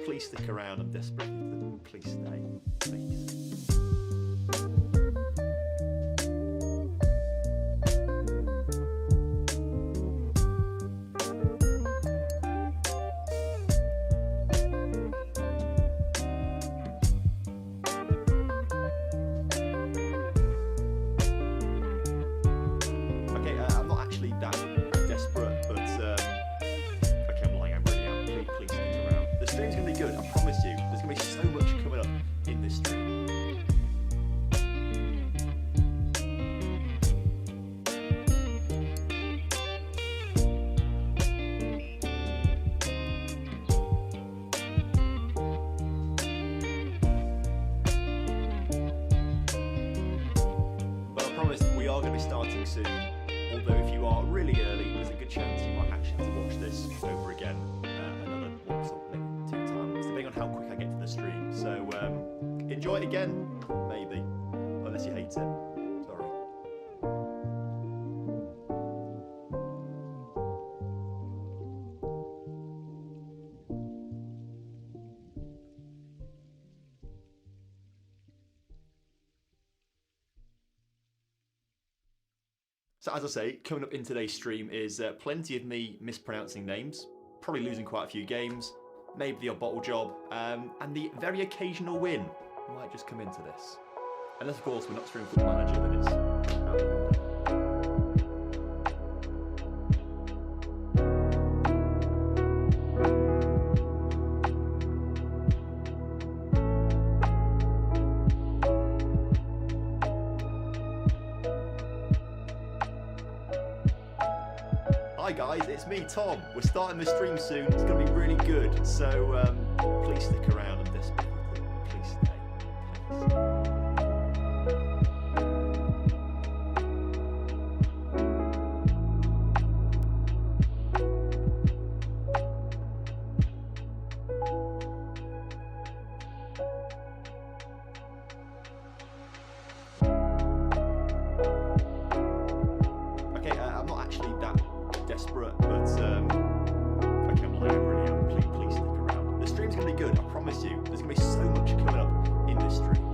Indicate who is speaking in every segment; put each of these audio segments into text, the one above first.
Speaker 1: Please stick around. I'm desperate. Please stay. Please. Starting soon, although if you are really early, there's a good chance you might actually have to watch this over again another once or maybe 2 times, depending on how quick I get to the stream. So enjoy it again, maybe, unless you hate it. Sorry. So as I say, coming up in today's stream is plenty of me mispronouncing names, probably losing quite a few games, maybe the odd bottle job, and the very occasional win might just come into this. Unless of course we're not streaming Football Manager, then it's out the window. Hi guys, it's me, Tom. We're starting the stream soon. It's going to be really good. So please stick around. I'm desperate. Please stay. Please. Okay, I'm not actually that desperate, but okay, I'm lying, really am. Please stick around. The stream's going to be good, I promise you. There's going to be so much coming up in this stream.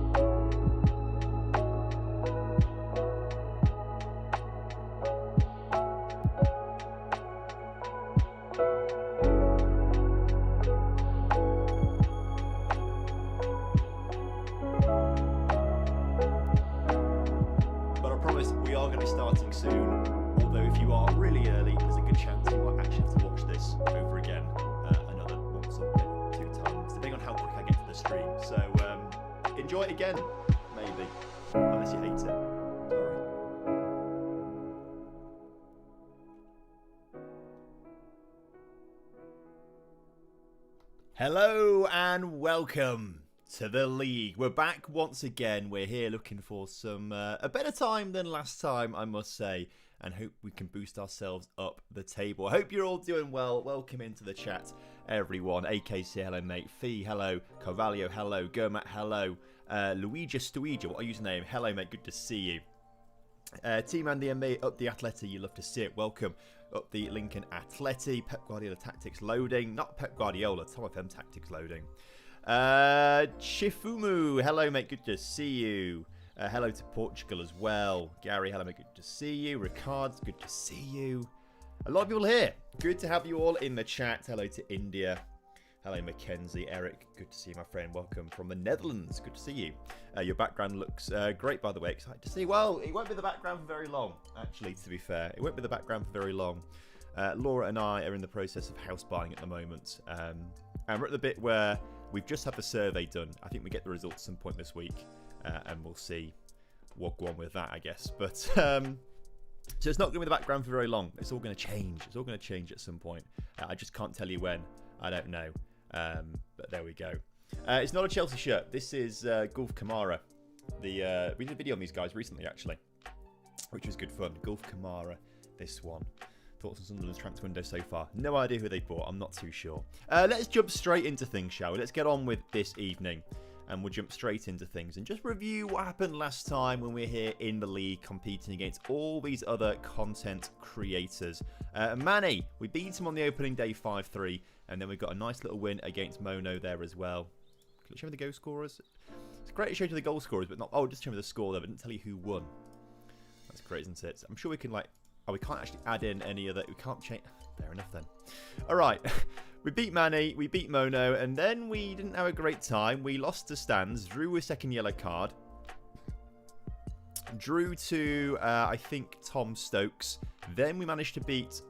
Speaker 1: But I promise we are going to be starting soon. Although if you are really early, there's a good chance you might actually have to watch this over again another once or maybe 2 times, depending on how quick I get to the stream. So enjoy it again, maybe, unless you hate it. Sorry. Hello and welcome to the league. We're back once again. We're here looking for some a better time than last time, I must say, and hope we can boost ourselves up the table. I hope you're all doing well. Welcome into the chat, everyone. AKC, hello, mate. Fee, hello. Carvalho, hello. Gurmat, hello. Luigi Stuigi, what a username. Hello, mate. Good to see you. Team Andy and me up the Atleti. You love to see it. Welcome up the Lincoln Atleti. Pep Guardiola tactics loading. Not Pep Guardiola. TomFM tactics loading. Chifumu, hello, mate. Good to see you. Hello to Portugal as well. Gary, hello, mate. Good to see you. Ricard, good to see you. A lot of people here. Good to have you all in the chat. Hello to India. Hello, Mackenzie. Eric, good to see you, my friend. Welcome from the Netherlands. Good to see you. Your background looks great, by the way. Excited to see. Well, it won't be the background for very long, actually, to be fair. It won't be the background for very long. Laura and I are in the process of house buying at the moment. And we're at the bit where we've just had the survey done. I think we get the results at some point this week. And we'll see what go on with that, I guess. But so it's not going to be the background for very long. It's all going to change. It's all going to change at some point. I just can't tell you when. I don't know. But there we go. It's not a Chelsea shirt. This is Gulf Kamara. We did a video on these guys recently, actually, which was good fun. Gulf Kamara, this one. Thoughts on Sunderland's transfer window so far? No idea who they bought. I'm not too sure. Let's jump straight into things, shall we? Let's get on with this evening. And we'll jump straight into things and just review what happened last time when we were here in the league competing against all these other content creators. Manny, we beat him on the opening day 5-3. And then we've got a nice little win against Mono there as well. Can you show me the goal scorers? It's great to show you the goal scorers, but not... Oh, just show me the score though, but didn't tell you who won. That's great, isn't it? I'm sure we can, like... Oh, we can't actually add in any other... We can't change... Fair enough then. All right. We beat Manny, we beat Mono, and then we didn't have a great time. We lost to Stans, drew a second yellow card. Drew to, I think, Tom Stokes. Then we managed to beat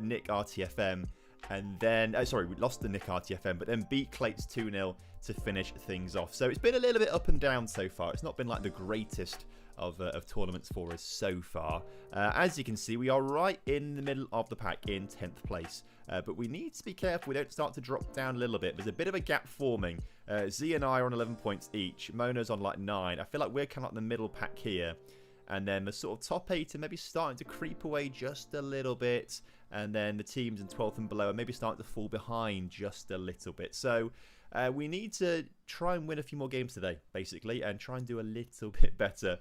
Speaker 1: Nick RTFM. And then, sorry, we lost to Nick RTFM, but then beat Clates 2-0 to finish things off. So it's been a little bit up and down so far. It's not been like the greatest of tournaments for us so far. As you can see, we are right in the middle of the pack in 10th place. But we need to be careful we don't start to drop down a little bit. There's a bit of a gap forming. Z and I are on 11 points each. Mono's on like 9. I feel like we're kind of like the middle pack here. And then the sort of top 8 are maybe starting to creep away just a little bit. And then the teams in 12th and below are maybe starting to fall behind just a little bit. So we need to try and win a few more games today, basically, and try and do a little bit better.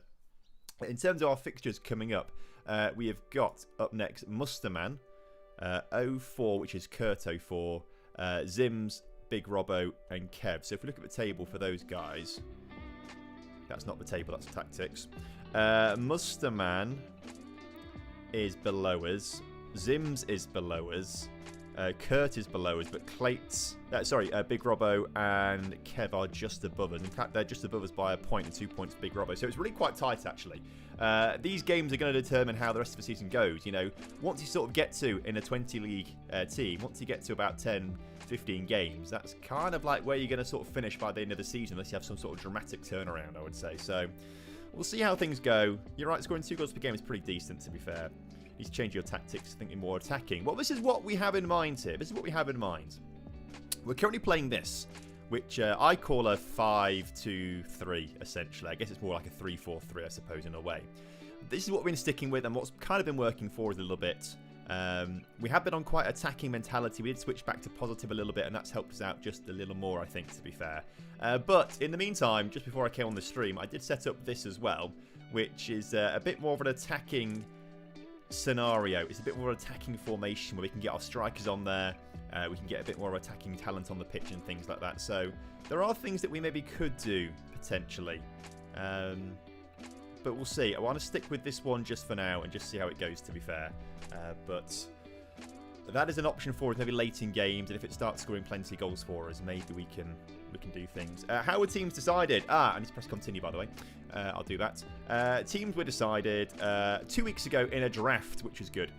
Speaker 1: In terms of our fixtures coming up, we have got up next Mustermann, 04, which is Kurt 04, Zims, Big Robbo, and Kev. So if we look at the table for those guys, that's not the table, that's tactics. Mustermann is below us. Zims is below us. Kurt is below us, but Clates, Big Robbo and Kev are just above us. In fact, they're just above us by a point and 2 points Big Robbo. So it's really quite tight, actually. These games are going to determine how the rest of the season goes. You know, once you sort of get to, in a 20 league team, once you get to about 10, 15 games, that's kind of like where you're going to sort of finish by the end of the season, unless you have some sort of dramatic turnaround, I would say. So we'll see how things go. You're right, scoring 2 goals per game is pretty decent, to be fair. You need to change your tactics, thinking more attacking. Well, this is what we have in mind here. This is what we have in mind. We're currently playing this, which I call a 5-2-3, essentially. I guess it's more like a 3-4-3, I suppose, in a way. This is what we've been sticking with and what's kind of been working for us a little bit. We have been on quite attacking mentality. We did switch back to positive a little bit, and that's helped us out just a little more, I think, to be fair. But in the meantime, just before I came on the stream, I did set up this as well, which is a bit more of an attacking scenario. It's a bit more attacking formation where we can get our strikers on there. We can get a bit more attacking talent on the pitch and things like that. So there are things that we maybe could do, potentially. But we'll see. I want to stick with this one just for now and just see how it goes, to be fair. But that is an option for us maybe late in games, and if it starts scoring plenty of goals for us, maybe we can do things. How were teams decided? I need to press continue, by the way. I'll do that. Teams were decided 2 weeks ago in a draft, which was good.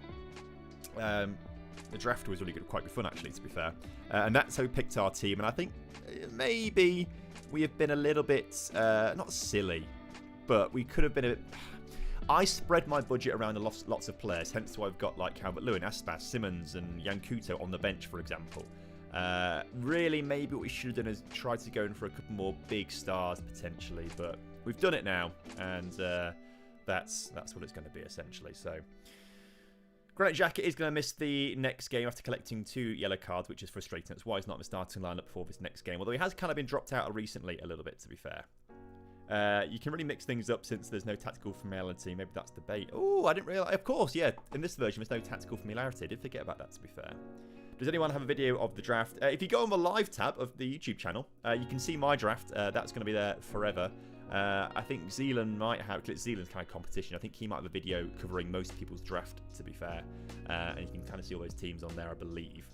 Speaker 1: The draft was really good, quite good fun, actually, to be fair. And that's how we picked our team. And I think maybe we have been a little bit, not silly, but we could have been a bit... I spread my budget around lots of players, hence why I've got like Calvert Lewin, Aspas, Simmons, and Yankuto on the bench, for example. Really, maybe what we should have done is try to go in for a couple more big stars, potentially. But we've done it now, and that's what it's going to be, essentially. So, Granite Jacket is going to miss the next game after collecting 2 yellow cards, which is frustrating. That's why he's not in the starting lineup for this next game. Although he has kind of been dropped out recently a little bit, to be fair. You can really mix things up since there's no tactical familiarity. Maybe that's the bait. Oh, I didn't realise. Of course, yeah. In this version, there's no tactical familiarity. I did forget about that, to be fair. Does anyone have a video of the draft? If you go on the live tab of the YouTube channel, you can see my draft. That's going to be there forever. I think Zealand might have, because it's Zealand's kind of competition. I think he might have a video covering most people's draft, to be fair. And you can kind of see all those teams on there, I believe.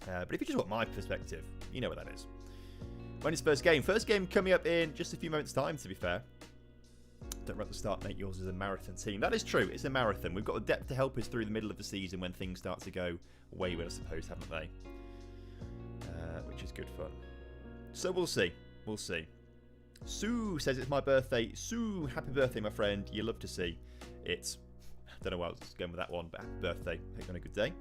Speaker 1: But if you just want my perspective, you know what that is. When is first game? First game coming up in just a few moments' time, to be fair. Don't run at the start, Nate. Yours is a marathon team. That is true. It's a marathon. We've got the depth to help us through the middle of the season when things start to go wayward, I suppose, haven't they? Which is good fun. So we'll see. We'll see. Sue says it's my birthday. Sue, happy birthday, my friend. You love to see it. I don't know why I was going with that one, but happy birthday. Hope you're on a good day.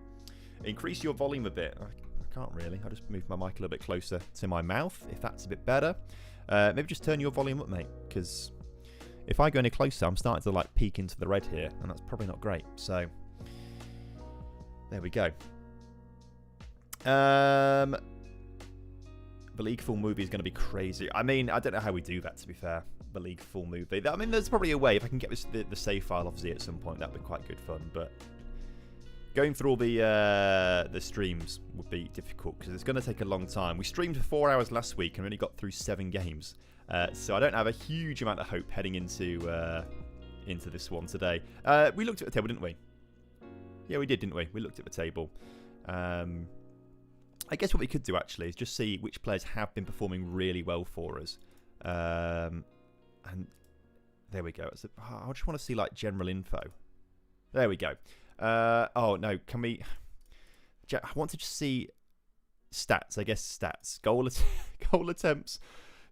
Speaker 1: Increase your volume a bit. I can't really. I'll just move my mic a little bit closer to my mouth, if that's a bit better. Maybe just turn your volume up, mate, because if I go any closer, I'm starting to like peek into the red here, and that's probably not great. So there we go. The League full movie is going to be crazy. I mean, I don't know how we do that, to be fair. The League full movie. I mean, there's probably a way. If I can get the save file off Z at some point, that would be quite good fun. But Going through all the streams would be difficult because it's going to take a long time. We streamed for 4 hours last week and only got through 7 games. So I don't have a huge amount of hope heading into this one today. We looked at the table, didn't we? Yeah, we did, didn't we? We looked at the table. I guess what we could do actually is just see which players have been performing really well for us. And there we go. I just want to see like general info. There we go. Oh no, can we? I want to just see stats. I guess stats. Goal attempts.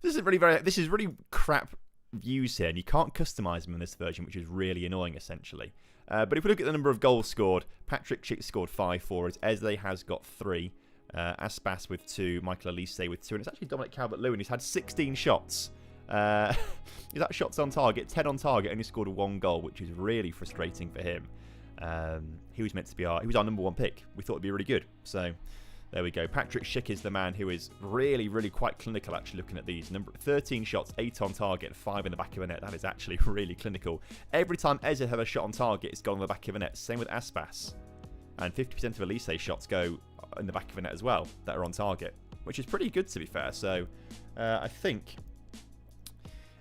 Speaker 1: This is really crap views here, and you can't customize them in this version, which is really annoying, essentially. But if we look at the number of goals scored, Patrick Schick scored 5 for us. Eze has got 3. Aspas with 2. Michael Elise with 2. And it's actually Dominic Calvert-Lewin who's had 16 shots. He's had shots on target, 10 on target, only scored 1 goal, which is really frustrating for him. He was meant to be he was our number 1 pick. We thought it'd be really good. So there we go. Patrick Schick is the man who is really, really quite clinical, actually, looking at these. 13 shots, 8 on target, 5 in the back of the net. That is actually really clinical. Every time Eze had a shot on target, it's gone in the back of the net. Same with Aspas. And 50% of Elise's shots go in the back of the net as well, that are on target, which is pretty good, to be fair. So I think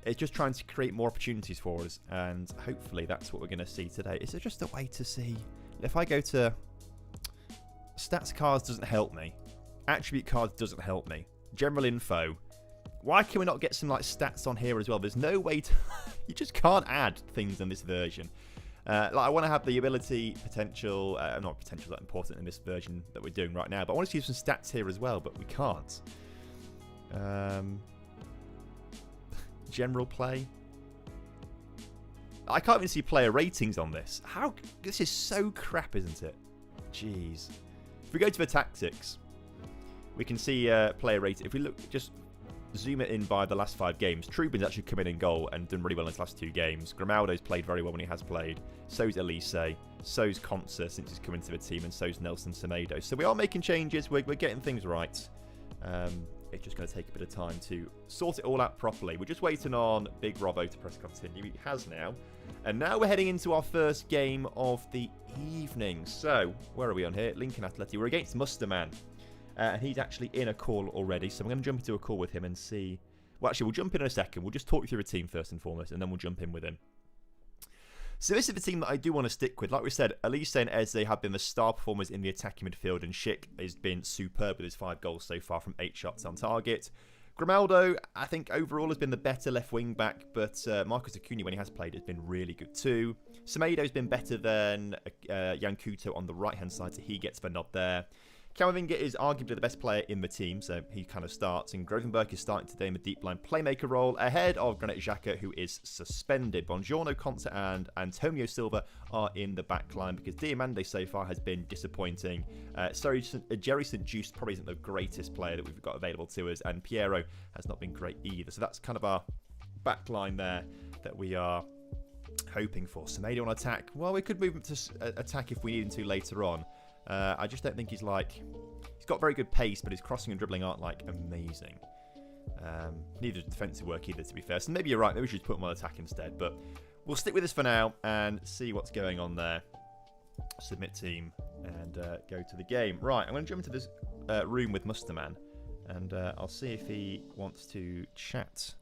Speaker 1: it's just trying to create more opportunities for us, and hopefully that's what we're going to see today. Is there just a way to see? If I go to stats cards, doesn't help me. Attribute cards doesn't help me. General info. Why can we not get some like stats on here as well? There's no way to. You just can't add things in this version. I want to have the ability, potential, not potential that important in this version that we're doing right now, but I want to see some stats here as well, but we can't. General play. I can't even see player ratings on this. This is so crap, isn't it? Jeez. If we go to the tactics, we can see player rating. If we look, just zoom it in by the last 5 games. Trubin's actually come in goal and done really well in his last 2 games. Grimaldo's played very well when he has played. So's Elise. So's Conser since he's come into the team, and so's Nelson Semedo. So we are making changes. We're getting things right. It's just going to take a bit of time to sort it all out properly. We're just waiting on Big Robbo to press continue. He has now. And now we're heading into our first game of the evening. So, where are we on here? Lincoln Athletic. We're against Mustermann. And he's actually in a call already. So I'm going to jump into a call with him and see. Well, actually, we'll jump in a second. We'll just talk you through a team first and foremost, and then we'll jump in with him. So this is the team that I do want to stick with. Like we said, Elise and Eze have been the star performers in the attacking midfield, and Schick has been superb with his 5 goals so far from 8 shots on target. Grimaldo, I think overall has been the better left wing back, but Marcus Acuna, when he has played, has been really good too. Semedo's been better than Yankuto on the right-hand side, so he gets the nod there. Camavinga is arguably the best player in the team, so he kind of starts. And Grovenberg is starting today in the deep line playmaker role, ahead of Granit Xhaka, who is suspended. Buongiorno, Conte and Antonio Silva are in the back line because Diamande so far has been disappointing. Jerry St. Just probably isn't the greatest player that we've got available to us, and Piero has not been great either. So that's kind of our back line there that we are hoping for. Semedo on attack. Well, we could move him to attack if we need him to later on. I just don't think he's got very good pace, but his crossing and dribbling aren't like amazing. Neither defensive work either, to be fair. So maybe you're right. Maybe we should put him on attack instead. But we'll stick with this for now and see what's going on there. Submit team and go to the game. Right, I'm going to jump into this room with Mustermann, and I'll see if he wants to chat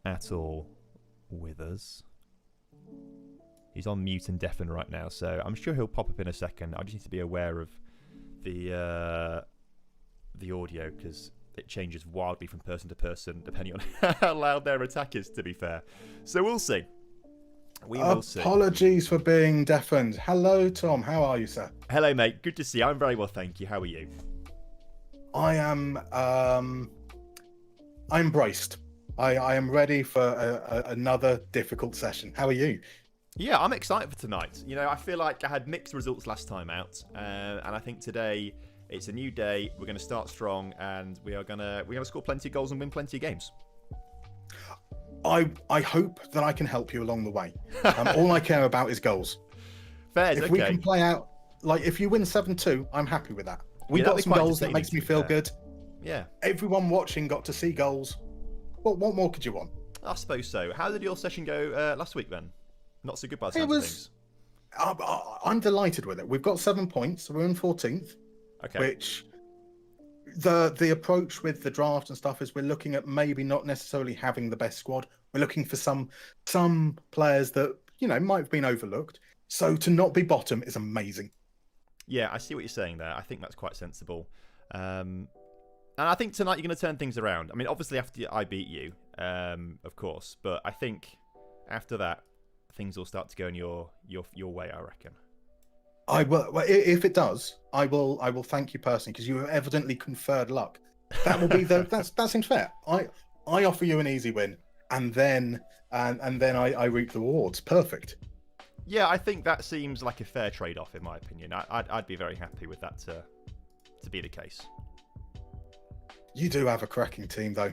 Speaker 1: at all with us. He's on mute and deafen right now, so I'm sure he'll pop up in a second. I just need to be aware of the audio because it changes wildly from person to person depending on how loud their attack is, to be fair. So we'll see. We will see.
Speaker 2: Apologies for being deafened. Hello, Tom. How are you, sir?
Speaker 1: Hello, mate. Good to see you. I'm very well, thank you. How are you?
Speaker 2: I am. I'm braced. I am ready for another difficult session. How are you?
Speaker 1: Yeah, I'm excited for tonight. You know, I feel like I had mixed results last time out, and I think today it's a new day. We're going to start strong, and we're going to score plenty of goals and win plenty of games.
Speaker 2: I hope that I can help you along the way. All I care about is goals.
Speaker 1: Fair,
Speaker 2: if
Speaker 1: okay.
Speaker 2: We can play out, like if you win 7-2, I'm happy with that. We got some goals that makes me feel good.
Speaker 1: Yeah.
Speaker 2: Everyone watching got to see goals. What more could you want?
Speaker 1: I suppose so. How did your session go last week then? Not so good by the sounds of things.
Speaker 2: I'm delighted with it. We've got 7 points, so we're in 14th.
Speaker 1: Okay.
Speaker 2: Which the approach with the draft and stuff is we're looking at maybe not necessarily having the best squad. We're looking for some players that might have been overlooked. So to not be bottom is amazing.
Speaker 1: Yeah, I see what you're saying there. I think that's quite sensible. And I think tonight you're going to turn things around. I mean, obviously after I beat you, of course, but I think after that, things will start to go in your way, I reckon.
Speaker 2: I will. If it does, I will thank you personally because you have evidently conferred luck. That will be that seems fair. I offer you an easy win, and then I reap the rewards. Perfect.
Speaker 1: Yeah, I think that seems like a fair trade-off in my opinion. I'd be very happy with that to be the case.
Speaker 2: You do have a cracking team, though.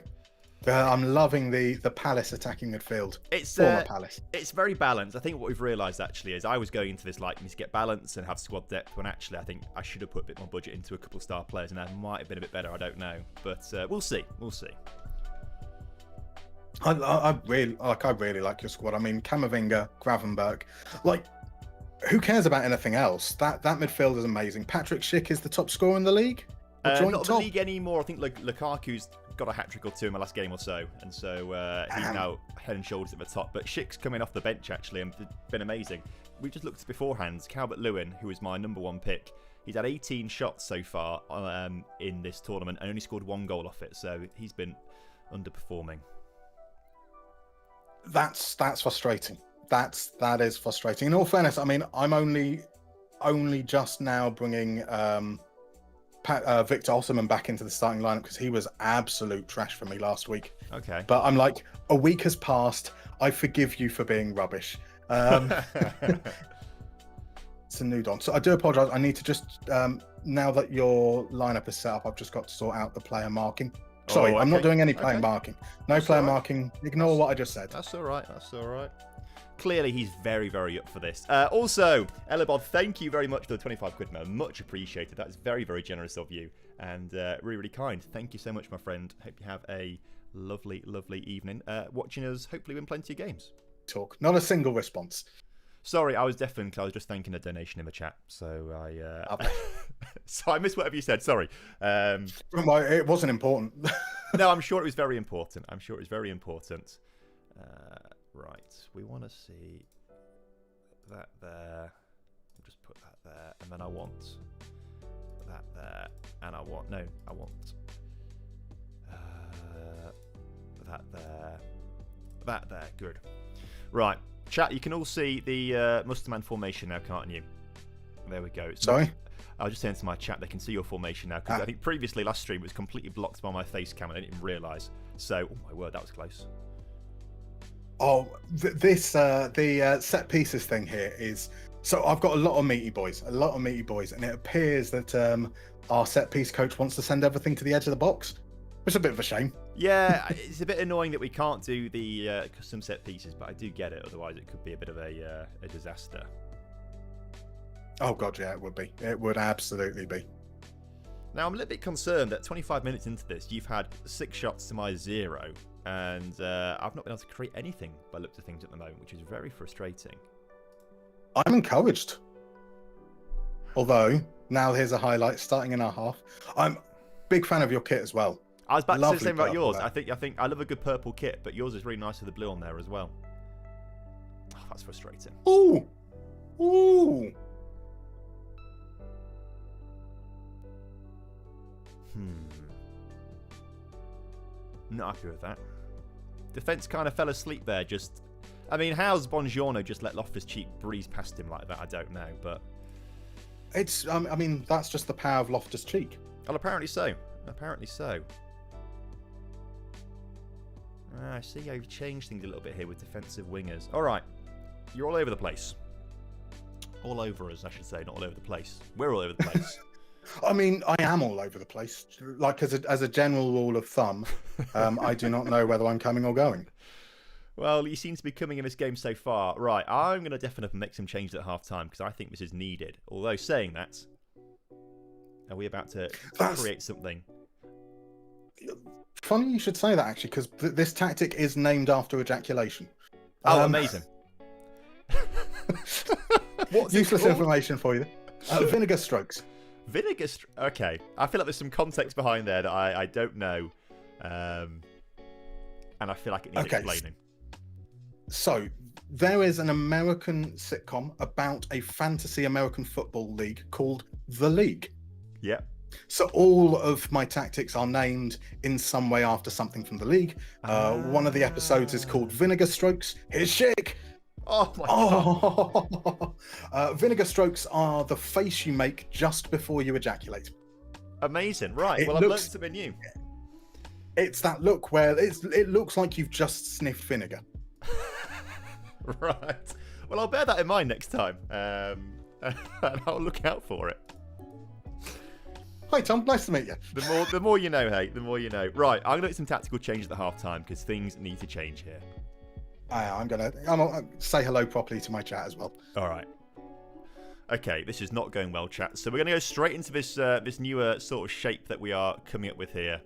Speaker 2: I'm loving the Palace attacking midfield.
Speaker 1: It's
Speaker 2: former Palace.
Speaker 1: It's very balanced. I think what we've realised actually is I was going into this like need to get balance and have squad depth when actually I think I should have put a bit more budget into a couple of star players and that might have been a bit better. I don't know, but we'll see. We'll see.
Speaker 2: I really like your squad. I mean, Camavinga, Gravenberg, like. Who cares about anything else? That midfield is amazing. Patrick Schick is the top scorer in the league.
Speaker 1: Not the league anymore. I think Lukaku's got a hat-trick or two in the last game or so, and so he's now head and shoulders at the top. But Schick's coming off the bench actually and been amazing. We just looked beforehand. Calvert-Lewin, who was my #1 pick, he's had 18 shots so far in this tournament and only scored 1 goal off it. So he's been underperforming.
Speaker 2: That's frustrating. That is frustrating. In all fairness, I mean, I'm only just now bringing Victor Osimhen back into the starting lineup because he was absolute trash for me last week.
Speaker 1: Okay.
Speaker 2: But I'm like, a week has passed. I forgive you for being rubbish. It's a new Don. So I do apologise. I need to just now that your lineup is set up, I've just got to sort out the player marking. Sorry, okay. I'm not doing any player marking. No player marking. Ignore what I just said.
Speaker 1: That's all right. That's all right. Clearly, he's very, very up for this. Also, Elabod, thank you very much for the 25 quid, man. Much appreciated. That is very, very generous of you and really, really kind. Thank you so much, my friend. Hope you have a lovely, lovely evening watching us hopefully win plenty of games.
Speaker 2: Talk. Not a single response.
Speaker 1: Sorry, I was deafened. I was just thanking a donation in the chat. So so I missed whatever you said. Sorry.
Speaker 2: It wasn't important.
Speaker 1: No, I'm sure it was very important. Right, we want to see that there. I'll just put that there, and then I want that there, and I want that there. Good. Right, chat. You can all see the Mustermann formation now, can't you? There we go.
Speaker 2: Sorry.
Speaker 1: I was just saying to my chat, they can see your formation now because I think previously last stream it was completely blocked by my face cam and I didn't even realise. So, oh my word, that was close.
Speaker 2: Oh, the set pieces thing here is so I've got a lot of meaty boys, and it appears that our set piece coach wants to send everything to the edge of the box. It's a bit of a shame.
Speaker 1: Yeah, it's a bit annoying that we can't do the custom set pieces, but I do get it. Otherwise, it could be a bit of a disaster.
Speaker 2: Oh god, yeah, it would be. It would absolutely be.
Speaker 1: Now, I'm a little bit concerned that 25 minutes into this, you've had 6 shots to my 0. And I've not been able to create anything by looks of things at the moment, which is very frustrating.
Speaker 2: I'm encouraged. Although, now here's a highlight starting in our half. I'm a big fan of your kit as well.
Speaker 1: I was about to say the same about yours. I think I love a good purple kit, but yours is really nice with the blue on there as well. Oh, that's frustrating.
Speaker 2: Ooh! Ooh!
Speaker 1: Not happy with that. Defence kind of fell asleep there. I mean, how's Bongiorno just let Loftus-Cheek breeze past him like that? I don't know, but
Speaker 2: it's. I mean, that's just the power of Loftus-Cheek.
Speaker 1: Well, apparently so. I see how you've changed things a little bit here with defensive wingers. All right, you're all over the place. All over us, I should say, not all over the place. We're all over the place.
Speaker 2: I mean, I am all over the place. Like, as a general rule of thumb, I do not know whether I'm coming or going.
Speaker 1: Well, you seem to be coming in this game so far. Right, I'm going to definitely make some changes at half-time because I think this is needed. Although, saying that, are we about to create something?
Speaker 2: Funny you should say that, actually, because this tactic is named after ejaculation.
Speaker 1: Oh, amazing. What's it
Speaker 2: Useless
Speaker 1: called?
Speaker 2: information for you. Vinegar strokes.
Speaker 1: Okay. I feel like there's some context behind there that I don't know. And I feel like it needs explaining.
Speaker 2: So, there is an American sitcom about a fantasy American football league called The League.
Speaker 1: Yep.
Speaker 2: So all of my tactics are named in some way after something from The League. One of the episodes is called Vinegar Strokes. Here's Chick.
Speaker 1: Oh my
Speaker 2: God. Vinegar strokes are the face you make just before you ejaculate.
Speaker 1: Amazing. Right. I've learned something new.
Speaker 2: It's that look where it looks like you've just sniffed vinegar.
Speaker 1: Right. Well, I'll bear that in mind next time. And I'll look out for it.
Speaker 2: Hi, Tom. Nice to meet you.
Speaker 1: The more you know, hey. The more you know. Right. I'm going to make some tactical changes at the half-time because things need to change here.
Speaker 2: I'm gonna say hello properly to my chat as well.
Speaker 1: All right. Okay, this is not going well, chat. So we're going to go straight into this this newer sort of shape that we are coming up with here.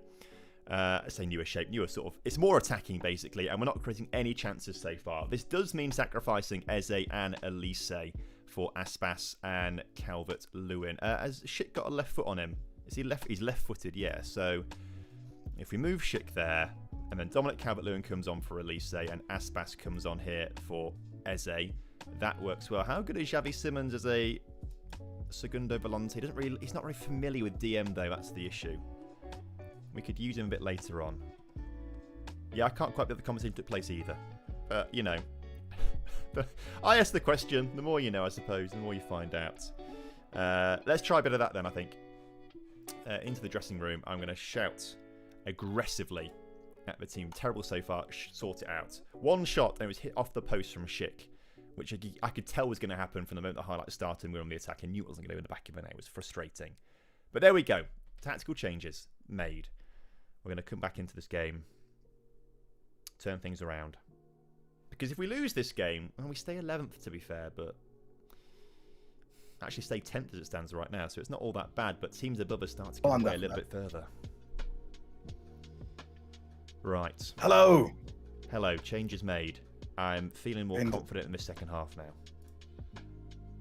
Speaker 1: I say newer shape, newer sort of. It's more attacking basically, and we're not creating any chances so far. This does mean sacrificing Eze and Elise for Aspas and Calvert-Lewin. Has Schick got a left foot on him? Is he left? He's left-footed, yeah. So if we move Schick there, and then Dominic Calvert-Lewin comes on for Elise, and Aspas comes on here for Eze, that works well. How good is Xavi Simons as a segundo volante? He's not very familiar with DM though. That's the issue. We could use him a bit later on. Yeah, I can't quite believe the conversation took place either. You know, I asked the question. The more you know, I suppose. The more you find out. Let's try a bit of that then. I think into the dressing room. I'm going to shout aggressively at the team. Terrible so far. Sort it out. One shot and it was hit off the post from Schick, which I could tell was going to happen from the moment the highlights started and we were on the attack. I knew it wasn't going to go in the back of the net. It was frustrating. But there we go. Tactical changes made. We're going to come back into this game. Turn things around. Because if we lose this game, well, we stay 11th to be fair, but actually stay 10th as it stands right now, so it's not all that bad, but teams above us start to get away a little bit further. Right.
Speaker 2: Hello.
Speaker 1: Hello. Changes made. I'm feeling more confident in the second half now.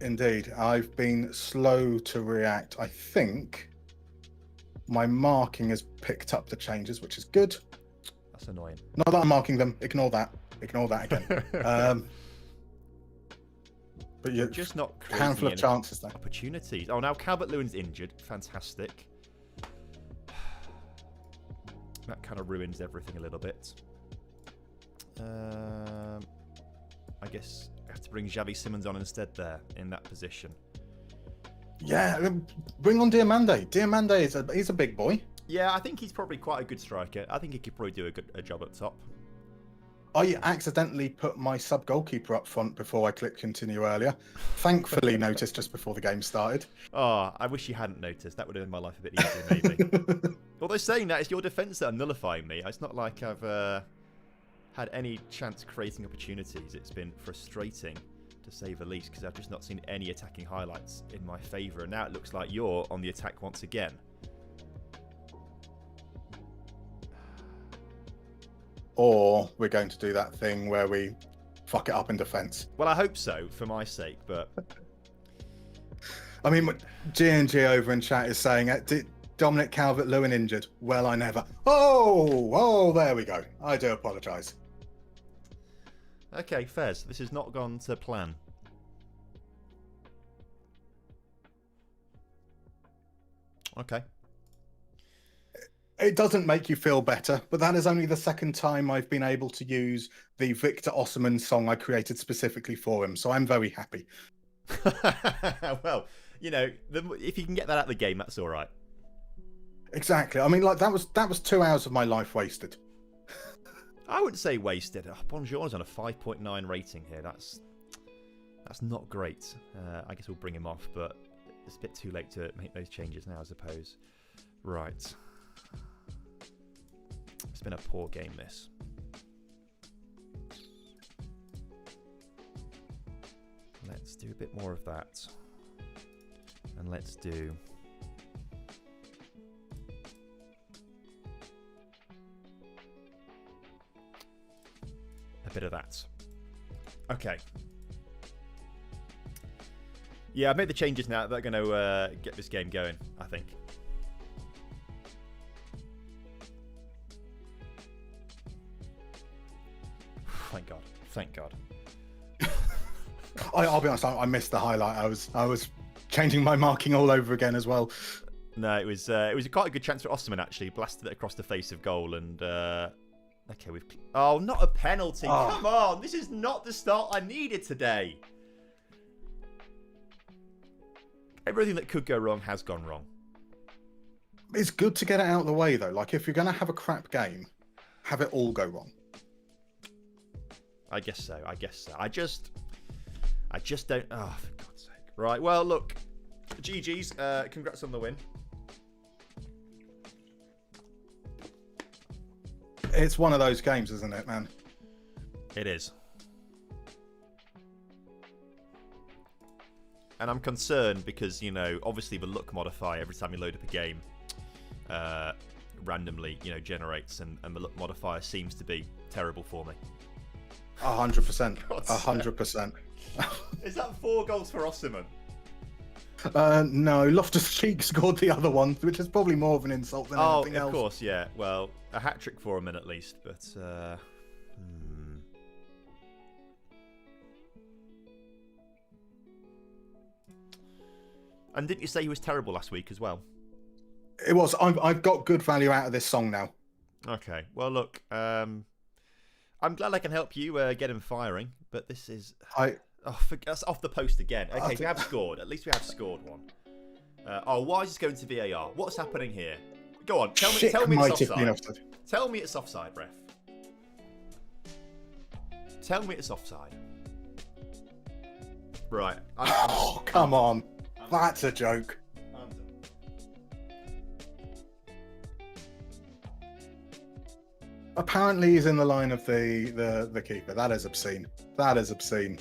Speaker 2: Indeed. I've been slow to react. I think my marking has picked up the changes, which is good.
Speaker 1: That's annoying.
Speaker 2: Not that I'm marking them. Ignore that. Ignore that again. But you're
Speaker 1: just not
Speaker 2: a handful of chances there.
Speaker 1: Opportunities. Oh, now Calvert-Lewin's injured. Fantastic. That kind of ruins everything a little bit. I guess I have to bring Xavi Simons on instead there in that position.
Speaker 2: Yeah, bring on Diamande. Diamande he's a big boy.
Speaker 1: Yeah, I think he's probably quite a good striker. I think he could probably do a job up top.
Speaker 2: I accidentally put my sub-goalkeeper up front before I clicked continue earlier. Thankfully noticed just before the game started.
Speaker 1: Oh, I wish you hadn't noticed. That would have made my life a bit easier, maybe. Although saying that, it's your defence that are nullifying me. It's not like I've had any chance creating opportunities. It's been frustrating, to say the least, because I've just not seen any attacking highlights in my favour. And now it looks like you're on the attack once again.
Speaker 2: Or we're going to do that thing where we fuck it up in defence.
Speaker 1: Well, I hope so, for my sake, but...
Speaker 2: I mean, G&G over in chat is saying, Dominic Calvert-Lewin injured. Well, I never... Oh, there we go. I do apologise.
Speaker 1: Okay, Fez, this has not gone to plan. Okay.
Speaker 2: It doesn't make you feel better, but that is only the second time I've been able to use the Victor Osserman song I created specifically for him, so I'm very happy.
Speaker 1: Well, you know, if you can get that out of the game, that's all right.
Speaker 2: Exactly. I mean, like that was 2 hours of my life wasted.
Speaker 1: I wouldn't say wasted. Bonjour's on a 5.9 rating here. That's not great. I guess we'll bring him off, but it's a bit too late to make those changes now, I suppose. Right. It's been a poor game, this. Let's do a bit more of that. And let's do... a bit of that. Okay. Yeah, I've made the changes now. They're going to get this game going, I think. Thank God. Thank God.
Speaker 2: I'll be honest, I missed the highlight. I was changing my marking all over again as well.
Speaker 1: No, it was quite a good chance for Mustermann, actually. Blasted it across the face of goal and... okay, oh, not a penalty. Oh. Come on. This is not the start I needed today. Everything that could go wrong has gone wrong.
Speaker 2: It's good to get it out of the way, though. Like, if you're going to have a crap game, have it all go wrong.
Speaker 1: I guess so. I just don't... Oh, for God's sake. Right, well, look. GG's. Congrats on the win.
Speaker 2: It's one of those games, isn't it, man?
Speaker 1: It is. And I'm concerned because, you know, obviously the luck modifier every time you load up a game randomly, you know, generates, and the luck modifier seems to be terrible for me.
Speaker 2: 100%. 100%.
Speaker 1: Is that 4 goals for Mustermann?
Speaker 2: No, Loftus-Cheek scored the other one, which is probably more of an insult than anything else.
Speaker 1: Oh, of course, yeah. Well, a hat-trick for him at least, but... And didn't you say he was terrible last week as well?
Speaker 2: It was. I've got good value out of this song now.
Speaker 1: Okay. Well, look, I'm glad I can help you get him firing, but this is... that's off the post again. Okay, we have scored. At least we have scored one. Why is this going to VAR? What's happening here? Go on, tell me it's offside. Tell me it's offside, ref. Tell me it's offside. Right.
Speaker 2: Come on. That's a joke.
Speaker 1: I'm done.
Speaker 2: Apparently he's in the line of the keeper. That is obscene. That is obscene.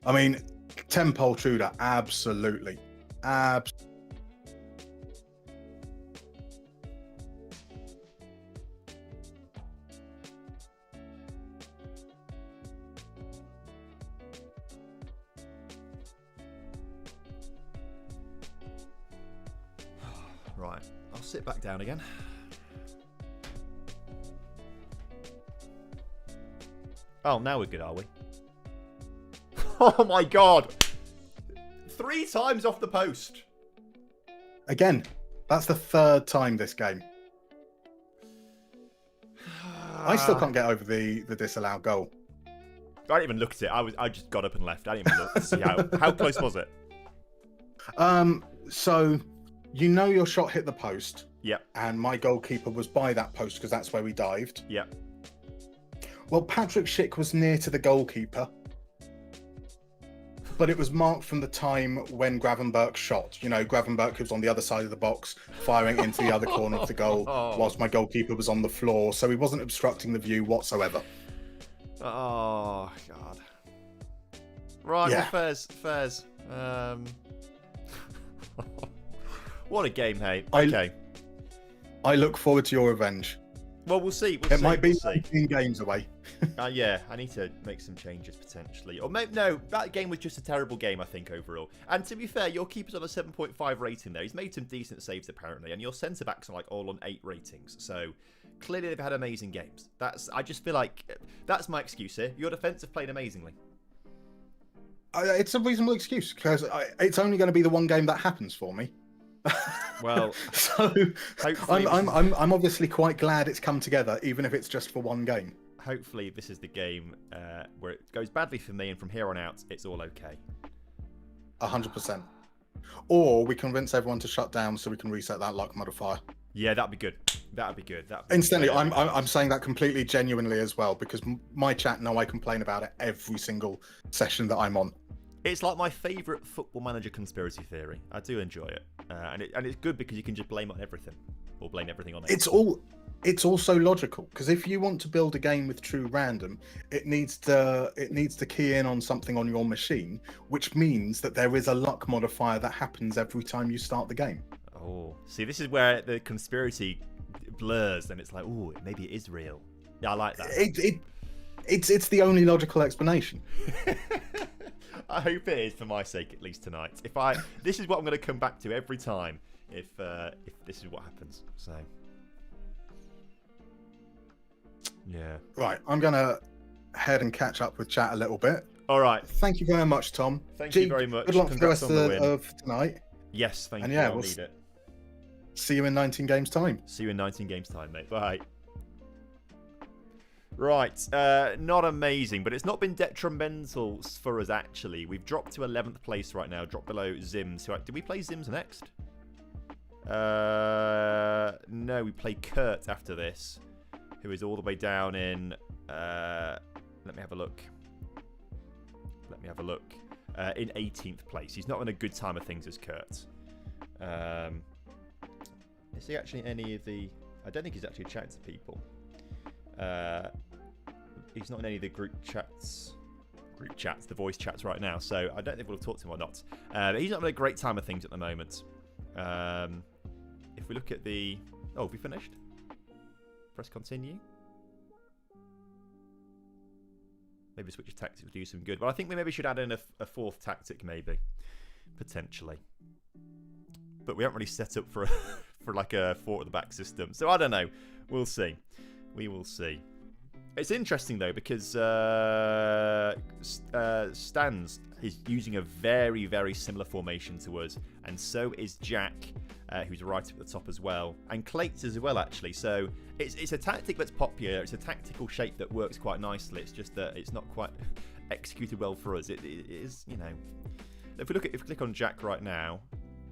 Speaker 2: I mean, Temple Tudor, absolutely. Right,
Speaker 1: I'll sit back down again. Oh, now we're good, are we? Oh my God! 3 times off the post.
Speaker 2: Again, that's the 3rd time this game. I still can't get over the disallowed goal.
Speaker 1: I didn't even look at it. I just got up and left. I didn't even look to see how close was it.
Speaker 2: So you know your shot hit the post.
Speaker 1: Yep.
Speaker 2: And my goalkeeper was by that post because that's where we dived.
Speaker 1: Yep.
Speaker 2: Well, Patrick Schick was near to the goalkeeper. But it was marked from the time when Gravenberch shot. You know, Gravenberch was on the other side of the box, firing into the other corner of the goal, whilst my goalkeeper was on the floor. So he wasn't obstructing the view whatsoever.
Speaker 1: Oh, God. Right, yeah. Well, fairs. What a game, hey. Okay.
Speaker 2: I look forward to your revenge.
Speaker 1: Well, we'll see.
Speaker 2: It might be 18 games away.
Speaker 1: Yeah, I need to make some changes potentially. Or maybe, no, that game was just a terrible game, I think, overall. And to be fair, your keeper's on a 7.5 rating there. He's made some decent saves, apparently. And your centre-backs are like all on 8 ratings. So clearly they've had amazing games. I just feel like that's my excuse here. Your defence have played amazingly.
Speaker 2: It's a reasonable excuse because it's only going to be the one game that happens for me.
Speaker 1: Well,
Speaker 2: so I'm obviously quite glad it's come together, even if it's just for one game.
Speaker 1: Hopefully, this is the game where it goes badly for me, and from here on out, it's all okay.
Speaker 2: 100%. Or we convince everyone to shut down so we can reset that luck modifier.
Speaker 1: Yeah, that'd be good. That'd be good.
Speaker 2: Incidentally, I'm saying that completely genuinely as well because my chat know I complain about it every single session that I'm on.
Speaker 1: It's like my favourite Football Manager conspiracy theory. I do enjoy it. And it's good because you can just blame it on everything. Or blame everything on it.
Speaker 2: it's also logical, because if you want to build a game with true random, it needs to key in on something on your machine, which means that there is a luck modifier that happens every time you start the game.
Speaker 1: Oh, see, this is where the conspiracy blurs, and it's like, oh, maybe it is real. Yeah, I like that.
Speaker 2: It's the only logical explanation.
Speaker 1: I hope it is, for my sake, at least tonight. This is what I'm going to come back to every time if this is what happens. So. Yeah.
Speaker 2: Right, I'm gonna head and catch up with chat a little bit.
Speaker 1: All right.
Speaker 2: Thank you very much, Tom.
Speaker 1: Thank you very much.
Speaker 2: Good luck
Speaker 1: Congrats
Speaker 2: for the rest of tonight.
Speaker 1: Yes, thank you.
Speaker 2: Yeah,
Speaker 1: I'll need it.
Speaker 2: See you in 19 games time.
Speaker 1: See you in 19 games time, mate. Bye. Right, not amazing, but it's not been detrimental for us, actually. We've dropped to 11th place right now, dropped below Zims. Did we play Zims next? No, we play Kurt after this, who is all the way down in... let me have a look. In 18th place. He's not in a good time of things as Kurt. Is he actually any of the... I don't think he's actually chatting to people. He's not in any of the group chats, the voice chats right now, so I don't think we'll talk to him or not. But he's not in a great time of things at the moment. If we look at the... Oh, have we finished? Press continue. Maybe switch of tactics will do some good. But I think we maybe should add in a fourth tactic, maybe. Potentially. But we haven't really set up for like a four at the back system. So I don't know. We'll see. We will see. It's interesting, though, because Stans is using a very, very similar formation to us. And so is Jack, who's right up at the top as well. And Clates as well, actually. So it's a tactic that's popular. It's a tactical shape that works quite nicely. It's just that it's not quite executed well for us. It is, you know... If we click on Jack right now,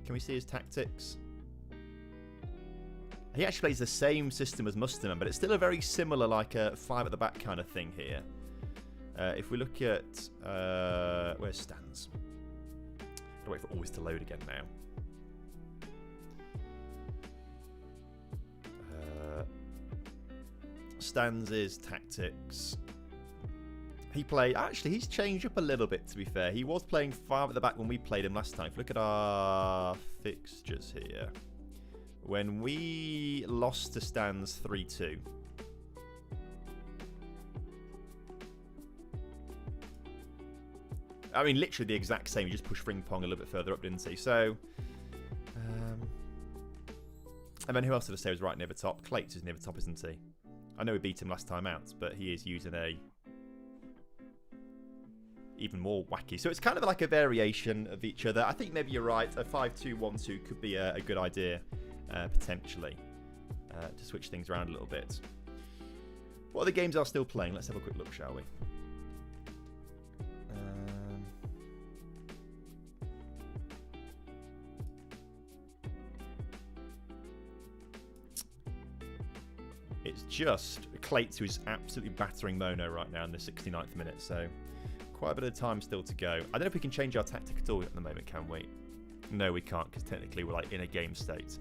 Speaker 1: can we see his tactics? He actually plays the same system as Mustermann, but it's still a very similar, like a 5 at the back kind of thing here. If we look at... where's Stans? I'll wait for always to load again now. Stans' tactics. He played... Actually, he's changed up a little bit, to be fair. He was playing 5 at the back when we played him last time. If you look at our fixtures here... When we lost to Stans 3-2. I mean, literally the exact same. He just pushed Ring Pong a little bit further up, didn't he? So, and then who else did I say was right near the top? Clates is near the top, isn't he? I know we beat him last time out, but he is using a even more wacky. So it's kind of like a variation of each other. I think maybe you're right. A 5-2-1-2 could be a good idea. Potentially to switch things around a little bit. What other games are still playing? Let's have a quick look, shall we? It's just Clates who's absolutely battering Mono right now in the 69th minute, so quite a bit of time still to go. I don't know if we can change our tactic at all at the moment, can we? No, we can't, because technically we're like in a game state.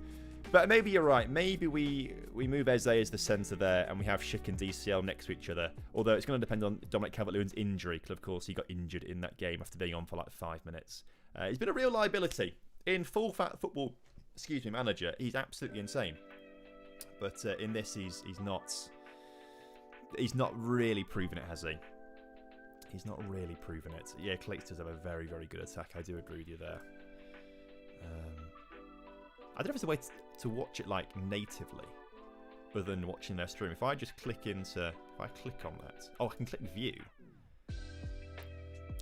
Speaker 1: But maybe you're right. Maybe we move Eze as the centre there, and we have Schick and DCL next to each other. Although it's going to depend on Dominic Calvert-Lewin's injury, because of course he got injured in that game after being on for like 5 minutes. He's been a real liability in full fat football. Excuse me, manager. He's absolutely insane. But in this, he's not. He's not really proven it, has he? He's not really proven it. Yeah, Clates does have a very, very good attack. I do agree with you there. I don't know if there's a way to watch it like natively, other than watching their stream. If I just click into, if I click on that, oh, I can click view.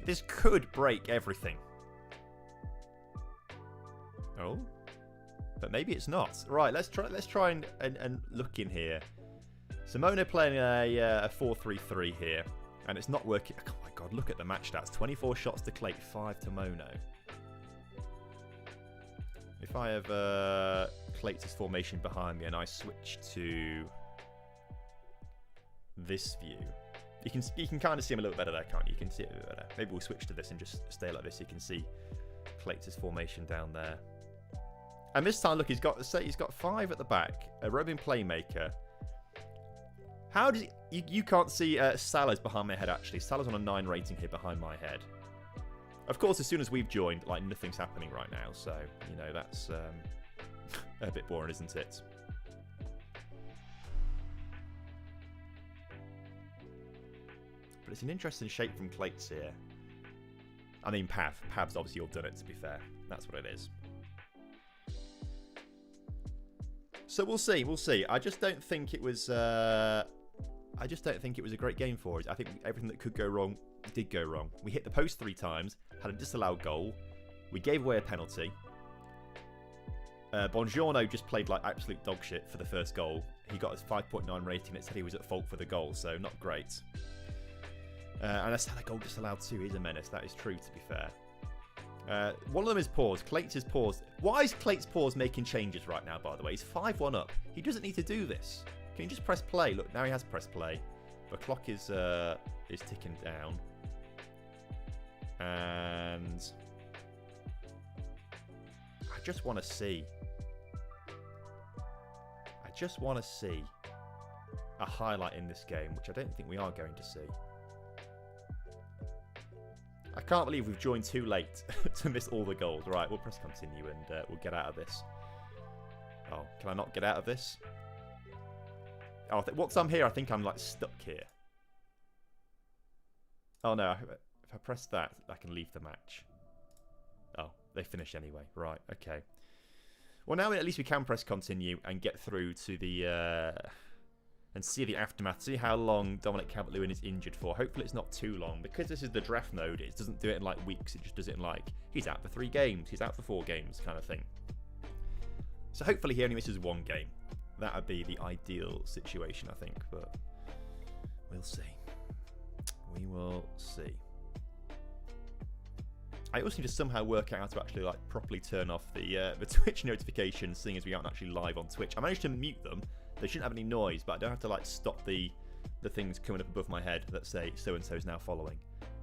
Speaker 1: This could break everything. Oh, but maybe it's not. Right, let's try and look in here. So Mono playing a 4-3-3 here, and it's not working. Oh my god, look at the match stats: 24 shots to Clate, 5 to Mono. If I have Clates' formation behind me and I switch to this view, you can kind of see him a little better there, can't you? You can see it a bit better. Maybe we'll switch to this and just stay like this. So you can see Clates' formation down there. And this time, look, he's got 5 at the back, a roving playmaker, How does you can't see Salah's behind my head, actually. Salah's on a 9 rating here behind my head. Of course, as soon as we've joined, like, nothing's happening right now. So, you know, that's a bit boring, isn't it? But it's an interesting shape from Clates here. I mean, Pav's obviously all done it, to be fair. That's what it is. So we'll see. We'll see. I just don't think it was... I just don't think it was a great game for us. I think everything that could go wrong did go wrong. We hit the post 3 times, had a disallowed goal. We gave away a penalty. Buongiorno just played like absolute dog shit for the first goal. He got his 5.9 rating. It said he was at fault for the goal, so not great. And that's a goal disallowed too. He's a menace. That is true, to be fair. One of them is paused. Clates is paused. Why is Clates paused making changes right now, by the way? He's 5-1 up. He doesn't need to do this. Can you just press play? Look, now he has pressed play. The clock is ticking down. And I just want to see. I just want to see a highlight in this game, which I don't think we are going to see. I can't believe we've joined too late to miss all the goals. Right, we'll press continue and we'll get out of this. Oh, can I not get out of this? Oh, once I'm here, I think I'm like stuck here. Oh no, if I press that, I can leave the match. Oh, they finish anyway. Right, okay. Well, now at least we can press continue and get through to the... and see the aftermath. See how long Dominic Calvert-Lewin is injured for. Hopefully it's not too long. Because this is the draft mode, it doesn't do it in like weeks. It just does it in like, he's out for 3 games, he's out for 4 games kind of thing. So hopefully he only misses 1 game. That would be the ideal situation, I think. But we'll see. We will see. I also need to somehow work out how to actually like properly turn off the Twitch notifications, seeing as we aren't actually live on Twitch. I managed to mute them. They shouldn't have any noise, but I don't have to like stop the things coming up above my head that say so and so is now following,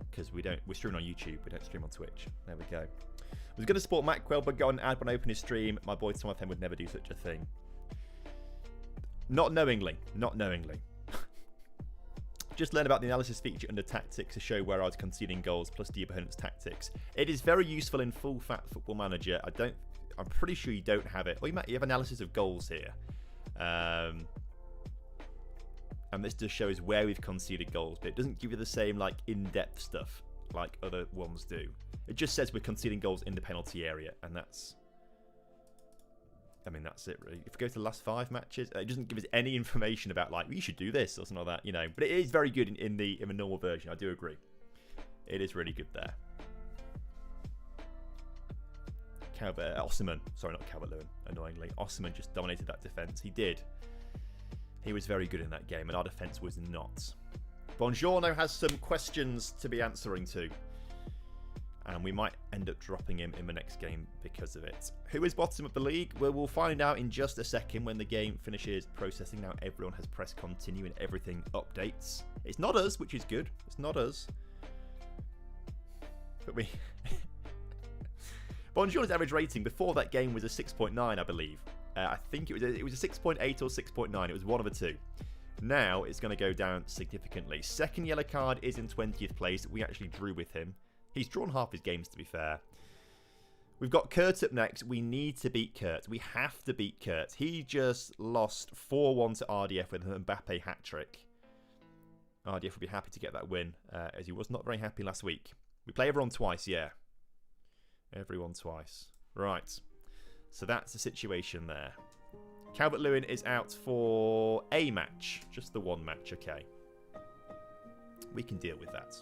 Speaker 1: because we're streaming on YouTube. We don't stream on Twitch. There we go. I was going to support Mackwell, but got an ad when I open his stream. My boy TomFM would never do such a thing. Not knowingly. Not knowingly. Just learn about the analysis feature under tactics to show where I was conceding goals plus the opponent's tactics. It is very useful in full fat Football Manager. I'm pretty sure you don't have it. Or you have analysis of goals here. And this just shows where we've conceded goals, but it doesn't give you the same like in-depth stuff like other ones do. It just says we're conceding goals in the penalty area, and that's it really. If we go to the last 5 matches, it doesn't give us any information about like you should do this or something like that, you know. But it is very good in the normal version. I do agree. It is really good there. Ostermann, sorry, not Calvert-Lewin, annoyingly. Ostermann just dominated that defence. He did. He was very good in that game, and our defence was not. Buongiorno has some questions to be answering to. And we might end up dropping him in the next game because of it. Who is bottom of the league? Well, we'll find out in just a second when the game finishes processing. Now everyone has pressed continue and everything updates. It's not us, which is good. It's not us. But we... Buongiorno's average rating before that game was a 6.9, I believe. I think it was a 6.8 or 6.9. It was one of the two. Now it's going to go down significantly. Second yellow card is in 20th place. We actually drew with him. He's drawn half his games, to be fair. We've got Kurt up next. We need to beat Kurt. We have to beat Kurt. He just lost 4-1 to RDF with an Mbappe hat-trick. RDF will be happy to get that win, as he was not very happy last week. We play everyone twice, yeah. Everyone twice. Right. So that's the situation there. Calvert-Lewin is out for a match. Just the 1 match, okay. We can deal with that.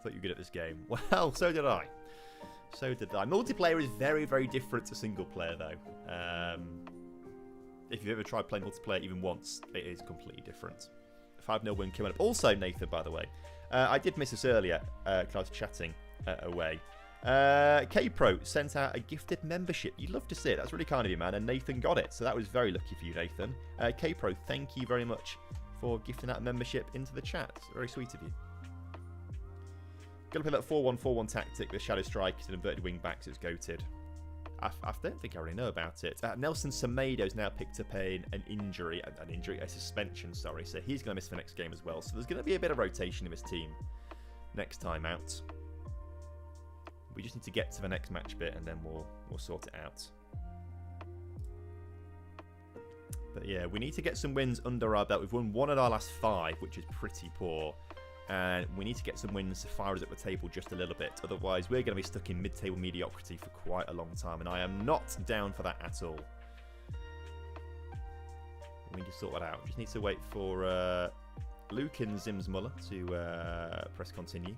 Speaker 1: Thought you were good at this game. Well, so did I. So did I. Multiplayer is very, very different to single player, though. If you've ever tried playing multiplayer even once, it is completely different. 5-0 win coming up. Also, Nathan, by the way, I did miss this earlier because I was chatting away. K-Pro sent out a gifted membership. You'd love to see it. That's really kind of you, man. And Nathan got it. So that was very lucky for you, Nathan. K-Pro, thank you very much for gifting out a membership into the chat. Very sweet of you. Gonna play that 4-1-4-1 tactic with Shadow Strikers and inverted wing backs. It's goated. I don't think I already know about it. Nelson Semedo's now picked up a suspension, sorry. So he's going to miss the next game as well. So there's going to be a bit of rotation in this team next time out. We just need to get to the next match bit and then we'll sort it out. But yeah, we need to get some wins under our belt. We've won 1 of our last 5, which is pretty poor. And we need to get some wins to fire us up the table just a little bit. Otherwise, we're going to be stuck in mid-table mediocrity for quite a long time. And I am not down for that at all. We need to sort that out. We just need to wait for Luke and Zims Muller to press continue.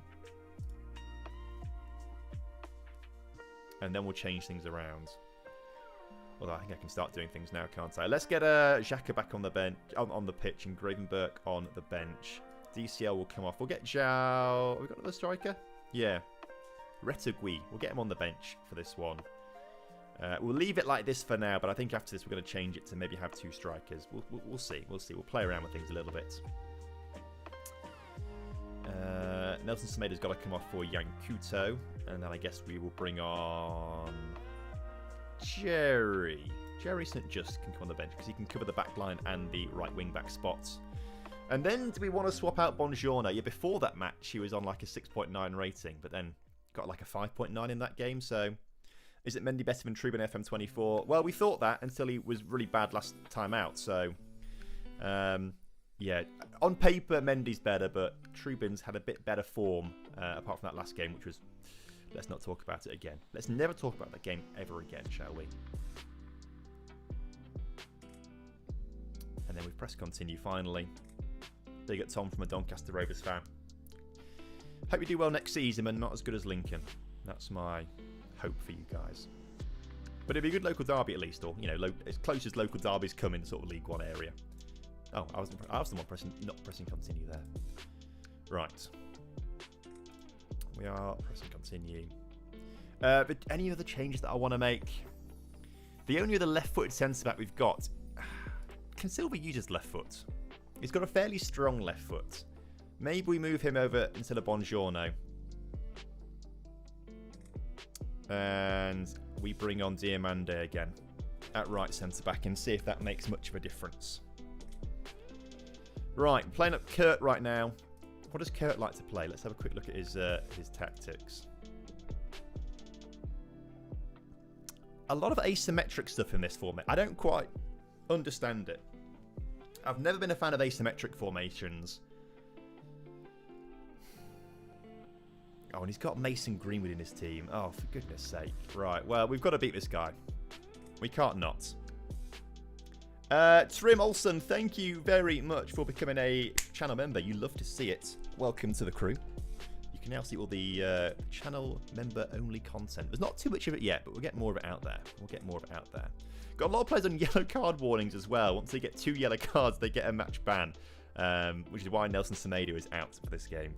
Speaker 1: And then we'll change things around. Well, I think I can start doing things now, can't I? Let's get Xhaka back on the bench, on the pitch, and Gravenberch on the bench. DCL will come off. We'll get Zhao. Have we got another striker? Yeah. Retagui. We'll get him on the bench for this one. We'll leave it like this for now, but I think after this we're going to change it to maybe have 2 strikers. We'll see. We'll see. We'll play around with things a little bit. Nelson Semedo's got to come off for Yankuto. And then I guess we will bring on Jerry. Jerry St. Just can come on the bench because he can cover the back line and the right wing back spots. And then do we want to swap out Bongiorno? Yeah, before that match he was on like a 6.9 rating, but then got like a 5.9 in that game. So is it Mendy better than Trubin FM24? Well, we thought that until he was really bad last time out. So yeah, on paper Mendy's better, but Trubin's had a bit better form apart from that last game, which was... Let's not talk about it again. Let's never talk about that game ever again, shall we? And then we've pressed continue finally. Big at Tom from a Doncaster Rovers fan. Hope you do well next season and not as good as Lincoln. That's my hope for you guys. But it'd be a good local derby at least, or you know, as close as local derbies come in sort of League One area. Oh, I was the one not pressing continue there. Right. We are pressing continue. But any other changes that I want to make? The only other left-footed centre-back we've got... Can Silva use his left foot? He's got a fairly strong left foot. Maybe we move him over instead of Bongiorno. And we bring on Diamande again at right centre-back and see if that makes much of a difference. Right, playing up Kurt right now. What does Kurt like to play? Let's have a quick look at his tactics. A lot of asymmetric stuff in this format. I don't quite understand it. I've never been a fan of asymmetric formations. Oh, and he's got Mason Greenwood in his team. Oh, for goodness sake. Right, well, we've got to beat this guy. We can't not. Trim Olsen, thank you very much for becoming a channel member. You love to see it. Welcome to the crew. You can now see all the channel member only content. There's not too much of it yet, but we'll get more of it out there. Got a lot of players on yellow card warnings as well. Once they get 2 yellow cards, they get a match ban, which is why Nelson Semedo is out for this game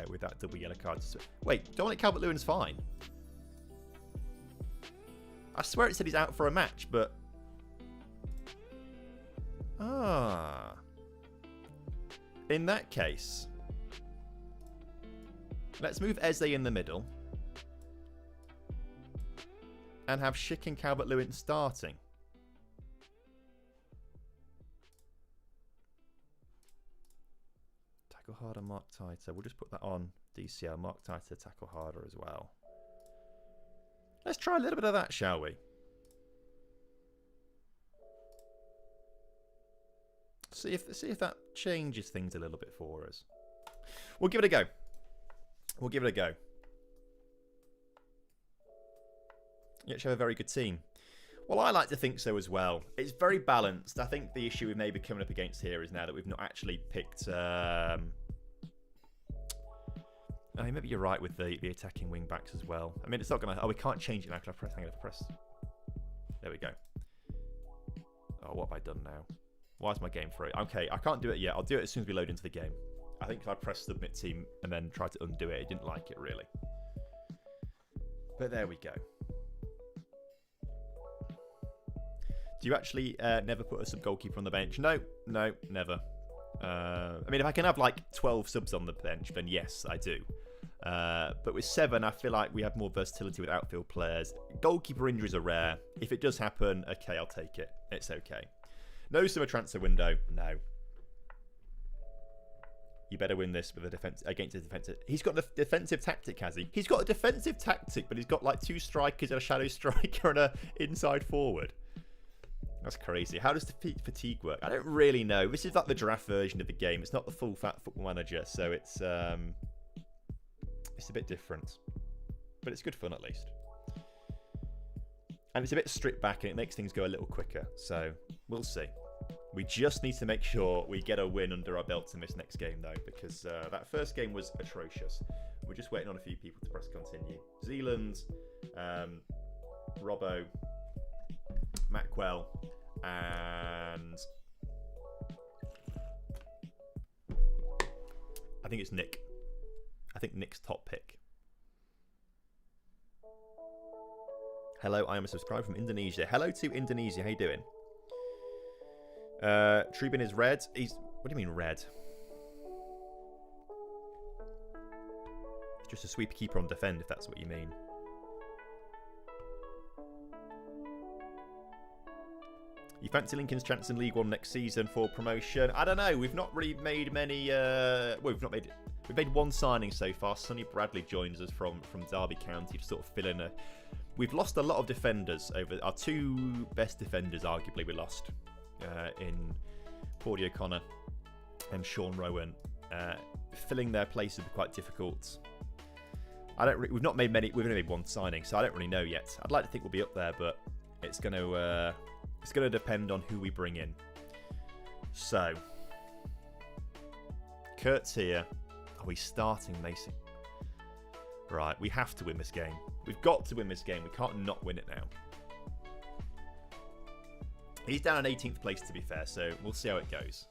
Speaker 1: with that double yellow card. Wait, Dominic Calvert-Lewin's fine. I swear it said he's out for a match, but... Ah. In that case, let's move Eze in the middle and have Schick and Calvert-Lewin starting. Tackle harder, Mark tighter. We'll just put that on DCL. Mark tighter, tackle harder as well. Let's try a little bit of that, shall we? See if that changes things a little bit for us. We'll give it a go. You actually have a very good team. Well, I like to think so as well. It's very balanced. I think the issue we may be coming up against here is now that we've not actually picked... I mean, maybe you're right with the attacking wing backs as well. I mean, it's not going to... Oh, we can't change it now. Can I press? I'm going to press. There we go. Oh, what have I done now? Why is my game free? Okay, I can't do it yet. I'll do it as soon as we load into the game. I think if I press submit team and then try to undo it, it didn't like it really. But there we go. Do you actually never put a sub goalkeeper on the bench? No, never. I mean, if I can have like 12 subs on the bench, then yes, I do. But with 7, I feel like we have more versatility with outfield players. Goalkeeper injuries are rare. If it does happen, okay, I'll take it. It's okay. No summer transfer window. No. You better win this with a defense against a defensive. He's got a defensive tactic, has he? He's got a defensive tactic, but he's got like 2 strikers and a shadow striker and a inside forward. That's crazy. How does fatigue work? I don't really know. This is like the draft version of the game. It's not the full fat Football Manager, so it's a bit different, but it's good fun at least. And it's a bit stripped back, and it makes things go a little quicker. So we'll see. We just need to make sure we get a win under our belts in this next game, though, because that first game was atrocious. We're just waiting on a few people to press continue. Zealand, Robbo, Mackwell, and I think it's Nick. I think Nick's top pick. Hello, I am a subscriber from Indonesia. Hello to Indonesia. How you doing? Trubin is red. What do you mean red? It's just a sweeper keeper on defend, if that's what you mean. You fancy Lincoln's chance in League One next season for promotion? I don't know. We've not really made many. We've made one signing so far. Sonny Bradley joins us from Derby County to sort of fill in a. We've lost a lot of defenders over our 2 best defenders. Arguably, we lost in Paudie O'Connor and Sean Rowan. Filling their place would be quite difficult. We've not made many. We've only made one signing, so I don't really know yet. I'd like to think we'll be up there, but it's going to depend on who we bring in. So, Kurt's here. Are we starting Mason? Right, we have to win this game. We've got to win this game. We can't not win it now. He's down in 18th place, to be fair, so we'll see how it goes.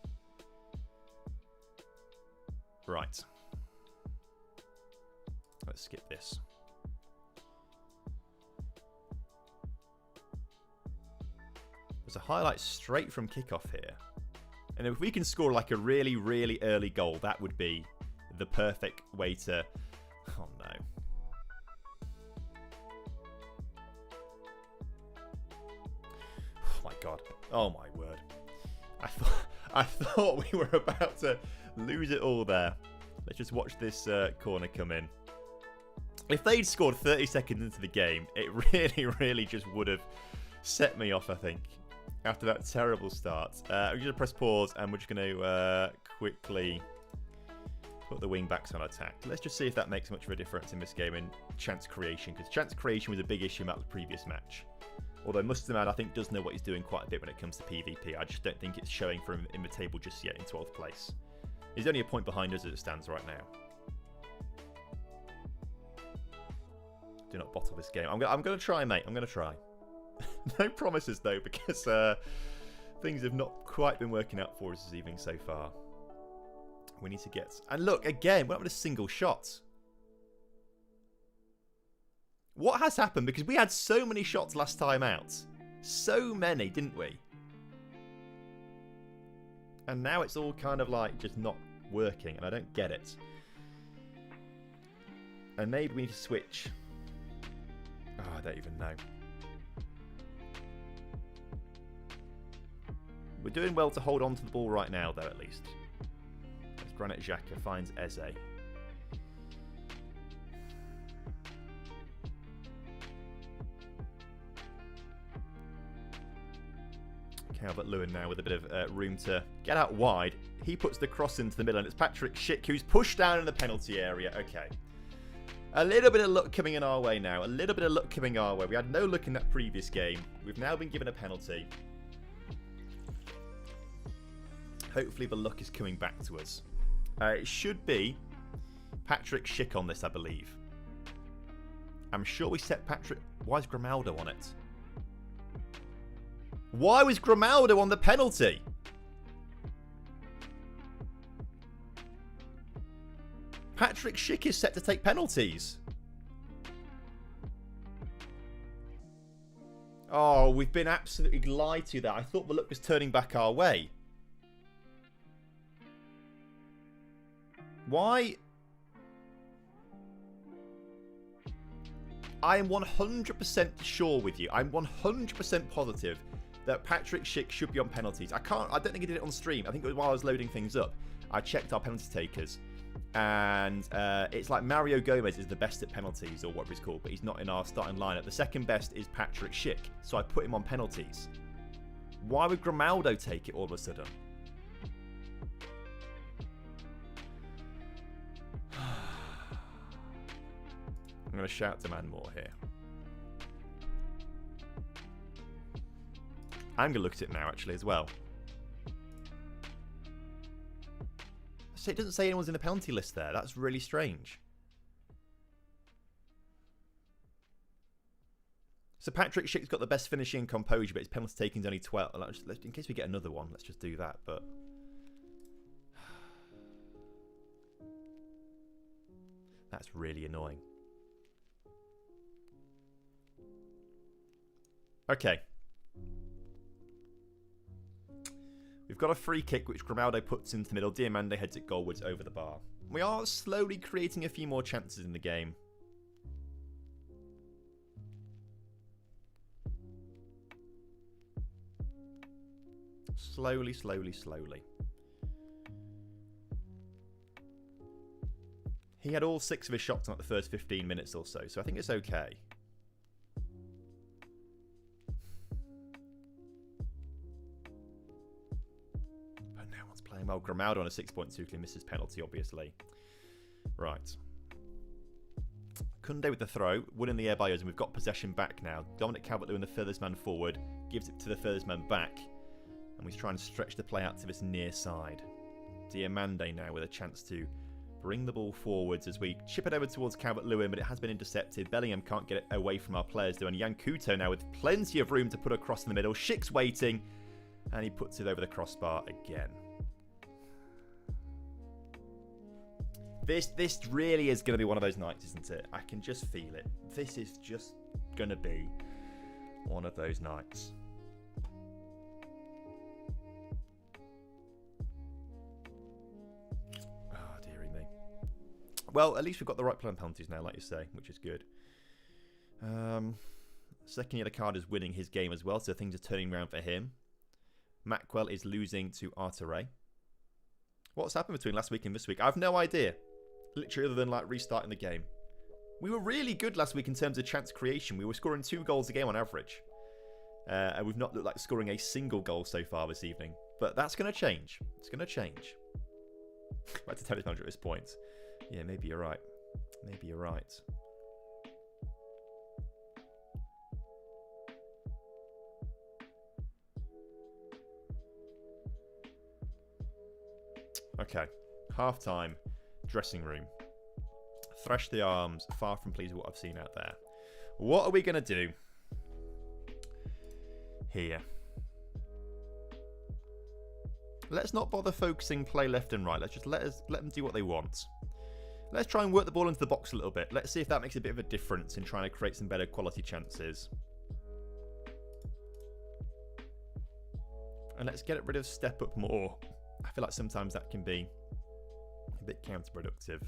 Speaker 1: Right. Let's skip this. There's a highlight straight from kickoff here. And if we can score like a really, really early goal, that would be the perfect way to... Oh, no. Oh, my God. Oh, my word. I thought we were about to lose it all there. Let's just watch this corner come in. If they'd scored 30 seconds into the game, it really, really just would have set me off, I think. After that terrible start. We're going to press pause and we're just going to quickly put the wing backs on attack. Let's just see if that makes much of a difference in this game in chance creation, because chance creation was a big issue in that previous match. Although Mustermann, I think, does know what he's doing quite a bit when it comes to PvP. I just don't think it's showing for him in the table just yet in 12th place. He's only a point behind us as it stands right now. Do not bottle this game. I'm going to try, mate. I'm going to try. No promises, though, because things have not quite been working out for us this evening so far. We need to get... And look, again, we're not with a single shot. What has happened? Because we had so many shots last time out. So many, didn't we? And now it's all kind of like just not working, and I don't get it. And maybe we need to switch. Oh, I don't even know. We're doing well to hold on to the ball right now, though, at least. As Granit Xhaka finds Eze. Calvert-Lewin now with a bit of room to get out wide. He puts the cross into the middle, and it's Patrick Schick who's pushed down in the penalty area. Okay. A little bit of luck coming in our way now. A little bit of luck coming our way. We had no luck in that previous game. We've now been given a penalty. Hopefully the luck is coming back to us. It should be Patrick Schick on this, I believe. I'm sure we set Patrick... Why is Grimaldo on it? Why was Grimaldo on the penalty? Patrick Schick is set to take penalties. Oh, we've been absolutely lied to there. I thought the luck was turning back our way. Why? I am 100% sure with you. I'm 100% positive that Patrick Schick should be on penalties. I don't think he did it on stream. I think it was while I was loading things up. I checked our penalty takers. And it's like Mario Gomez is the best at penalties, or whatever he's called, but he's not in our starting lineup. The second best is Patrick Schick, so I put him on penalties. Why would Grimaldo take it all of a sudden? I'm going to shout demand more here. I'm going to look at it now, actually, as well. So it doesn't say anyone's in the penalty list there. That's really strange. So Patrick Schick's got the best finishing and composure, but his penalty taking's only 12. In case we get another one, let's just do that. But that's really annoying. Okay. We've got a free kick, which Grimaldo puts into the middle. Diamande heads it goalwards over the bar. We are slowly creating a few more chances in the game. Slowly, slowly, slowly. He had all 6 of his shots in like the first 15 minutes or so I think it's okay. Well, Grimaldo on a 6.2 clean misses penalty, obviously. Right. Koundé with the throw, won in the air by us, and we've got possession back now. Dominic Calvert-Lewin, the furthest man forward, gives it to the furthest man back, and we try and stretch the play out to this near side. Diamande now with a chance to bring the ball forwards as we chip it over towards Calvert-Lewin, but it has been intercepted. Bellingham can't get it away from our players, though, and Jan Couto now with plenty of room to put across in the middle. Schick's waiting, and he puts it over the crossbar again. This really is going to be one of those nights, isn't it? I can just feel it. This is just going to be one of those nights. Oh, dearie me. Well, at least we've got the right plan penalties now, like you say, which is good. Second yellow card is winning his game as well, so things are turning around for him. Mackwell is losing to Artere. What's happened between last week and this week? I have no idea. Literally, other than like restarting the game. We were really good last week in terms of chance creation. We were scoring 2 goals a game on average. And we've not looked like scoring a single goal so far this evening. But that's going to change. It's going to change. Back to tennis manager at this point. Yeah, maybe you're right. Maybe you're right. Okay. Half time. Dressing room. Thresh the arms. Far from pleased with what I've seen out there. What are we going to do here? Let's not bother focusing play left and right. Let's just let them do what they want. Let's try and work the ball into the box a little bit. Let's see if that makes a bit of a difference in trying to create some better quality chances. And let's get rid of step up more. I feel like sometimes that can be a bit counterproductive.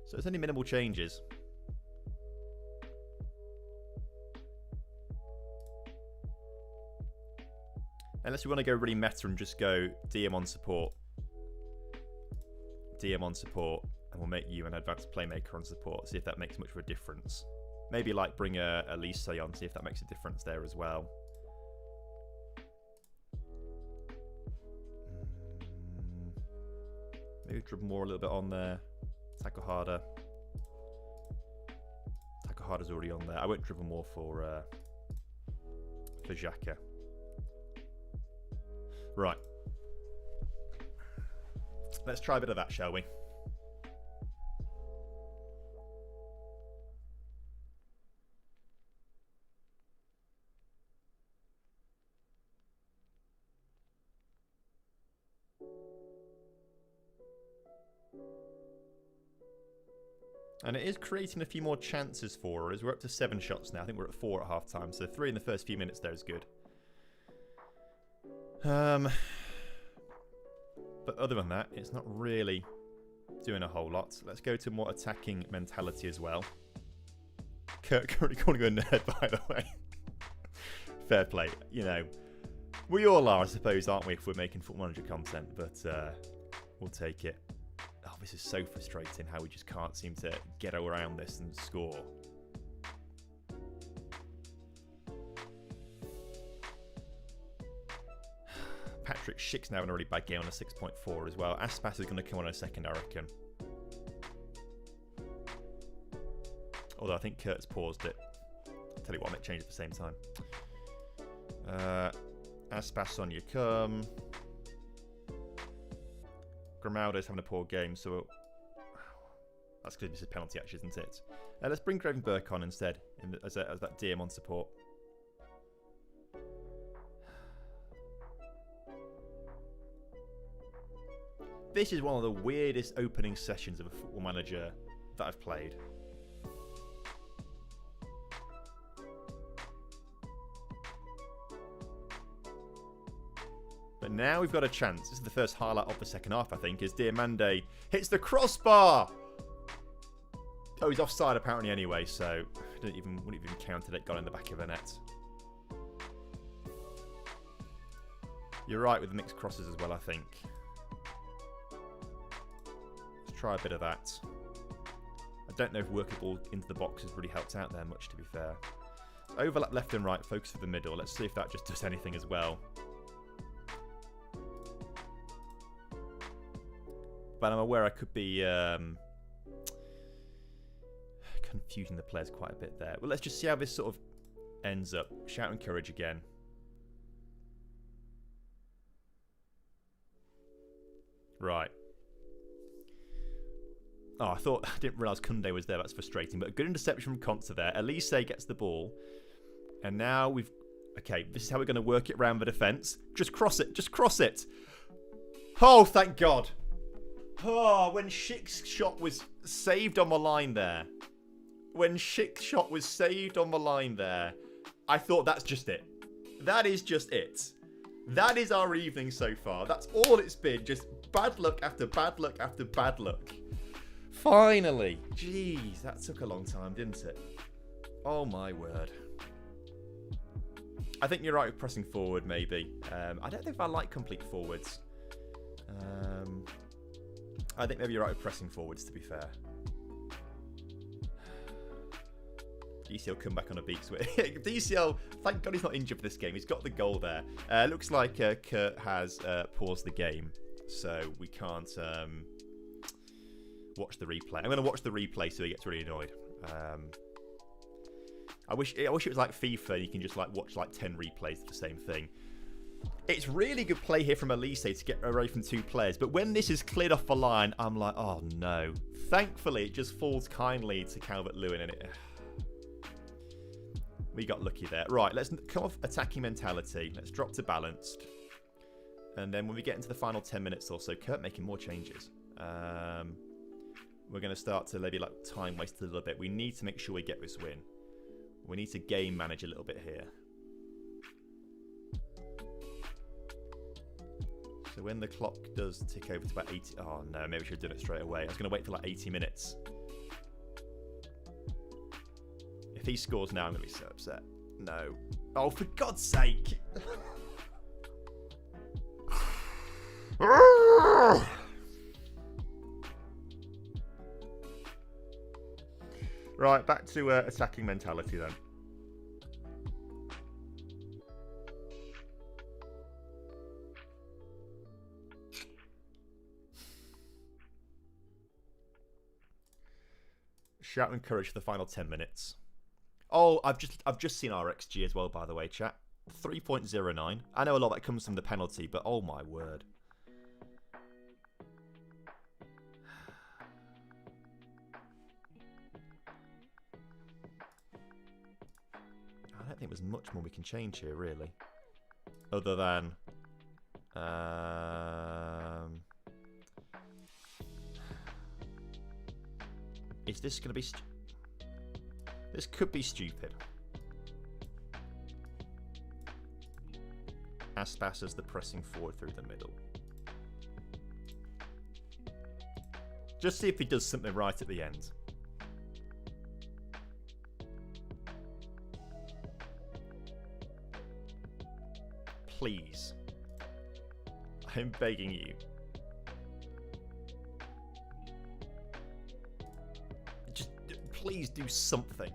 Speaker 1: So there's only minimal changes. Unless we want to go really meta and just go DM on support. DM on support. And we'll make you an advanced playmaker on support. See if that makes much of a difference. Maybe like bring a Lisa on. See if that makes a difference there as well. Maybe dribble more a little bit on there. Tackle harder. Tackle harder's already on there. I won't dribble more for Xhaka. Right. Let's try a bit of that, shall we? And it is creating a few more chances for her, as we're up to 7 shots now. I think we're at 4 at half time, so 3 in the first few minutes there is good. But other than that, it's not really doing a whole lot. Let's go to more attacking mentality as well. Kurt currently calling you a nerd, by the way. Fair play. You know, we all are, I suppose, aren't we, if we're making Football Manager content, but we'll take it. Oh, this is so frustrating how we just can't seem to get around this and score. Patrick Schick's now in a really bad game on a 6.4 as well. Aspas is going to come on in a second, I reckon. Although I think Kurt's paused it. I'll tell you what, I might change it at the same time. Aspas on you come. Grimaldo's having a poor game, so that's going to be a penalty, actually, isn't it? Let's bring Gravenberg on instead as that DM on support. This is one of the weirdest opening sessions of a Football Manager that I've played. But now we've got a chance. This is the first highlight of the second half, I think, as Diamande hits the crossbar. Oh, he's offside apparently anyway, so wouldn't even counted it. Got in the back of the net. You're right with the mixed crosses as well, I think. Let's try a bit of that. I don't know if working ball into the box has really helped out there much, to be fair. Overlap left and right, focus for the middle. Let's see if that just does anything as well. But I'm aware I could be confusing the players quite a bit there. Well, let's just see how this sort of ends up. Shout and courage again. Right. Oh, I didn't realise Kunde was there. That's frustrating. But a good interception from Konsa there. Elise gets the ball. And now we've... Okay, this is how we're going to work it around the defence. Just cross it. Just cross it. Oh, thank God. Oh, when Schick's shot was saved on the line there. When Schick's shot was saved on the line there, I thought that's just it. That is just it. That is our evening so far. That's all it's been. Just bad luck after bad luck after bad luck. Finally. Jeez, that took a long time, didn't it? Oh, my word. I think you're right with pressing forward, maybe. I don't think I like complete forwards. I think maybe you're right with pressing forwards, to be fair. DCL will come back on a beat switch. DCL, thank God he's not injured for this game. He's got the goal there. Looks like Kurt has paused the game, so we can't watch the replay. I'm going to watch the replay so he gets really annoyed. I wish it was like FIFA. You can just like watch like 10 replays of the same thing. It's really good play here from Elise to get away from two players. But when this is cleared off the line, I'm like, oh no. Thankfully, it just falls kindly to Calvert-Lewin. And we got lucky there. Right, let's come off attacking mentality. Let's drop to balanced. And then when we get into the final 10 minutes or so, Kurt making more changes. We're going to start to maybe like time waste a little bit. We need to make sure we get this win. We need to game manage a little bit here. So when the clock does tick over to about 80... Oh, no, maybe we should have done it straight away. I was going to wait for like 80 minutes. If he scores now, I'm going to be so upset. No. Oh, for God's sake! Right, back to attacking mentality then. Shout and courage for the final 10 minutes. Oh, I've just seen our XG as well, by the way, chat. 3.09. I know a lot of that comes from the penalty, but oh my word. I don't think there's much more we can change here, really. Other than... Is this going to be... This could be stupid. Aspas as the pressing forward through the middle. Just see if he does something right at the end. please. I'm begging you. Just please do something.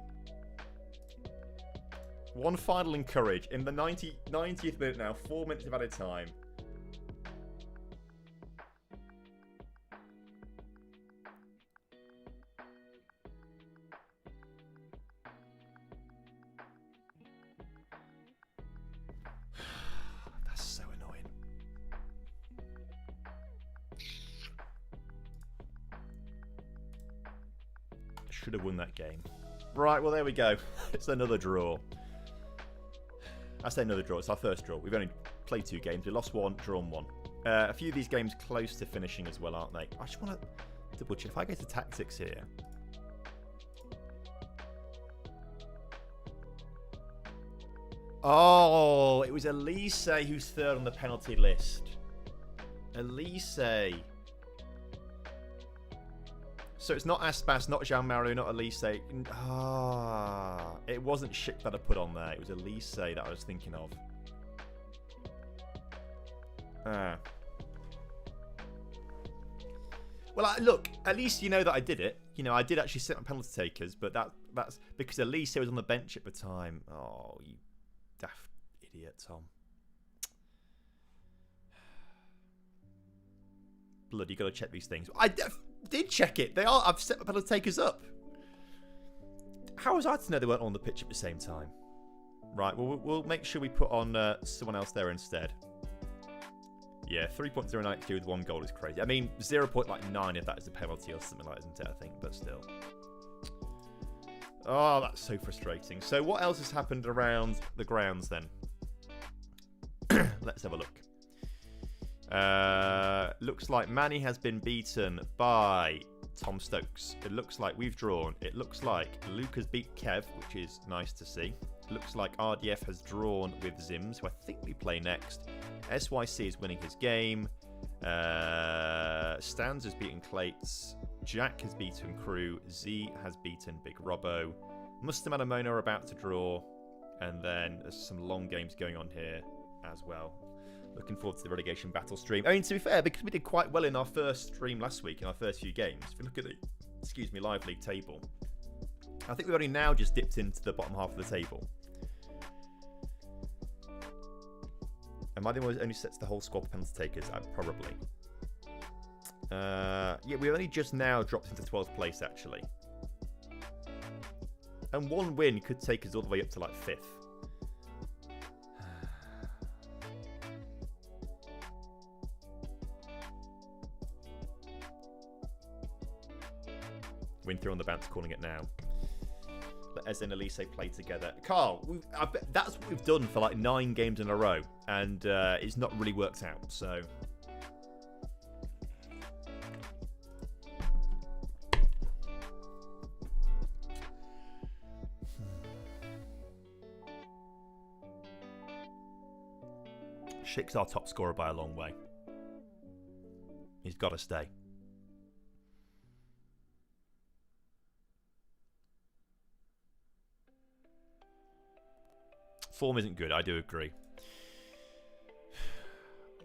Speaker 1: One final encourage in the 90th minute now. 4 minutes of added time. That's so annoying. I should have won that game. Right, well, there we go. It's another draw. I say another draw. It's our first draw. We've only played 2 games. We lost 1, drawn 1. A few of these games close to finishing as well, aren't they? I just want to double check. If I go to tactics here. Oh, it was Elise who's third on the penalty list. Elise. So it's not Aspas, not Jean-Marie, not Elise. It wasn't Schick that I put on there. It was Elise that I was thinking of. Well, look, at least you know that I did it. You know, I did actually sit on penalty takers, but that's because Elise was on the bench at the time. Oh, you daft idiot, Tom. Blood, you got to check these things. I did check it. They are. I've set my penalty takers up. How was I to know they weren't on the pitch at the same time? Right. Well, we'll make sure we put on someone else there instead. Yeah, 3.092 with 1 goal is crazy. I mean, 0.9 if that is a penalty or something like that, isn't it? I think, but still. Oh, that's so frustrating. So, what else has happened around the grounds then? Let's have a look. Looks like Manny has been beaten by Tom Stokes. It looks like we've drawn. It looks like Luke has beat Kev, which is nice to see. It looks like RDF has drawn with Zims, who I think we play next. SYC is winning his game. Stans has beaten Clates. Jack has beaten Crew. Z has beaten Big Robbo. Mustermann and Mona are about to draw. And then there's some long games going on here as well. Looking forward to the relegation battle stream. I mean, to be fair, because we did quite well in our first stream last week, in our first few games, if you look at the, live league table, I think we've only now just dipped into the bottom half of the table. Am I the one who only sets the whole squad for penalty takers? Probably. Yeah, we've only just now dropped into 12th place, actually. And 1 win could take us all the way up to, like, 5th. Win through on the bounce, calling it now. Let Ez and Elise play together. Carl, that's what we've done for like 9 games in a row, and it's not really worked out. So, Schick's our top scorer by a long way. He's got to stay. Form isn't good, I do agree.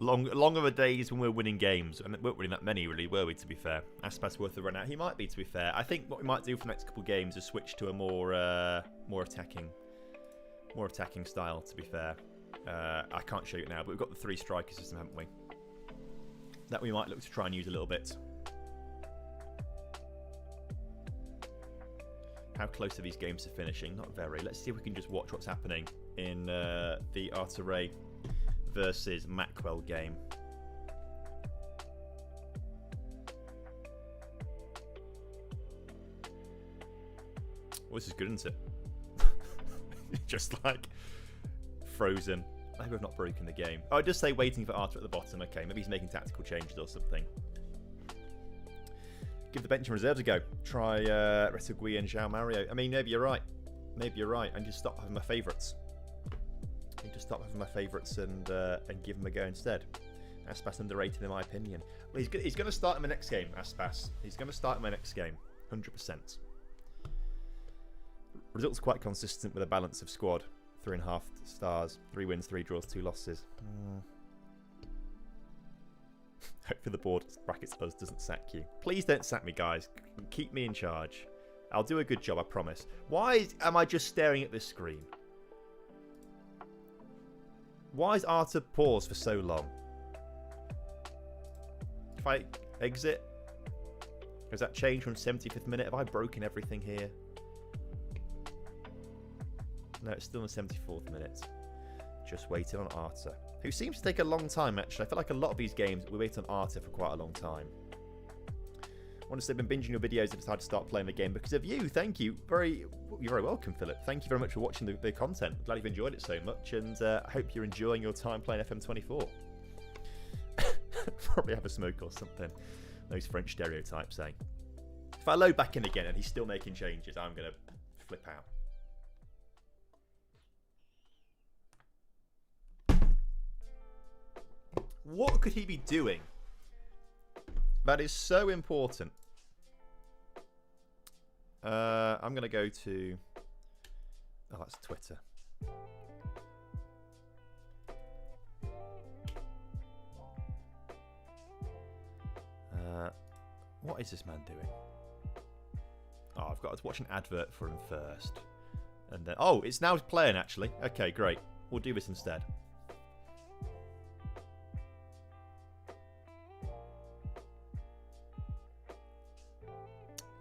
Speaker 1: Long are the days when we're winning games, and we weren't winning that many, really, were we, to be fair? Aspas worth a run out. He might be, to be fair. I think what we might do for the next couple of games is switch to a more attacking style, to be fair. I can't show you it now, but we've got the 3 striker system, haven't we? That we might look to try and use a little bit. How close are these games to finishing? Not very. Let's see if we can just watch what's happening in the Arteray versus Mackwell game. Well, this is good, isn't it? Just like frozen. I hope I've not broken the game. Oh, I just say waiting for Arter at the bottom. Okay, maybe he's making tactical changes or something. Give the bench and reserves a go. Try Retegui and João Mario. I mean, maybe you're right. Maybe you're right. And just stop having my favourites. I need to stop having my favourites and give them a go instead. Aspas underrated in my opinion. Well, he's going to start in my next game, Aspas. He's going to start in my next game. 100%. Results quite consistent with a balance of squad. 3.5 stars. 3 wins, 3 draws, 2 losses. Hope for the board brackets us doesn't sack you. Please don't sack me, guys. Keep me in charge. I'll do a good job, I promise. Why am I just staring at this screen? Why is Arta paused for so long? If I exit, has that changed from 75th minute? Have I broken everything here? No, it's still in the 74th minute. Just waiting on Arta, who seems to take a long time, actually. I feel like a lot of these games, we wait on Arta for quite a long time. Once they've been binging your videos, I decided to start playing the game because of you. Thank you. You're very welcome, Philip. Thank you very much for watching the content. Glad you've enjoyed it so much, and I hope you're enjoying your time playing FM24. Probably have a smoke or something. Those French stereotypes, eh? If I load back in again and he's still making changes, I'm going to flip out. What could he be doing? That is so important. I'm going to go to... Oh, that's Twitter. What is this man doing? Oh, I've got to watch an advert for him first. And then... Oh, it's now playing, actually. Okay, great. We'll do this instead.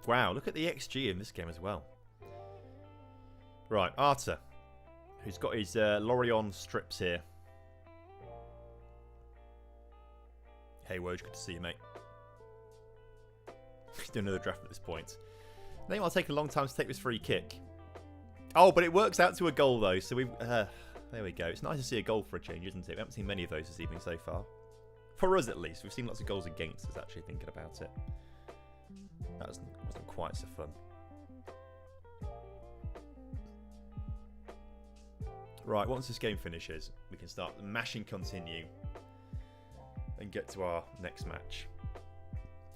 Speaker 1: Wow, look at the XG in this game as well. Right, Arta, who's got his Lorient strips here. Hey, Woj, good to see you, mate. He's doing another draft at this point. I think I'll take a long time to take this free kick. Oh, but it works out to a goal, though, so we... there we go. It's nice to see a goal for a change, isn't it? We haven't seen many of those this evening so far. For us, at least. We've seen lots of goals against us, actually, thinking about it. That wasn't quite so fun. Right, once this game finishes, we can start mashing continue and get to our next match.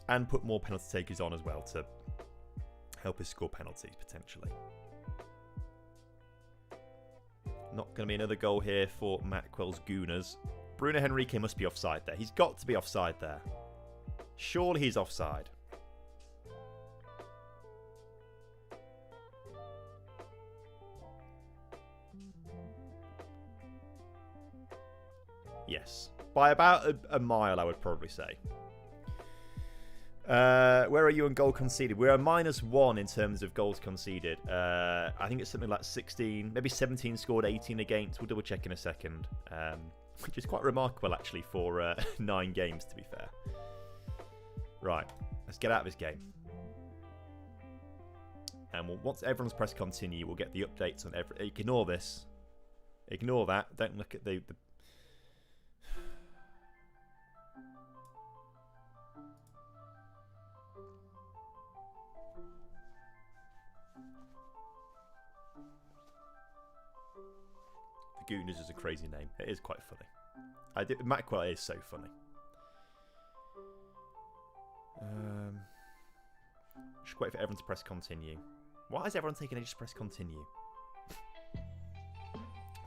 Speaker 1: And put more penalty takers on as well to help us score penalties, potentially. Not going to be another goal here for Mackwell's Gooners. Bruno Henrique must be offside there. He's got to be offside there. Surely he's offside. Yes. By about a mile, I would probably say. Where are you on goal conceded? We're a -1 in terms of goals conceded. I think it's something like 16, maybe 17 scored, 18 against. We'll double check in a second. Which is quite remarkable, actually, for 9 games, to be fair. Right. Let's get out of this game. And once everyone's pressed continue, we'll get the updates on every... Ignore this. Ignore that. Don't look at the Gooners is a crazy name. It is quite funny. Mackwell is so funny. Just wait for everyone to press continue. Why is everyone taking ages to press continue?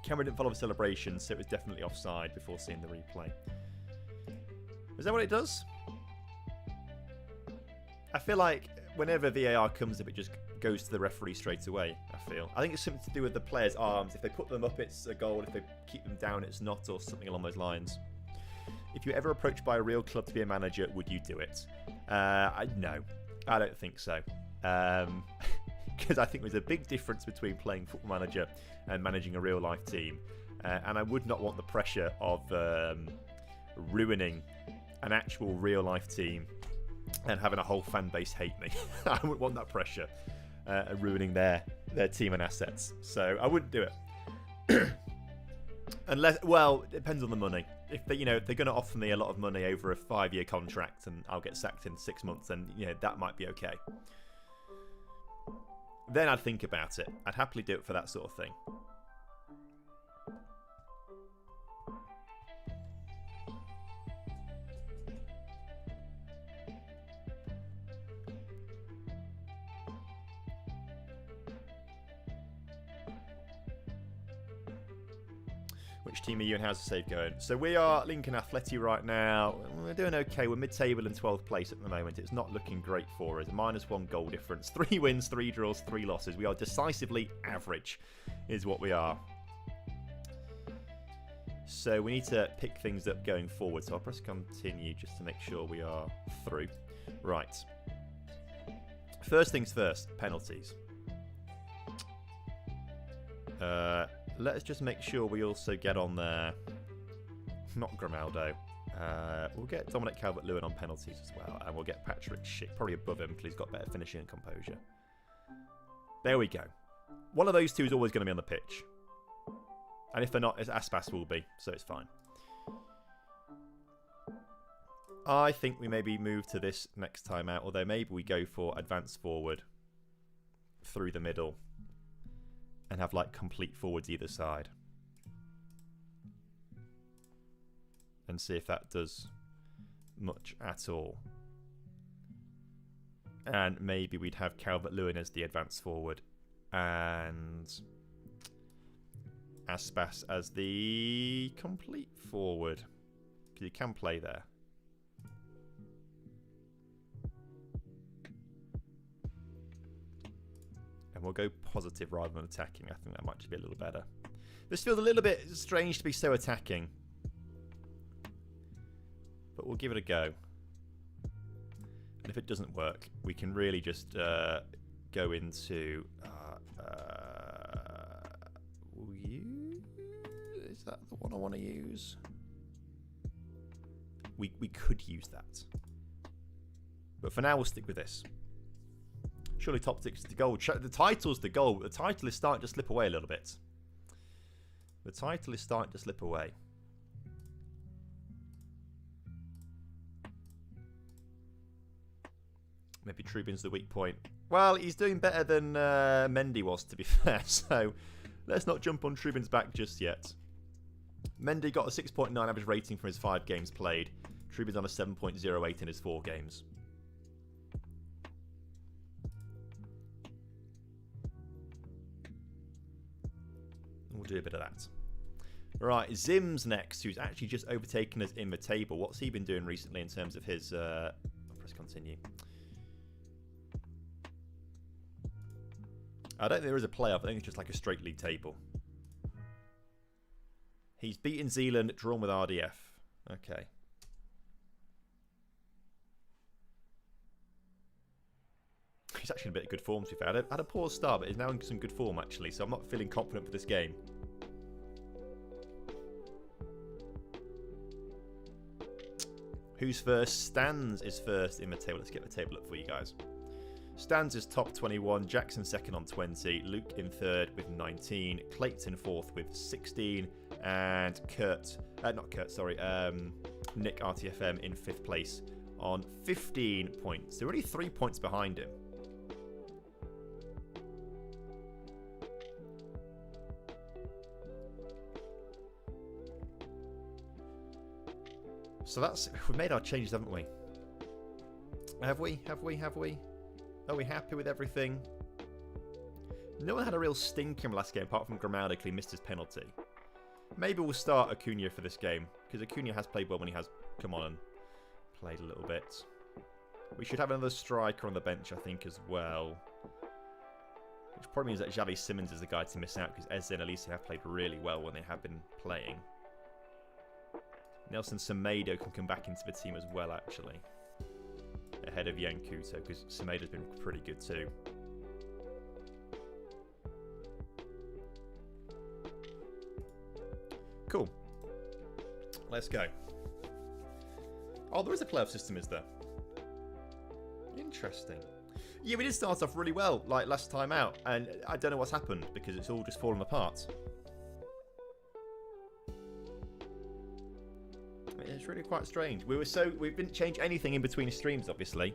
Speaker 1: Camera didn't follow the celebration, so it was definitely offside before seeing the replay. Is that what it does? I feel like whenever VAR comes up, it just goes to the referee straight away, I feel. I think it's something to do with the players' arms. If they put them up, it's a goal. If they keep them down, it's not, or something along those lines. If you were ever approached by a real club to be a manager, would you do it? No, I don't think so. Because I think there's a big difference between playing Football Manager and managing a real-life team. And I would not want the pressure of ruining an actual real-life team and having a whole fan base hate me. I wouldn't want that pressure. Ruining their team and assets. So I wouldn't do it. Unless, well, it depends on the money. If they, if they're going to offer me a lot of money over a 5-year contract and I'll get sacked in 6 months, then that might be okay. Then I'd think about it. I'd happily do it for that sort of thing. Which team are you and how's the save going? So we are Lincoln Athletic right now. We're doing okay. We're mid-table in 12th place at the moment. It's not looking great for us. -1 goal difference. 3 wins, 3 draws, 3 losses. We are decisively average is what we are. So we need to pick things up going forward. So I'll press continue just to make sure we are through. Right. First things first, penalties. Let's just make sure we also get on there. Not Grimaldo. We'll get Dominic Calvert-Lewin on penalties as well. And we'll get Patrick Schick probably above him because he's got better finishing and composure. There we go. One of those two is always going to be on the pitch. And if they're not, Aspas will be. So it's fine. I think we maybe move to this next time out. Although maybe we go for advance forward through the middle. And have like complete forwards either side. And see if that does much at all. And maybe we'd have Calvert-Lewin as the advance forward. And Aspas as the complete forward. Because you can play there. And we'll go positive rather than attacking. I think that might be a little better. This feels a little bit strange to be so attacking. But we'll give it a go. And if it doesn't work, we can really just go into... Is that the one I want to use? We could use that. But for now, we'll stick with this. Surely top 6 to goal. The title's the goal. The title is starting to slip away a little bit. The title is starting to slip away. Maybe Trubin's the weak point. Well, he's doing better than Mendy was, to be fair. So let's not jump on Trubin's back just yet. Mendy got a 6.9 average rating from his 5 games played. Trubin's on a 7.08 in his 4 games. We'll do a bit of that. Right, Zims next, who's actually just overtaken us in the table. What's he been doing recently in terms of his... I'll press continue. I don't think there is a playoff. I think it's just like a straight league table. He's beaten Zealand, drawn with RDF. Okay. He's actually in a bit of good form, to be fair. Had a poor start, but he's now in some good form, actually. So I'm not feeling confident for this game. Who's first? Stans is first in the table. Let's get the table up for you guys. Stans is top 21. Jackson second on 20. Luke in third with 19. Clayton fourth with 16. And Nick RTFM in 5th place on 15 points. They're only 3 points behind him. So we've made our changes, haven't we? Have we? Are we happy with everything? No one had a real stinker in the last game, apart from Grammatically missed his penalty. Maybe we'll start Acuna for this game, because Acuna has played well when he has come on and played a little bit. We should have another striker on the bench, I think, as well. Which probably means that Xavi Simmons is the guy to miss out, because Eze and Elise have played really well when they have been playing. Nelson Semedo can come back into the team as well, actually. Ahead of Yankuto, because Semedo's been pretty good too. Cool. Let's go. Oh, there is a playoff system, is there? Interesting. Yeah, we did start off really well, like last time out, and I don't know what's happened, because it's all just fallen apart. It's really quite strange. We didn't change anything in between streams, obviously,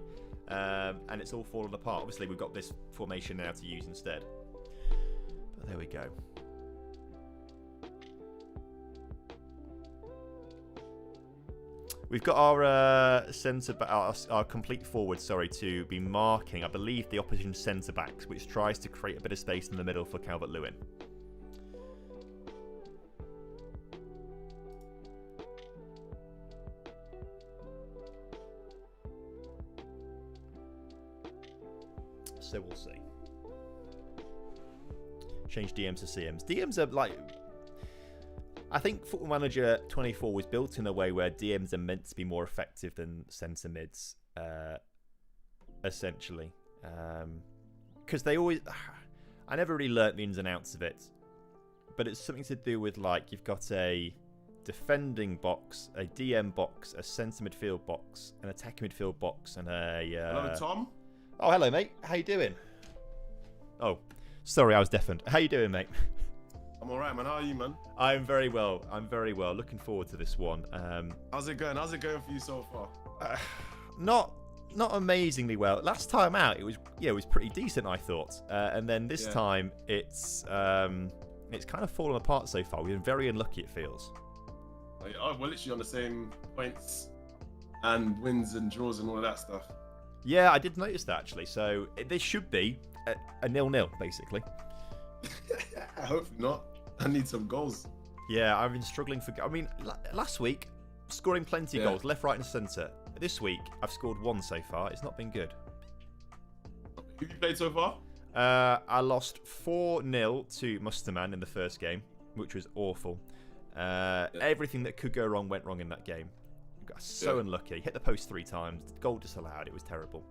Speaker 1: and it's all fallen apart. Obviously, we've got this formation now to use instead. But there we go. We've got our our complete forward, to be marking, I believe, the opposition centre backs, which tries to create a bit of space in the middle for Calvert-Lewin. So we'll see. Change DMs to CMs. DMs are like... I think Football Manager 24 was built in a way where DMs are meant to be more effective than centre mids, essentially. Because they always... I never really learnt the ins and outs of it. But it's something to do with, like, you've got a defending box, a DM box, a centre midfield box, an attacking midfield box, and a...
Speaker 3: Hello, Tom.
Speaker 1: Oh, hello, mate. How you doing? Oh, sorry, I was deafened. How you doing, mate?
Speaker 3: I'm alright, man. How are you, man?
Speaker 1: I'm very well. I'm very well. Looking forward to this one.
Speaker 3: How's it going? How's it going for you so far?
Speaker 1: Not amazingly well. Last time out, it was pretty decent, I thought. And then this time, it's kind of fallen apart so far. We've been very unlucky, it feels.
Speaker 3: Oh, we're literally on the same points and wins and draws and all of that stuff.
Speaker 1: Yeah, I did notice that actually. So this should be a 0-0, basically.
Speaker 3: I hope not. I need some goals.
Speaker 1: Yeah, I've been struggling for... I mean, last week, scoring plenty of goals, left, right and centre. This week, I've scored one so far. It's not been good.
Speaker 3: Who have you played so far?
Speaker 1: I lost 4-0 to Mustermann in the first game, which was awful. Everything that could go wrong went wrong in that game. Got so unlucky. Hit the post 3 times. Goal disallowed. It was terrible.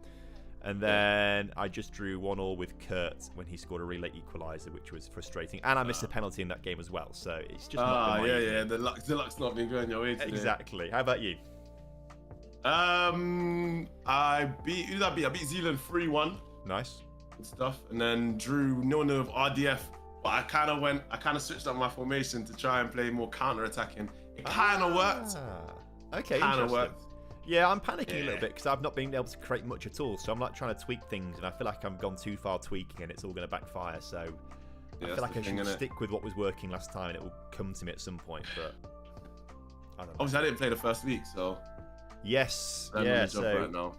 Speaker 1: And then I just drew 1-1 with Kurt when he scored a relay equaliser, which was frustrating. And I missed a penalty in that game as well. So it's just not been my evening.
Speaker 3: The luck's not been going your way today.
Speaker 1: Exactly. How about you?
Speaker 3: I beat... Who did I beat? I beat Zealand 3-1.
Speaker 1: Nice.
Speaker 3: And stuff. And then drew 0-0 with RDF. But I kind of switched up my formation to try and play more counter-attacking. It kind of worked.
Speaker 1: Okay,
Speaker 3: kind of
Speaker 1: interesting.
Speaker 3: worked.
Speaker 1: Yeah, I'm panicking a little bit because I've not been able to create much at all. So I'm like trying to tweak things, and I feel like I've gone too far tweaking, and it's all going to backfire. So I feel like I should stick with what was working last time, and it will come to me at some point. But I don't know.
Speaker 3: Obviously, I didn't play the first week, so
Speaker 1: yes,
Speaker 3: I'm on the job right now.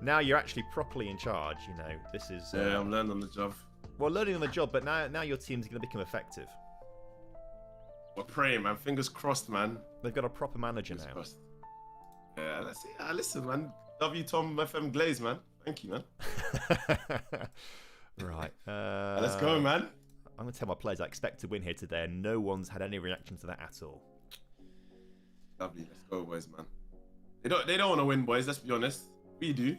Speaker 1: Now you're actually properly in charge. You know, this is
Speaker 3: I'm learning on the job.
Speaker 1: Well, learning on the job, but now your team's going to become effective.
Speaker 3: We're praying, man. Fingers crossed, man.
Speaker 1: They've got a proper manager now.
Speaker 3: Crossed. Yeah, let's see. Listen, man. W TomFM Glaze, man. Thank you, man.
Speaker 1: Right.
Speaker 3: Let's go, man.
Speaker 1: I'm going to tell my players I expect to win here today, and no one's had any reaction to that at all.
Speaker 3: Lovely. Let's go, boys, man. They don't want to win, boys. Let's be honest. We do.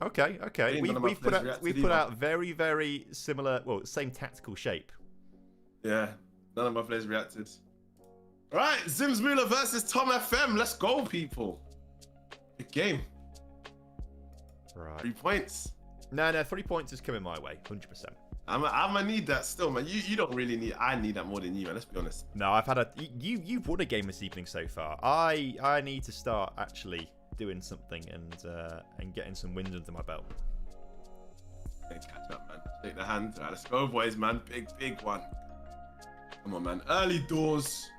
Speaker 1: Okay. We've put out very, very similar, well, same tactical shape.
Speaker 3: Yeah. None of my players reacted. All right, Zims Muller versus TomFM. Let's go, people. Big game.
Speaker 1: Right.
Speaker 3: 3 points.
Speaker 1: No, 3 points is coming my way, 100%.
Speaker 3: I'm gonna need that still, man. You don't really need. I need that more than you, man. Let's be honest.
Speaker 1: No, I've had you've won a game this evening so far. I need to start actually doing something and getting some wins under my belt.
Speaker 3: Catch up, man. Shake the hand. All right, let's go, boys, man. Big one. Come on, man. Early doors.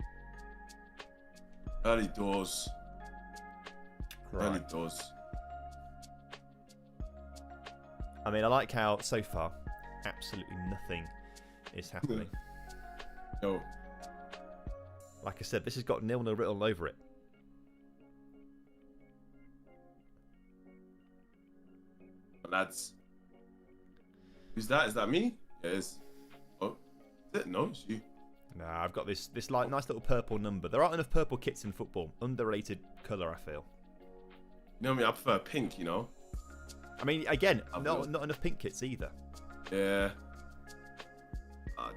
Speaker 3: Right. Early doors.
Speaker 1: I mean, I like how so far absolutely nothing is happening.
Speaker 3: No.
Speaker 1: Like I said, this has got 0-0 written all over it.
Speaker 3: Lads. Who's that? Is that me? Yeah, it is. Oh, is it? No, it's you.
Speaker 1: Nah, I've got this like nice little purple number. There aren't enough purple kits in football. Underrated colour, I feel.
Speaker 3: You know me, I prefer pink, you know?
Speaker 1: I mean, again, not enough pink kits either.
Speaker 3: Yeah.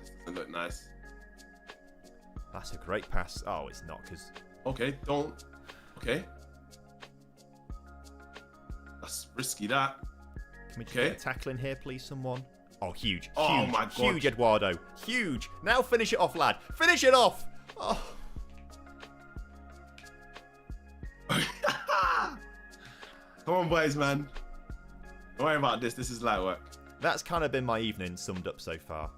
Speaker 3: This doesn't look nice.
Speaker 1: That's a great pass. Oh, it's not, because...
Speaker 3: Okay, don't... Okay. That's risky, that.
Speaker 1: Can we just get a tackle in here, please, someone? Oh, huge.
Speaker 3: Oh, my God.
Speaker 1: Huge, Eduardo. Huge. Now finish it off, lad. Finish it off. Oh.
Speaker 3: Come on, boys, man. Don't worry about this. This is light work.
Speaker 1: That's kind of been my evening summed up so far.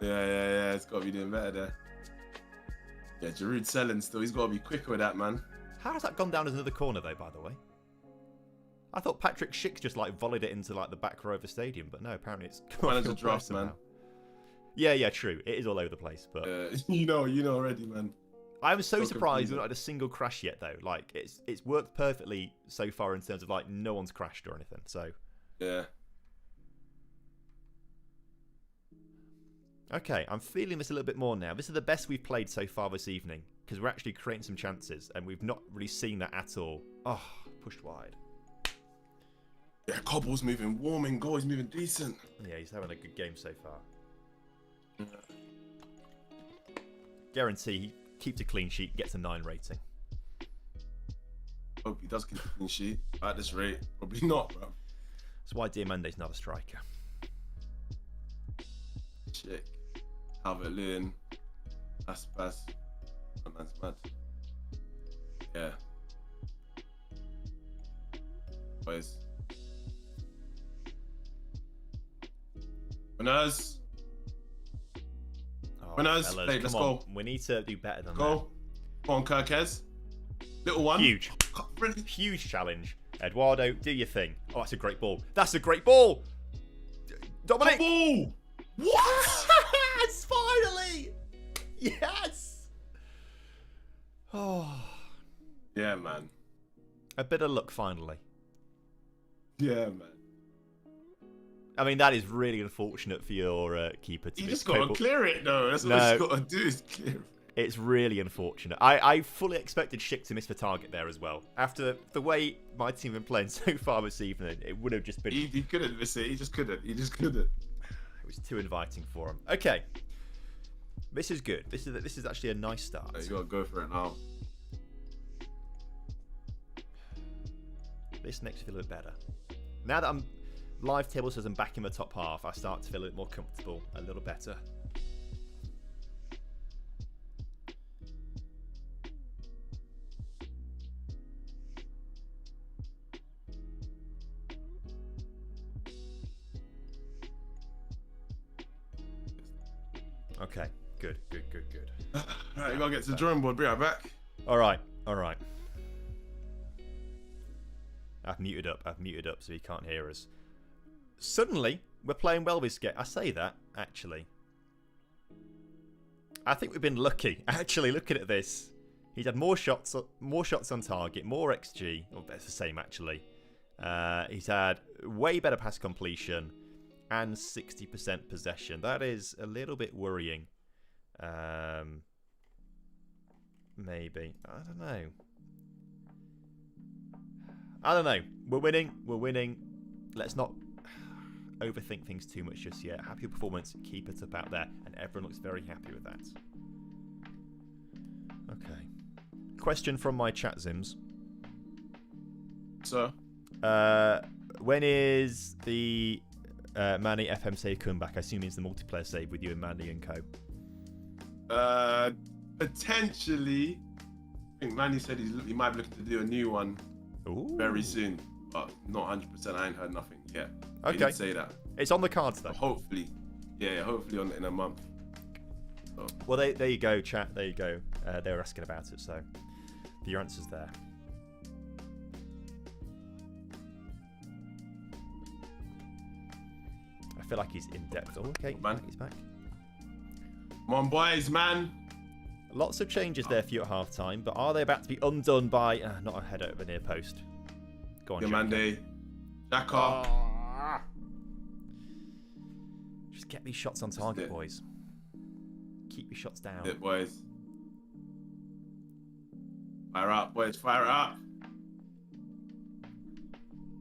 Speaker 3: Yeah. It's got to be doing better there. Yeah, Giroud selling still. He's got to be quicker with that, man.
Speaker 1: How has that gone down as another corner, though, by the way? I thought Patrick Schick just like volleyed it into like the back row of the stadium, but no, apparently it's
Speaker 3: manager draft, man.
Speaker 1: Yeah, true. It is all over the place, but
Speaker 3: you know already, man.
Speaker 1: I'm so surprised we've not had a single crash yet, though. Like it's worked perfectly so far in terms of like no one's crashed or anything. So
Speaker 3: yeah,
Speaker 1: Okay, I'm feeling this a little bit more now. This is the best we've played so far this evening because we're actually creating some chances and we've not really seen that at all. Oh, pushed wide.
Speaker 3: Yeah, Cobble's moving warm and goal. He's moving decent.
Speaker 1: Yeah, he's having a good game so far. Guarantee he keeps a clean sheet, gets a 9 rating.
Speaker 3: Hope he does keep a clean sheet at this rate. Probably not, bro.
Speaker 1: That's why Diamande's not a striker.
Speaker 3: Check. Calvert-Lewin. Aspas. Oh, man's mad. Yeah. Boys. Winners.
Speaker 1: Oh,
Speaker 3: Winners.
Speaker 1: fellas,
Speaker 3: Hey, let's
Speaker 1: come on.
Speaker 3: go.
Speaker 1: We need to do better than
Speaker 3: Go. Go on, Kirkez. Little one.
Speaker 1: Huge. Huge challenge. Eduardo, do your thing. Oh, that's a great ball. That's a great ball. Dominic.
Speaker 3: Ball. What?
Speaker 1: Yes, finally. Yes. Oh.
Speaker 3: Yeah, man.
Speaker 1: A bit of luck finally.
Speaker 3: Yeah, man.
Speaker 1: I mean, that is really unfortunate for your keeper to
Speaker 3: You
Speaker 1: miss
Speaker 3: just got to
Speaker 1: goal.
Speaker 3: clear it, though. That's what
Speaker 1: No.
Speaker 3: you got to do is clear it.
Speaker 1: It's really unfortunate. I fully expected Schick to miss the target there as well. After the way my team have been playing so far this evening, it would have just been...
Speaker 3: He couldn't miss it. He just couldn't. He just couldn't.
Speaker 1: It was too inviting for him. Okay. This is good. This is actually a nice start.
Speaker 3: You got to go for it now.
Speaker 1: This makes me feel a bit better. Now that I'm... Live table says I'm back in the top half, I start to feel a bit more comfortable, a little better. Okay, good.
Speaker 3: Right, you got to get to the drawing board. Be right back.
Speaker 1: All right. I've muted up so he can't hear us. Suddenly, we're playing well this game. I say that, actually. I think we've been lucky, actually, looking at this. He's had more shots on target, more XG. Oh, that's the same, actually. He's had way better pass completion and 60% possession. That is a little bit worrying. Maybe. I don't know. We're winning. Let's not overthink things too much just yet. Happy with performance. Keep it up out there. And everyone looks very happy with that. Okay. Question from my chat, Zims.
Speaker 3: So?
Speaker 1: When is the Manny FM save comeback? I assume it's the multiplayer save with you and Manny and co.
Speaker 3: Potentially. I think Manny said he might be looking to do a new one.
Speaker 1: Ooh.
Speaker 3: Very soon. But not 100%. I ain't heard nothing yet.
Speaker 1: Okay.
Speaker 3: He did say that.
Speaker 1: It's on the cards, though.
Speaker 3: But hopefully. Yeah, hopefully in a month. So.
Speaker 1: Well, there you go, chat. There you go. They were asking about it, so your answer's there. I feel like he's in depth. Oh, okay,
Speaker 3: Man.
Speaker 1: he's back.
Speaker 3: Come on, boys, man.
Speaker 1: Lots of changes there for you at half time, but are they about to be undone by not a header at the near post? Go on,
Speaker 3: Diamande. Xhaka.
Speaker 1: Ah. Just get these shots on target, boys. Keep your shots down.
Speaker 3: It, boys. Fire up, boys. Fire it up.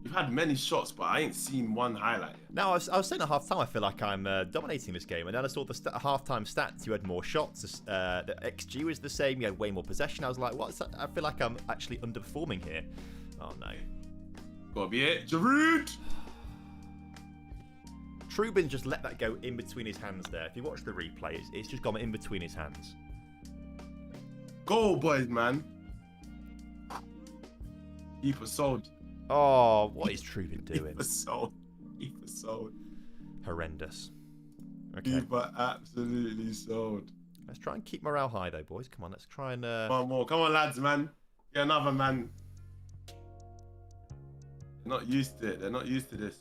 Speaker 3: You've had many shots, but I ain't seen one highlight yet.
Speaker 1: No, I was saying at half time, I feel like I'm dominating this game, and then I saw the half time stats. You had more shots. The XG was the same. You had way more possession. I was like, what's that? I feel like I'm actually underperforming here. Oh no.
Speaker 3: Gotta be it. Giroud.
Speaker 1: Trubin just let that go in between his hands there. If you watch the replay, it's just gone in between his hands.
Speaker 3: Goal, boys, man. Keeper sold.
Speaker 1: Oh, what is Trubin doing?
Speaker 3: Keeper sold. Keeper sold.
Speaker 1: Horrendous. Okay.
Speaker 3: Keeper absolutely sold.
Speaker 1: Let's try and keep morale high, though, boys. Come on, let's try and...
Speaker 3: One more. Come on, lads, man. Get another, man. They're not used to it. They're not used to this.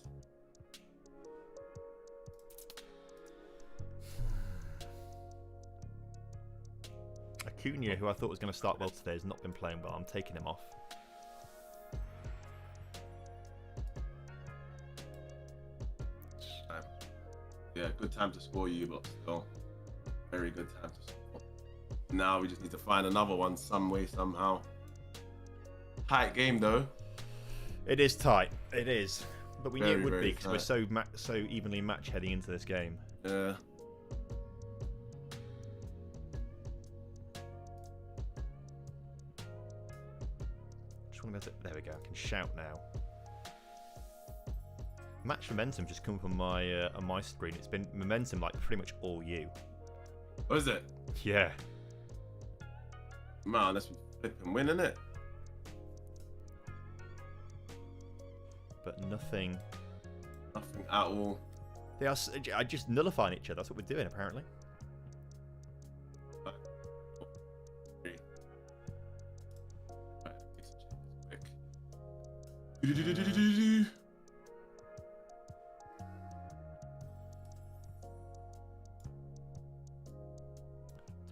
Speaker 1: Acuna, who I thought was going to start well today, has not been playing well. I'm taking him off.
Speaker 3: Yeah, good time to score, you lot. Still, very good time to score. Now we just need to find another one some way, somehow. Tight game though.
Speaker 1: It is tight. It is. But we knew
Speaker 3: Very,
Speaker 1: it would
Speaker 3: very
Speaker 1: be because
Speaker 3: tight.
Speaker 1: we're so evenly matched heading into this game.
Speaker 3: Yeah.
Speaker 1: There we go. I can shout now. Match momentum just come from my on my screen. It's been momentum like pretty much all you.
Speaker 3: What is it?
Speaker 1: Yeah.
Speaker 3: Man, let's flip and win, innit?
Speaker 1: But nothing.
Speaker 3: Nothing at all.
Speaker 1: They are just nullifying each other. That's what we're doing apparently. Do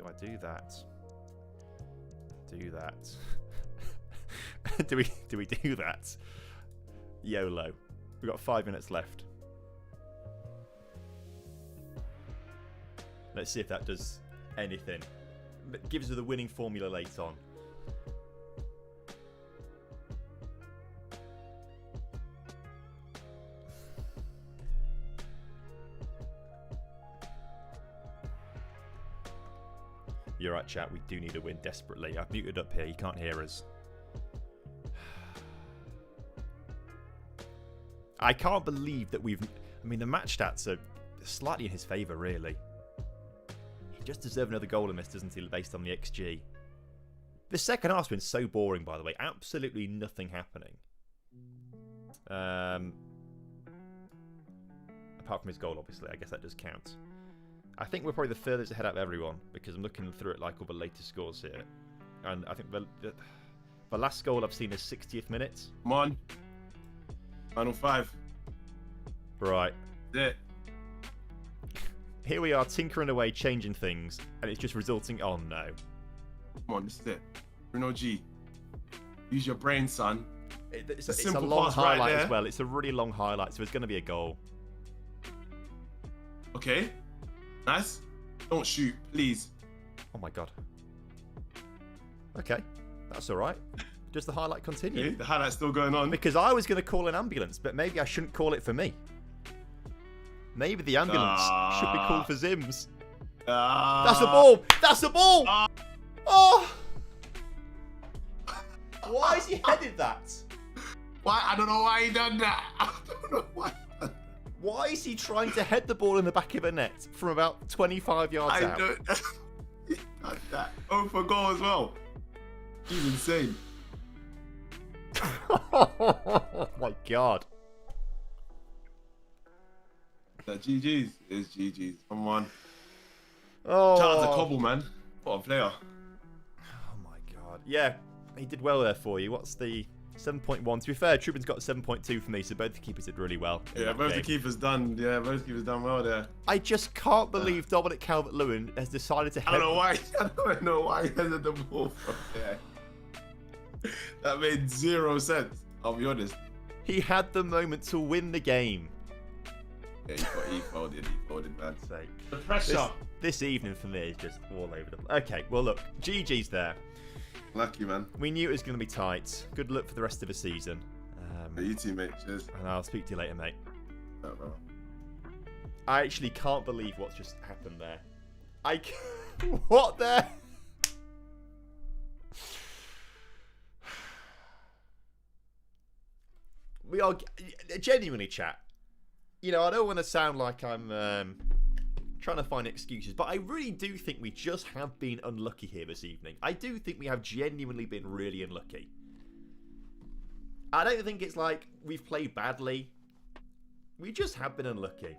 Speaker 1: I do that? Do that? do we do that? YOLO. We've got 5 minutes left. Let's see if that does anything. It gives us the winning formula late on. You're right, chat. We do need a win desperately. I've muted up here. You can't hear us. I can't believe that we've... I mean, the match stats are slightly in his favour, really. He just deserves another goal in this, doesn't he, based on the XG. The second half's been so boring, by the way. Absolutely nothing happening. Apart from his goal, obviously. I guess that does count. I think we're probably the furthest ahead out of everyone, because I'm looking through it like all the latest scores here. And I think the last goal I've seen is 60th minute.
Speaker 3: Come on. Final 5.
Speaker 1: Right.
Speaker 3: That's it.
Speaker 1: Here we are tinkering away, changing things, and it's just resulting... Oh, no.
Speaker 3: Come on, this is it. Bruno G. Use your brain, son.
Speaker 1: It's a
Speaker 3: simple
Speaker 1: long
Speaker 3: pass right
Speaker 1: highlight
Speaker 3: there.
Speaker 1: as well. It's a really long highlight, so it's going to be a goal.
Speaker 3: Okay. Nice. Don't shoot, please.
Speaker 1: Oh, my God. Okay. That's all right. Does the highlight continue?
Speaker 3: Okay, the highlight's still going on.
Speaker 1: Because I was going to call an ambulance, but maybe I shouldn't call it for me. Maybe the ambulance should be called for Zims. That's a ball! That's a ball! Oh! Why has he headed that?
Speaker 3: Why? I don't know why he done that. I don't know why.
Speaker 1: Why is he trying to head the ball in the back of a net from about 25 yards out?
Speaker 3: I don't. He done that. Oh, for goal as well. He's insane.
Speaker 1: Oh my God.
Speaker 3: That GG's is GG's. Come on.
Speaker 1: Oh.
Speaker 3: Shout out to Cobble, man. What a player.
Speaker 1: Oh my God. Yeah, he did well there for you. What's the 7.1? To be fair, Trubin's got 7.2 for me, so both the keepers did really well.
Speaker 3: Yeah, both the keepers done. Yeah, both the keepers done well there.
Speaker 1: I just can't believe Dominic Calvert-Lewin has decided to head.
Speaker 3: I don't know why. I don't know why he headed the ball from there. That made 0 sense. I'll be honest.
Speaker 1: He had the moment to win the game.
Speaker 3: Yeah, he folded, man.
Speaker 1: Sake.
Speaker 3: The pressure.
Speaker 1: This evening for me is just all over the place. Okay, well look, GG's there.
Speaker 3: Lucky, man.
Speaker 1: We knew it was going to be tight. Good luck for the rest of the season.
Speaker 3: You too, mate. Cheers.
Speaker 1: And I'll speak to you later, mate.
Speaker 3: No, bro.
Speaker 1: I actually can't believe what's just happened there. What the? We are genuinely, chat. You know, I don't want to sound like I'm trying to find excuses, but I really do think we just have been unlucky here this evening. I do think we have genuinely been really unlucky. I don't think it's like we've played badly. We just have been unlucky.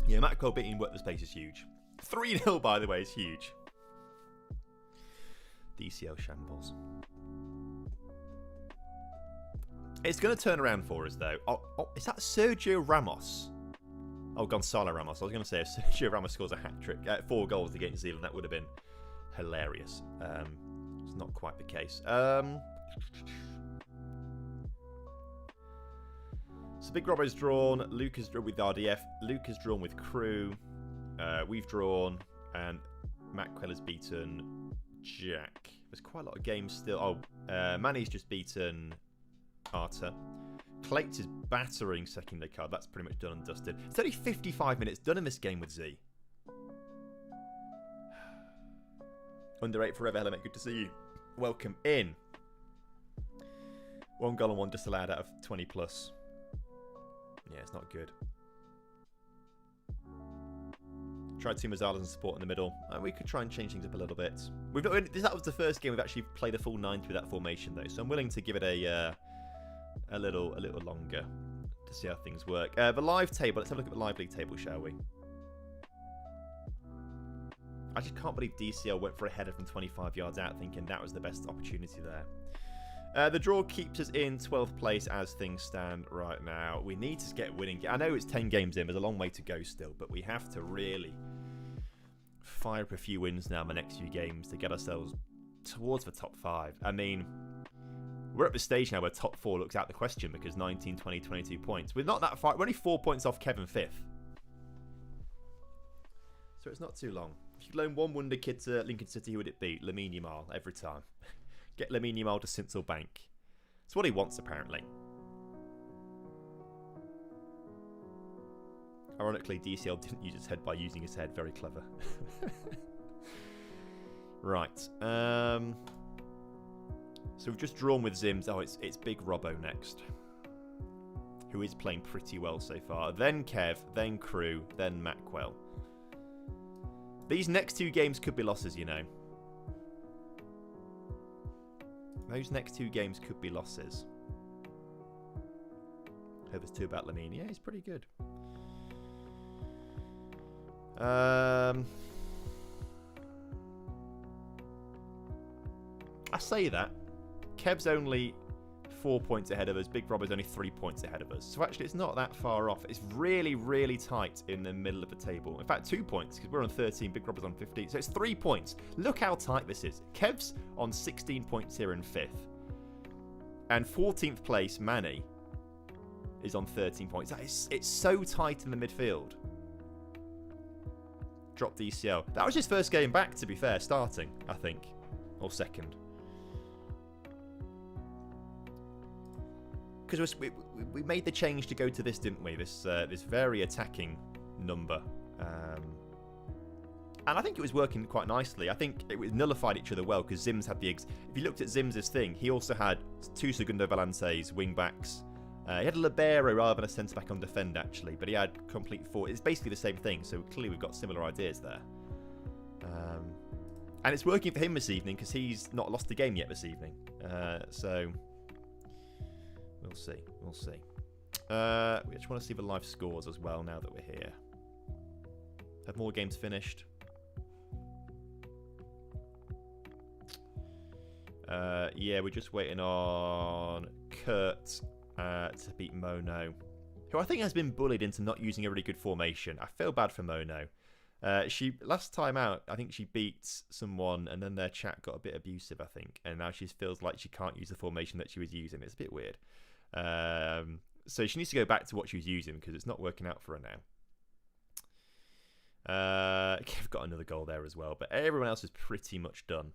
Speaker 1: Yeah, Matt Cole beating Work the Space is huge. 3-0, by the way, is huge. DCL shambles. It's going to turn around for us, though. Oh, is that Sergio Ramos? Oh, Gonzalo Ramos. I was going to say if Sergio Ramos scores a hat-trick, 4 goals against Zealand, that would have been hilarious. It's not quite the case. So Big Robbo's drawn. Luke has drawn with RDF. Luke has drawn with Crew. We've drawn. And Mackwell has beaten Jack. There's quite a lot of games still. Oh, Manny's just beaten Arta. Clates is battering secondary card. That's pretty much done and dusted. It's only 55 minutes done in this game with Z. Under 8 forever. Hello, mate. Good to see you. Welcome in. 1 goal and 1 disallowed out of 20 plus. Yeah, it's not good. Tried two Mazalas and support in the middle. We could try and change things up a little bit. That was the first game we've actually played a full 90 with that formation, though. So I'm willing to give it a little longer to see how things work. The live table. Let's have a look at the live league table, shall we? I just can't believe DCL went for a header from 25 yards out, thinking that was the best opportunity there. The draw keeps us in 12th place as things stand right now. We need to get winning. I know it's 10 games in. There's a long way to go still, but we have to really fire up a few wins now in the next few games to get ourselves towards the top 5. I mean, we're at the stage now where top 4 looks out the question because 19, 20, 22 points. We're not that far. We're only 4 points off Kevin 5th. So it's not too long. If you could loan one wonder kid to Lincoln City, who would it be? Lamine Yamal every time. Get Lamine Yamal to Sinsel Bank. It's what he wants, apparently. Ironically, DCL didn't use his head by using his head. Very clever. Right. So we've just drawn with Zims. Oh, it's Big Robbo next, who is playing pretty well so far. Then Kev, then Crew, then Mackwell. These next 2 games could be losses, you know. Those next 2 games could be losses. I heard there's 2 about Lamine. Yeah, he's pretty good. I say that. Kev's only 4 points ahead of us. Big Robbo's only 3 points ahead of us. So actually, it's not that far off. It's really, really tight in the middle of the table. In fact, 2 points, because we're on 13, Big Robbo's on 15. So it's 3 points. Look how tight this is. Kev's on 16 points here in 5th. And 14th place, Manny, is on 13 points. It's so tight in the midfield. Drop DCL. That was his first game back, to be fair, starting, I think. Or second. Because we made the change to go to this, didn't we? This very attacking number. And I think it was working quite nicely. I think it was nullified each other well because Zims had the... If you looked at Zims' thing, he also had 2 Segundo Volantes, wing-backs. He had a libero rather than a centre-back on defend, actually. But he had complete 4. It's basically the same thing, so clearly we've got similar ideas there. And it's working for him this evening because he's not lost a game yet this evening. So... We'll see. We'll see. We just want to see the live scores as well now that we're here. Have more games finished. Yeah, we're just waiting on Kurt to beat Mono, who I think has been bullied into not using a really good formation. I feel bad for Mono. She last time out, I think she beat someone and then their chat got a bit abusive, I think. And now she feels like she can't use the formation that she was using. It's a bit weird. So she needs to go back to what she was using because it's not working out for her now. Kev got another goal there as well, but everyone else is pretty much done.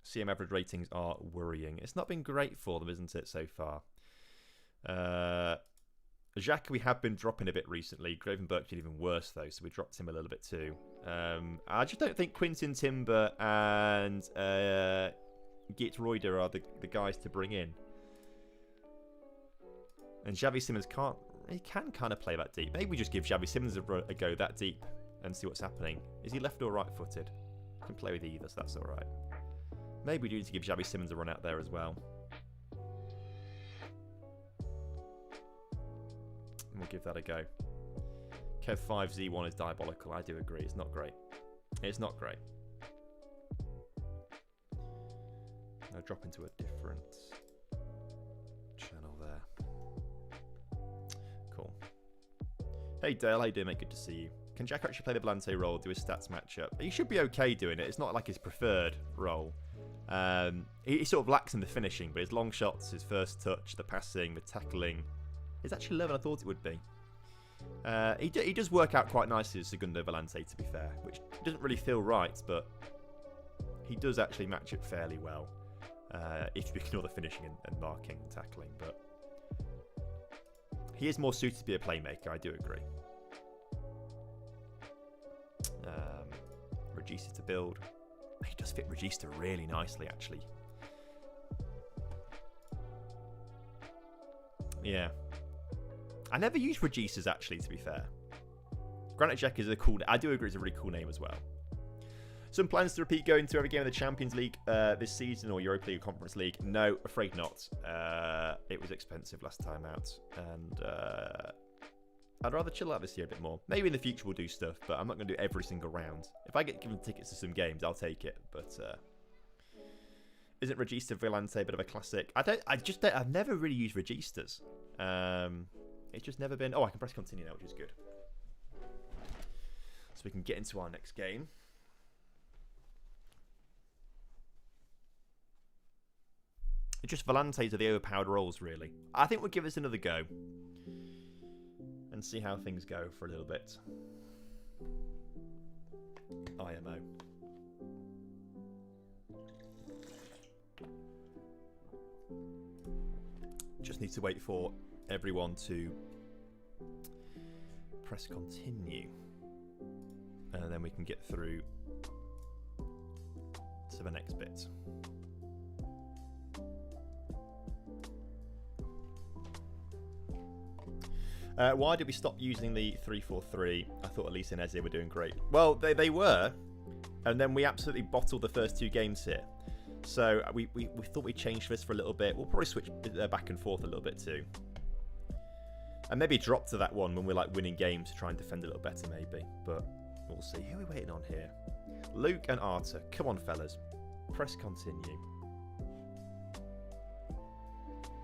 Speaker 1: CM average ratings are worrying. It's not been great for them, isn't it, so far? Jacques, we have been dropping a bit recently. Gravenberg did even worse, though, so we dropped him a little bit too. I just don't think Quinton Timber and Git Reuter are the guys to bring in. And Xavi Simmons can kind of play that deep. Maybe we just give Xavi Simmons a go that deep and see what's happening. Is he left or right-footed? Can play with either, so that's all right. Maybe we do need to give Xavi Simmons a run out there as well. And we'll give that a go. Kev 5Z1 is diabolical. I do agree. It's not great. It's not great. I'll drop into a different channel there. Cool. Hey Dale, how you doing, mate? Good to see you. Can Jack actually play the Blante role, do his stats match up? He should be okay doing it. It's not like his preferred role. He sort of lacks in the finishing, but his long shots, his first touch, the passing, the tackling, is actually lower than I thought it would be. He does work out quite nicely as Segundo Volante, to be fair, which doesn't really feel right, but he does actually match it fairly well, if you ignore the finishing and marking and tackling. But he is more suited to be a playmaker, I do agree. Regista to build. He does fit Regista really nicely, actually. Yeah. I never used Registas, actually, to be fair. Granite Jack is a cool... I do agree it's a really cool name as well. Some plans to repeat going to every game of the Champions League this season, or Europa League or Conference League? No, afraid not. It was expensive last time out, and I'd rather chill out this year a bit more. Maybe in the future we'll do stuff, but I'm not going to do every single round. If I get given tickets to some games, I'll take it, but isn't Regista Volante a bit of a classic? I've never really used Registas. It's just never been... Oh, I can press continue now, which is good. So we can get into our next game. It's just Volantes are the overpowered roles, really. I think we'll give this another go. And see how things go for a little bit. IMO. Just need to wait for everyone to press continue. And then we can get through to the next bit. Why did we stop using the 3-4-3? I thought Elise and Eze were doing great. Well, they were, and then we absolutely bottled the first two games here. So we thought we'd change this for a little bit. We'll probably switch back and forth a little bit too. And maybe drop to that one when we're like winning games to try and defend a little better maybe. But we'll see. Who are we waiting on here? Luke and Arta. Come on, fellas. Press continue.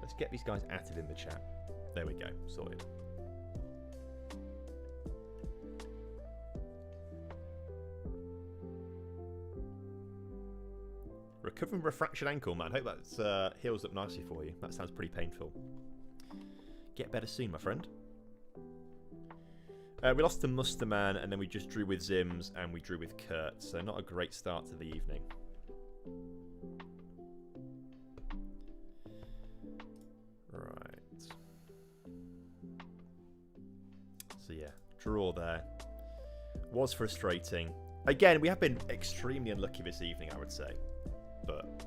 Speaker 1: Let's get these guys active in the chat. There we go. Sorted. Recovering from a fractured ankle, man. Hope that heals up nicely for you. That sounds pretty painful. Get better soon, my friend. We lost to Mustermann, and then we just drew with Zims, and we drew with Kurt. So not a great start to the evening. Right. So yeah, draw there. Was frustrating. Again, we have been extremely unlucky this evening, I would say. But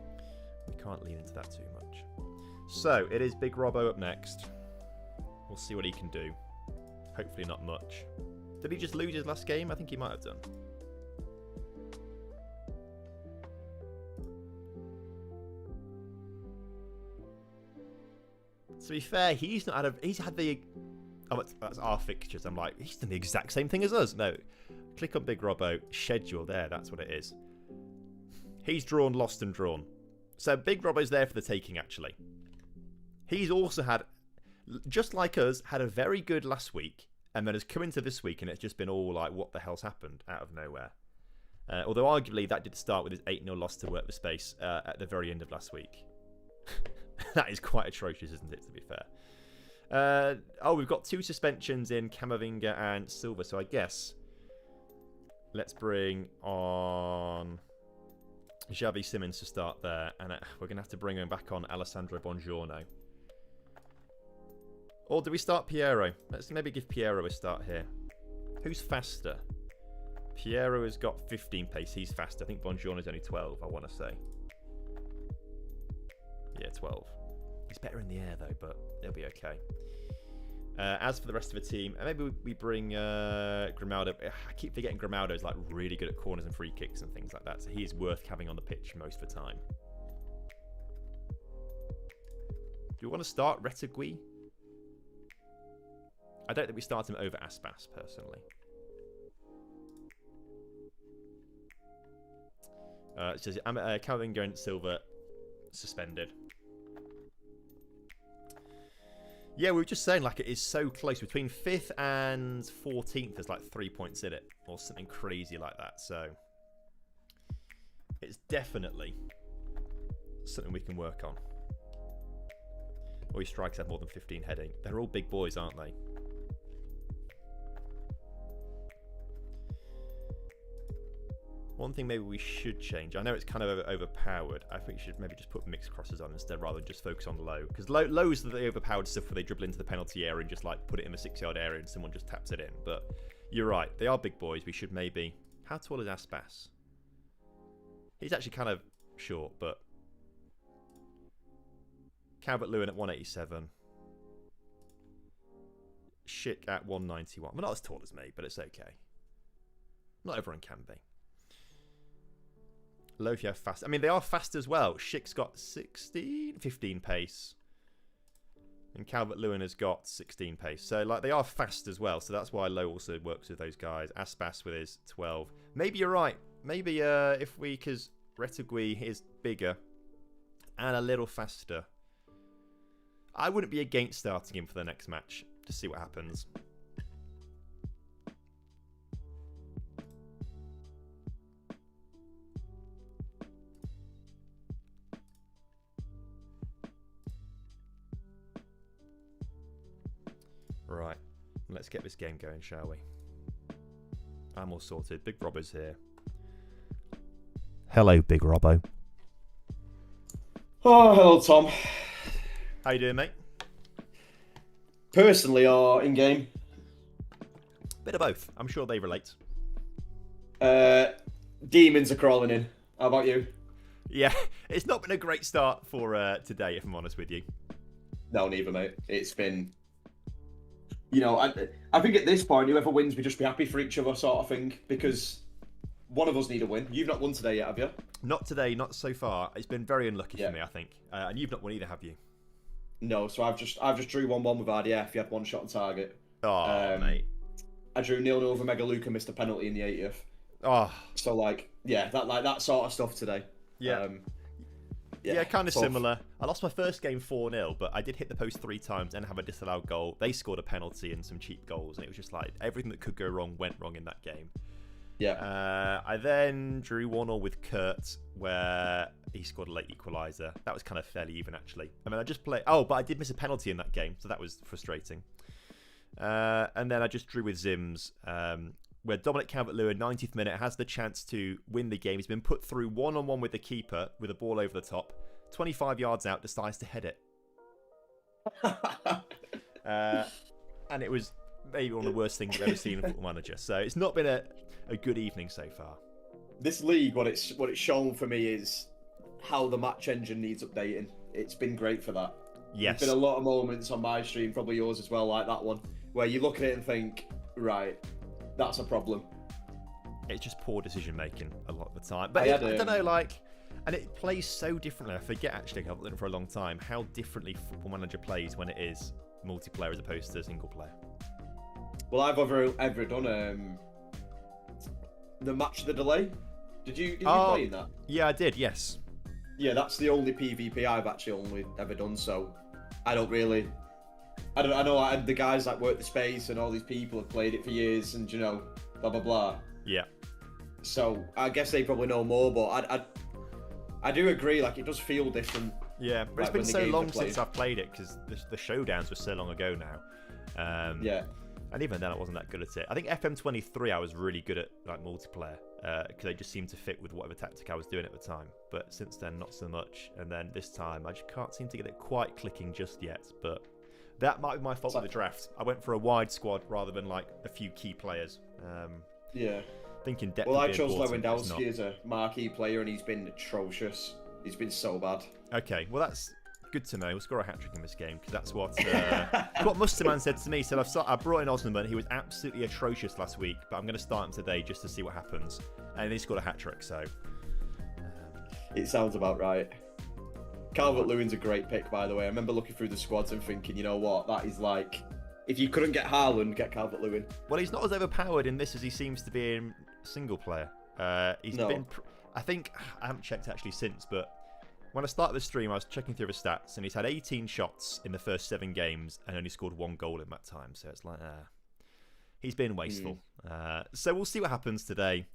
Speaker 1: we can't lean into that too much. So, it is Big Robbo up next. We'll see what he can do. Hopefully not much. Did he just lose his last game? I think he might have done. To be fair, he's had the... Oh, that's our fixtures. I'm like, he's done the exact same thing as us. No. Click on Big Robbo. Schedule there. That's what it is. He's drawn, lost, and drawn. So Big Robbo's there for the taking, actually. He's also had, just like us, had a very good last week, and then has come into this week, and it's just been all like, what the hell's happened out of nowhere. Although arguably that did start with his 8-0 loss to Work the Space at the very end of last week. That is quite atrocious, isn't it, to be fair? Oh, we've got two suspensions in Camavinga and Silva, so I guess let's bring on Xavi Simons to start there, and we're going to have to bring him back on Alessandro Bongiorno. Or do we start Piero? Let's maybe give Piero a start here. Who's faster? Piero has got 15 pace. He's faster. I think Bongiorno's only 12, I want to say. Yeah, 12. He's better in the air, though, but he'll be okay. As for the rest of the team, maybe we bring Grimaldo. I keep forgetting Grimaldo's like really good at corners and free kicks and things like that, so he's worth having on the pitch most of the time. Do we want to start Retegui? I don't think we start him over Aspas, personally. It says Camavinga and Silva suspended. Yeah, we were just saying, like, it is so close. Between 5th and 14th, there's like 3 points in it, or something crazy like that. So it's definitely something we can work on. Or your strikers have more than 15 heading. They're all big boys, aren't they? One thing maybe we should change. I know it's kind of overpowered. I think we should maybe just put mixed crosses on instead rather than just focus on low. Because low's the overpowered stuff where they dribble into the penalty area and just like put it in the 6-yard area and someone just taps it in. But you're right. They are big boys. We should maybe... How tall is Aspas? He's actually kind of short, but... Calvert-Lewin at 187. Schick at 191. Well, not as tall as me, but it's okay. Not everyone can be. Lofia fast. I mean, they are fast as well. Schick's got 15 pace. And Calvert-Lewin has got 16 pace. So, like, they are fast as well. So that's why Low also works with those guys. Aspas with his 12. Maybe you're right. Maybe if we... Because Retegui is bigger and a little faster. I wouldn't be against starting him for the next match. To see what happens. Right, let's get this game going, shall we? I'm all sorted. Big Robbo's here. Hello, Big Robbo.
Speaker 4: Oh, hello, Tom.
Speaker 1: How you doing, mate?
Speaker 4: Personally or in-game?
Speaker 1: Bit of both. I'm sure they relate.
Speaker 4: Demons are crawling in. How about you?
Speaker 1: Yeah, it's not been a great start for today, if I'm honest with you.
Speaker 4: No, neither, mate. It's been... You know, I think at this point, whoever wins, we just be happy for each other, sort of thing, because one of us need a win. You've not won today yet, have you?
Speaker 1: Not today, not so far. It's been very unlucky for me, I think. And you've not won either, have you?
Speaker 4: No, so I've just drew 1-1 with RDF. You had one shot on target.
Speaker 1: Oh, mate.
Speaker 4: I drew 0-0 with Mega Luca, missed a penalty in the 80th.
Speaker 1: Oh.
Speaker 4: So, like, yeah, that sort of stuff today.
Speaker 1: Yeah. Yeah, kind of similar. I lost my first game 4-0, but I did hit the post 3 times and have a disallowed goal. They scored a penalty and some cheap goals, and it was just like everything that could go wrong went wrong in that game.
Speaker 4: Yeah.
Speaker 1: I then drew 1-1 with Kurt, where he scored a late equaliser. That was kind of fairly even, actually. I mean, I just played... Oh, but I did miss a penalty in that game, so that was frustrating. And then I just drew with Zims, where Dominic Calvert-Lewin, 90th minute, has the chance to win the game. He's been put through one-on-one with the keeper with a ball over the top. 25 yards out, decides to head it. And it was maybe one of the worst things I've ever seen in Football Manager. So it's not been a good evening so far.
Speaker 4: This league, what it's shown for me is how the match engine needs updating. It's been great for that.
Speaker 1: Yes.
Speaker 4: There's been a lot of moments on my stream, probably yours as well, like that one, where you look at it and think, right, that's a problem.
Speaker 1: It's just poor decision making a lot of the time. But I don't know, like, and it plays so differently. I forget actually, I've looked for a long time, how differently Football Manager plays when it is multiplayer as opposed to single player.
Speaker 4: Well, I've ever done the match of the delay. Did you play in that?
Speaker 1: Yeah, I did. Yes.
Speaker 4: Yeah, that's the only PvP I've actually only ever done. So I know like, the guys that work the space and all these people have played it for years, and you know, blah blah blah.
Speaker 1: Yeah.
Speaker 4: So I guess they probably know more, but I do agree. Like, it does feel different.
Speaker 1: Yeah, but it's been so long since I've played it because the showdowns were so long ago now.
Speaker 4: Yeah.
Speaker 1: And even then, I wasn't that good at it. I think FM23, I was really good at like multiplayer because they just seemed to fit with whatever tactic I was doing at the time. But since then, not so much. And then this time, I just can't seem to get it quite clicking just yet. But that might be my fault with the draft. I went for a wide squad rather than like a few key players.
Speaker 4: Yeah.
Speaker 1: Thinking depth.
Speaker 4: Well, I chose Lewandowski as a marquee player, and he's been atrocious. He's been so bad.
Speaker 1: Okay, well that's good to know. We'll score a hat-trick in this game because that's what Mustermann said to me. He said, I brought in Osman. He was absolutely atrocious last week, but I'm going to start him today just to see what happens. And he scored a hat-trick, so...
Speaker 4: It sounds about right. Calvert-Lewin's a great pick, by the way. I remember looking through the squads and thinking, you know what, that is like... If you couldn't get Haaland, get Calvert-Lewin.
Speaker 1: Well, he's not as overpowered in this as he seems to be in single player. He's been... I think... I haven't checked actually since, but... When I started the stream, I was checking through his stats, and he's had 18 shots in the first 7 games and only scored 1 goal in that time. So it's like, he's been wasteful. So we'll see what happens today.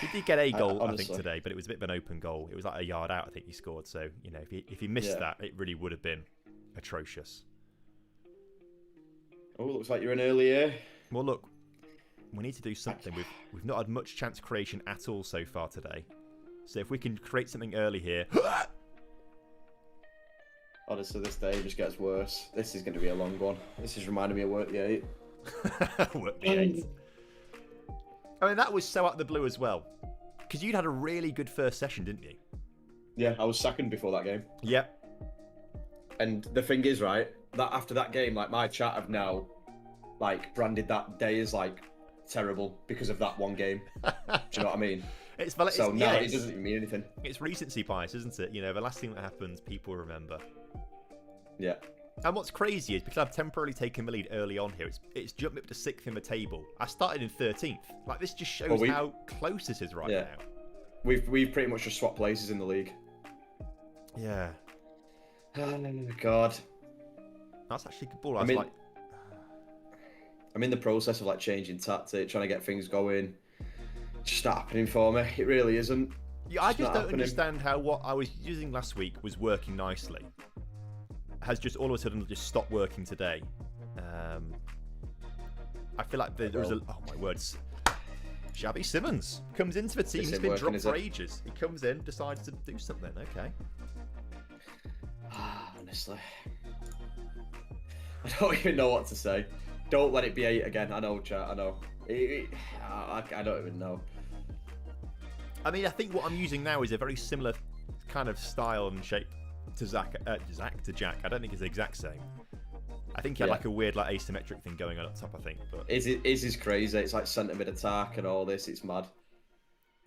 Speaker 1: He did get a goal, I think,
Speaker 4: Honestly.
Speaker 1: today, but it was a bit of an open goal. It was like a yard out, I think he scored. So, you know, if he missed that, it really would have been atrocious.
Speaker 4: Oh, looks like you're in early here.
Speaker 1: Well, look, we need to do something. We've not had much chance creation at all so far today. So if we can create something early here...
Speaker 4: Honestly, this day just gets worse. This is going to be a long one. This is reminding me of Work the 8.
Speaker 1: Work the 8. I mean, that was so out of the blue as well. Because you'd had a really good first session, didn't you?
Speaker 4: Yeah, I was second before that game.
Speaker 1: Yep.
Speaker 4: And the thing is, right, that after that game, like, my chat have now, like, branded that day as, like, terrible because of that one game. Do you know what I mean? So now it doesn't even mean anything.
Speaker 1: It's recency bias, isn't it? You know, the last thing that happens, people remember.
Speaker 4: Yeah.
Speaker 1: And what's crazy is because I've temporarily taken the lead early on here, it's jumped up to 6th in the table. I started in 13th. Like, this just shows how close this is right now.
Speaker 4: We've pretty much just swapped places in the league.
Speaker 1: Yeah.
Speaker 4: Oh God.
Speaker 1: That's actually a good ball.
Speaker 4: I'm in the process of like changing tactic, trying to get things going. It's just not happening for me. It really isn't.
Speaker 1: Yeah, I just don't understand how what I was using last week was working nicely. Has just all of a sudden just stopped working today. I feel like there was a... Oh, my words. Xavi Simmons comes into the team. He's been dropped for ages. He comes in, decides to do something. Okay.
Speaker 4: Honestly. I don't even know what to say. Don't let it be 8 again. I know, chat. I know. I don't even know.
Speaker 1: I mean, I think what I'm using now is a very similar kind of style and shape to Jack. I don't think it's the exact same. I think he had like a weird like asymmetric thing going on up top, I think. But
Speaker 4: is crazy. It's like centre mid attack and all this. It's mad.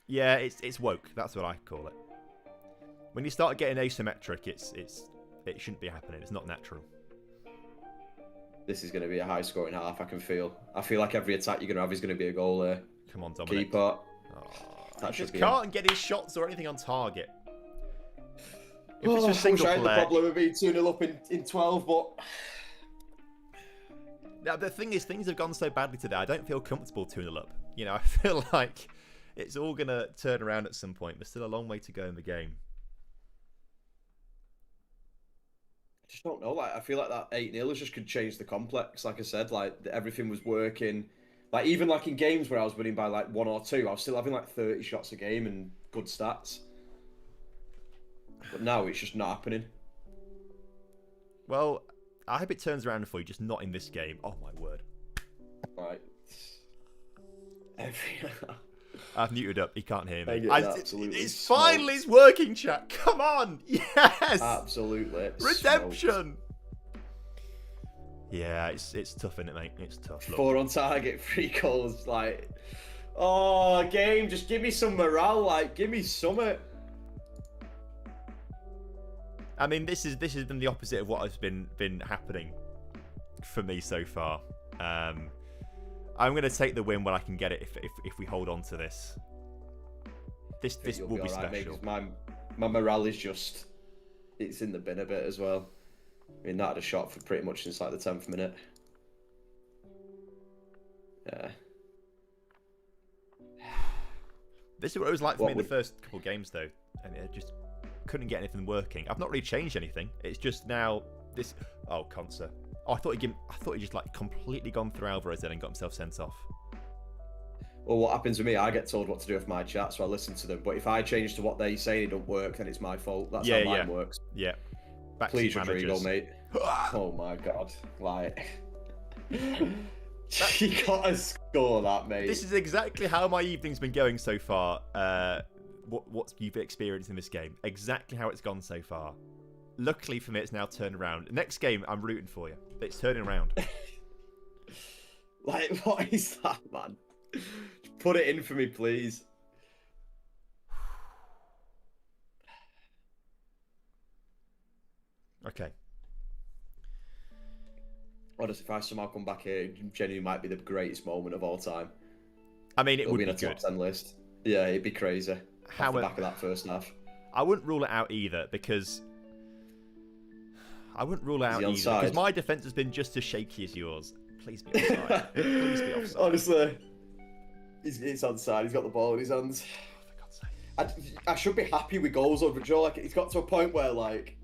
Speaker 1: Yeah, it's woke. That's what I call it. When you start getting asymmetric, it shouldn't be happening. It's not natural.
Speaker 4: This is going to be a high scoring half. I feel like every attack you're going to have is going to be a goal there.
Speaker 1: Come on, Dominic.
Speaker 4: Keeper.
Speaker 1: He just can't get his shots or anything on target. If
Speaker 4: I
Speaker 1: it's just single
Speaker 4: wish I had
Speaker 1: player,
Speaker 4: the problem of being 2-0 up in 12, but...
Speaker 1: Now, the thing is, things have gone so badly today, I don't feel comfortable 2-0 up. You know, I feel like it's all going to turn around at some point. There's still a long way to go in the game.
Speaker 4: I just don't know. Like, I feel like that 8-0 just could change the complex. Like I said, like everything was working. Like even like in games where I was winning by like 1 or 2, I was still having like 30 shots a game and good stats. But now it's just not happening.
Speaker 1: Well, I hope it turns around for you, just not in this game. Oh my word!
Speaker 4: Right.
Speaker 1: I've muted up. He can't hear me.
Speaker 4: It's
Speaker 1: finally working, chat. Come on, yes.
Speaker 4: Absolutely.
Speaker 1: Redemption. Yeah, it's tough, isn't it, mate? It's tough. Look.
Speaker 4: 4 on target, 3 goals. Like, oh, game, just give me some morale. Like, give me something.
Speaker 1: I mean, this has been the opposite of what has been happening for me so far. I'm going to take the win when I can get it if we hold on to this. This will be special.
Speaker 4: Mate, my morale is just... It's in the bin a bit as well. I mean, not had a shot for pretty much since like the 10th minute. Yeah.
Speaker 1: This is what it was like for me in the first couple of games, though. And it just couldn't get anything working. I've not really changed anything. It's just now this... Oh, Conser. Oh, I thought he just like completely gone through Alvarez then and got himself sent off.
Speaker 4: Well, what happens with me, I get told what to do with my chat, so I listen to them. But if I change to what they say and it don't work, then it's my fault. That's how mine works.
Speaker 1: Yeah.
Speaker 4: Please, Rodrigo, mate. Oh my God. Like... You gotta score that, mate.
Speaker 1: This is exactly how my evening's been going so far. What you've experienced in this game. Exactly how it's gone so far. Luckily for me, it's now turned around. Next game, I'm rooting for you. It's turning around.
Speaker 4: Like, what is that, man? Put it in for me, please.
Speaker 1: Okay.
Speaker 4: Honestly, if I somehow come back here, it genuinely might be the greatest moment of all time.
Speaker 1: I mean,
Speaker 4: It'll
Speaker 1: would
Speaker 4: be in
Speaker 1: be
Speaker 4: a top
Speaker 1: good.
Speaker 4: 10 list. Yeah, it'd be crazy. Off the back of that first half.
Speaker 1: I wouldn't rule it out either because my defense has been just as shaky as yours. Please be offside. Please be offside.
Speaker 4: Honestly, He's on side. He's got the ball in his hands.
Speaker 1: For God's sake.
Speaker 4: I should be happy with goals over Joe. Like, it's got to a point where like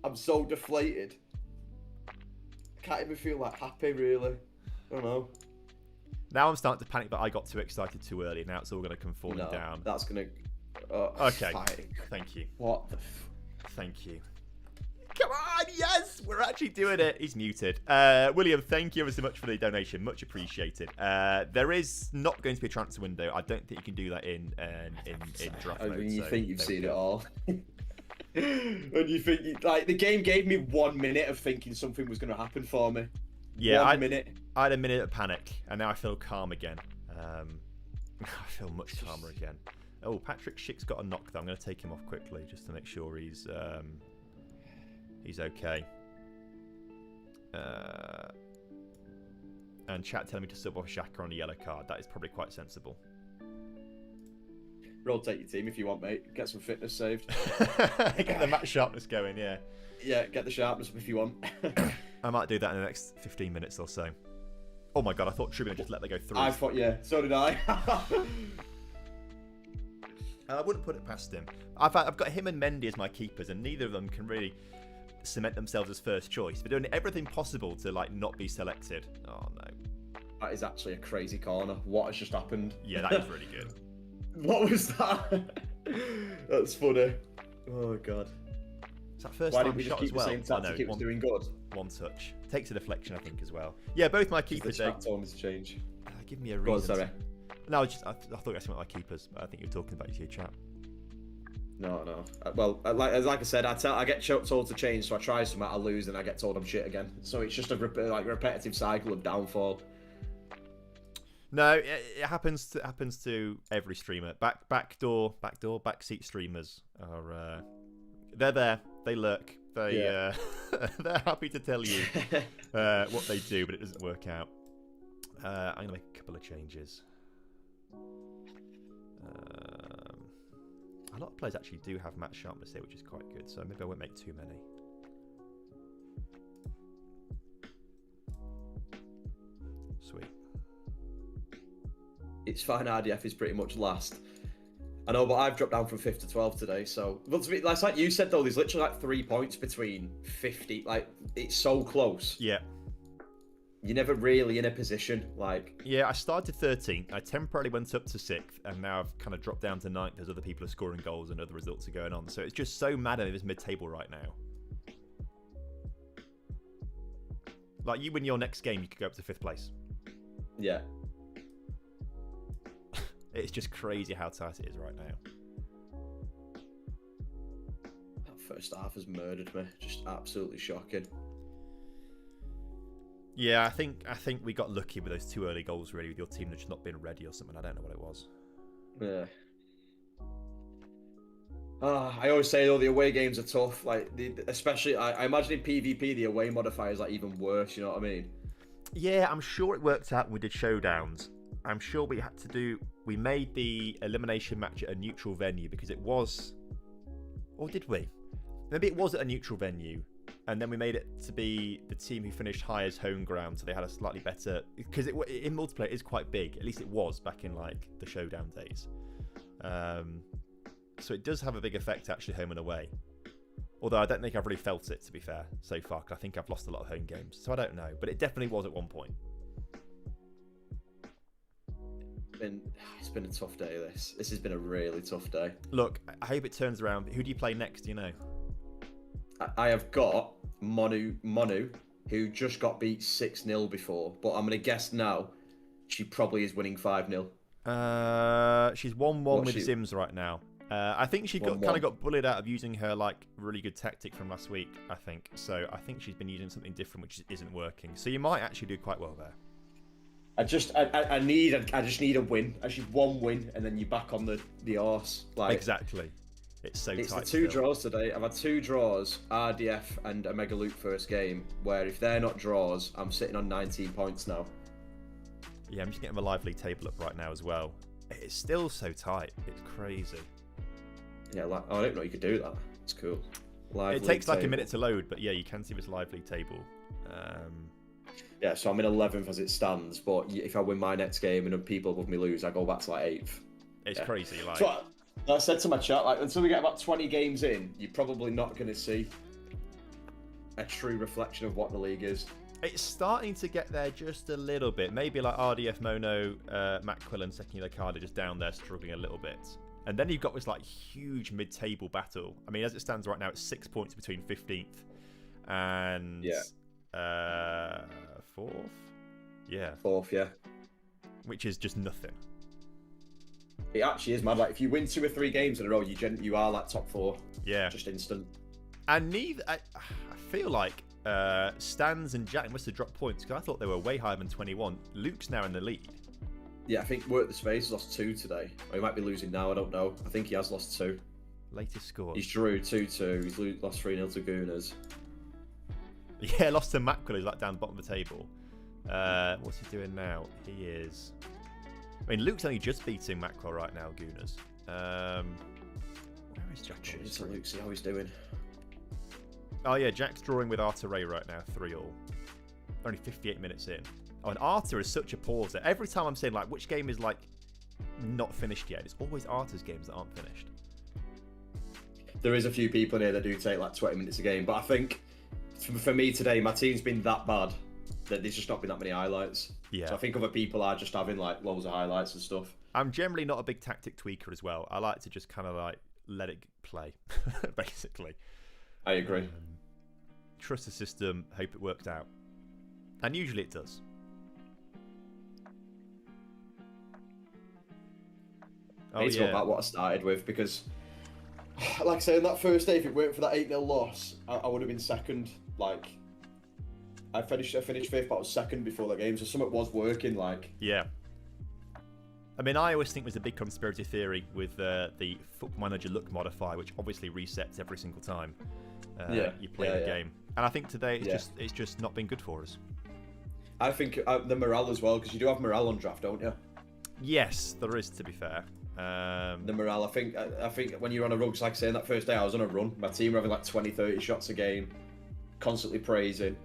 Speaker 4: I'm so deflated. I can't even feel like happy really. I don't know.
Speaker 1: Now I'm starting to panic that I got too excited too early. Now it's all going to come falling down.
Speaker 4: That's going to...
Speaker 1: okay. Thank you.
Speaker 4: What the...
Speaker 1: Thank you. Come on, yes! We're actually doing it. He's muted. William, thank you ever so much for the donation. Much appreciated. There is not going to be a transfer window. I don't think you can do that in draft mode.
Speaker 4: When you think you've seen it all. When you think... Like, the game gave me 1 minute of thinking something was going to happen for me.
Speaker 1: Yeah,
Speaker 4: 1 minute.
Speaker 1: I had a minute of panic, and now I feel calm again. I feel much calmer again. Oh, Patrick Schick's got a knock, though. I'm going to take him off quickly just to make sure he's okay. And chat telling me to sub off Xhaka on a yellow card. That is probably quite sensible.
Speaker 4: Rotate your team if you want, mate. Get some fitness saved.
Speaker 1: Get the match sharpness going, yeah.
Speaker 4: Yeah, get the sharpness up if you want.
Speaker 1: I might do that in the next 15 minutes or so. Oh my god, I thought Tribune just let that go through.
Speaker 4: I thought, yeah, so did I.
Speaker 1: I wouldn't put it past him. I've got him and Mendy as my keepers, and neither of them can really cement themselves as first choice. They're doing everything possible to like not be selected. Oh no.
Speaker 4: That is actually a crazy corner. What has just happened?
Speaker 1: Yeah, that is really good.
Speaker 4: What was that? That's funny. Oh god.
Speaker 1: It's that first
Speaker 4: Why
Speaker 1: time
Speaker 4: didn't we
Speaker 1: shot
Speaker 4: just keep
Speaker 1: as well.
Speaker 4: the same tactic? It was doing good.
Speaker 1: One touch. Takes a deflection, I think, as well. Yeah, both my keepers.
Speaker 4: The chat told me to change.
Speaker 1: Give me a reason.
Speaker 4: Go on, sorry.
Speaker 1: No, I thought you were asking about my keepers, but I think you were talking about your chat.
Speaker 4: No. Well, like I said, I get told to change, so I try something, I lose, and I get told I'm shit again. So it's just a repetitive cycle of downfall. No,
Speaker 1: it happens to every streamer. Backseat streamers are they're there. They lurk. They're happy to tell you what they do, but it doesn't work out. I'm gonna make a couple of changes. A lot of players actually do have match sharpness here, which is quite good. So maybe I won't make too many. Sweet.
Speaker 4: It's fine. RDF is pretty much last. I know, but I've dropped down from 5th to 12 today. So, that's like you said though. There's literally like 3 points between 50. Like it's so close.
Speaker 1: Yeah.
Speaker 4: You're never really in a position, like...
Speaker 1: Yeah, I started 13th. I temporarily went up to 6th, and now I've kind of dropped down to 9th as other people are scoring goals and other results are going on. So it's just so mad in this mid-table right now. Like, you win your next game, you could go up to 5th place.
Speaker 4: Yeah.
Speaker 1: It's just crazy how tight it is right now.
Speaker 4: That first half has murdered me. Just absolutely shocking.
Speaker 1: Yeah, I think we got lucky with those 2 early goals, really, with your team just not being ready or something. I don't know what it was.
Speaker 4: Yeah. I always say, though, the away games are tough. Like, especially, I imagine in PvP, the away modifier is like even worse, you know what I mean?
Speaker 1: Yeah, I'm sure it worked out when we did showdowns. I'm sure we made the elimination match at a neutral venue because it was... Or did we? Maybe it was at a neutral venue. And then we made it to be the team who finished high as home ground, so they had a slightly better... Because in multiplayer, it is quite big. At least it was back in, like, the showdown days. So it does have a big effect, actually, home and away. Although I don't think I've really felt it, to be fair, so far. Cause I think I've lost a lot of home games. So I don't know. But it definitely was at one point.
Speaker 4: It's been a tough day, this. This has been a really tough day.
Speaker 1: Look, I hope it turns around. Who do you play next, do you know?
Speaker 4: I have got Monu, who just got beat 6-0 before, but I'm going to guess now she probably is winning 5-0.
Speaker 1: She's 1-1 with Zims right now. I think she kind of got bullied out of using her like really good tactic from last week, I think. So I think she's been using something different which isn't working. So you might actually do quite well there.
Speaker 4: I just need a win. Actually, 1 win, and then you're back on the arse. Like,
Speaker 1: exactly. It's so tight.
Speaker 4: It's the 2 draws today. I've had 2 draws, RDF and a Mega Loop first game, where if they're not draws, I'm sitting on 19 points now.
Speaker 1: Yeah, I'm just getting my live league table up right now as well. It's still so tight. It's crazy.
Speaker 4: Yeah, I didn't know you could do that. It's cool.
Speaker 1: It takes like a minute to load, but yeah, you can see this live league table.
Speaker 4: Yeah, so I'm in 11th as it stands, but if I win my next game and people above me lose, I go back to like 8th.
Speaker 1: It's crazy. Like,
Speaker 4: so I said to my chat, like, until we get about 20 games in, you're probably not going to see a true reflection of what the league is.
Speaker 1: it's starting to get there just a little bit. Maybe like RDF Mono, Matt Quillen, Secular Carter just down there struggling a little bit. And then you've got this like huge mid-table battle. I mean, as it stands right now, it's 6 points between 15th and 4th. Yeah.
Speaker 4: 4th, yeah.
Speaker 1: Which is just nothing.
Speaker 4: It actually is mad. Like, if you win 2 or 3 games in a row, you are like top 4.
Speaker 1: Yeah.
Speaker 4: Just instant.
Speaker 1: And I feel like Stans and Jack must have dropped points because I thought they were way higher than 21. Luke's now in the lead.
Speaker 4: Yeah, I think Work the Space lost 2 today. Or he might be losing now, I don't know. I think he has lost 2.
Speaker 1: Latest score.
Speaker 4: He's drew 2-2. He's lost 3-0 to Gooners.
Speaker 1: Yeah, lost to Macquarie, who's like down the bottom of the table. What's he doing now? He is... I mean, Luke's only just beating Macquarie right now, Gooners. Where is Jack?
Speaker 4: Jeez, Luke, see how he's doing.
Speaker 1: Oh yeah, Jack's drawing with Arta Ray right now, 3-3. Only 58 minutes in. Oh, and Arta is such a pauser. Every time I'm saying, like, which game is, like, not finished yet, it's always Arta's games that aren't finished.
Speaker 4: There is a few people in here that do take, like, 20 minutes a game, but I think, for me today, my team's been that bad that there's just not been that many highlights.
Speaker 1: Yeah.
Speaker 4: So I think other people are just having, like, loads of highlights and stuff.
Speaker 1: I'm generally not a big tactic tweaker as well. I like to just kind of, like, let it play, basically.
Speaker 4: I agree.
Speaker 1: Trust the system, hope it works out. And usually it does.
Speaker 4: I need to go back what I started with because, like I say, on that first day, if it weren't for that 8-0 loss, I would have been second. Like, I finished 5th, but I was second before the game, so something was working. Like,
Speaker 1: yeah. I mean, I always think there's a big conspiracy theory with the Football Manager Look modifier, which obviously resets every single time you play the game. And I think today it's just not been good for us. I
Speaker 4: think the morale as well, because you do have morale on draft, don't you?
Speaker 1: Yes, there is, to be fair.
Speaker 4: The morale, I think when you're on a run, like saying that first day I was on a run, my team were having like 20-30 shots a game, constantly praising.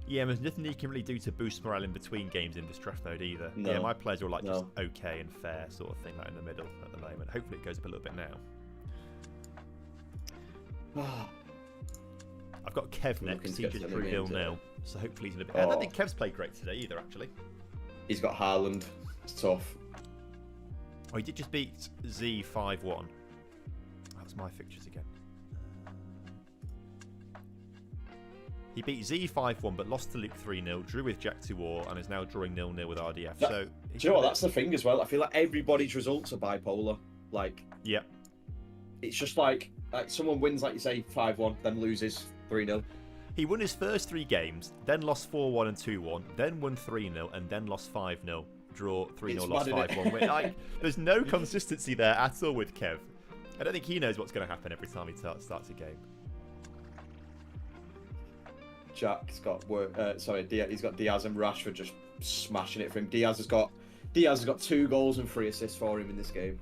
Speaker 1: Yeah, there's nothing you can really do to boost morale in between games in this draft mode either.
Speaker 4: No.
Speaker 1: Yeah, my players are like just okay and fair sort of thing, like in the middle at the moment. Hopefully it goes up a little bit now. I've got Kev next. He just drew 0-0, so hopefully he's in a bit. I don't think Kev's played great today either, actually.
Speaker 4: He's got Haaland. It's tough.
Speaker 1: Oh, he did just beat Z 5-1. That was my fixtures again. He beat Z 5-1, but lost to Luke 3-0. Drew with Jack 2-0, and is now drawing 0-0 with RDF. Do
Speaker 4: you know what? That's the thing as well. I feel like everybody's results are bipolar. Like,
Speaker 1: yeah,
Speaker 4: it's just like someone wins, like you say, 5-1, then loses 3-0.
Speaker 1: He won his first 3 games, then lost 4-1 and 2-1, then won 3-0, and then lost 5-0. Draw 3-0, lost 5-1. Like, there's no consistency there at all with Kev. I don't think he knows what's going to happen every time he starts a game.
Speaker 4: Jack's got he's got Diaz and Rashford just smashing it for him. Diaz has got 2 goals and 3 assists for him in this game.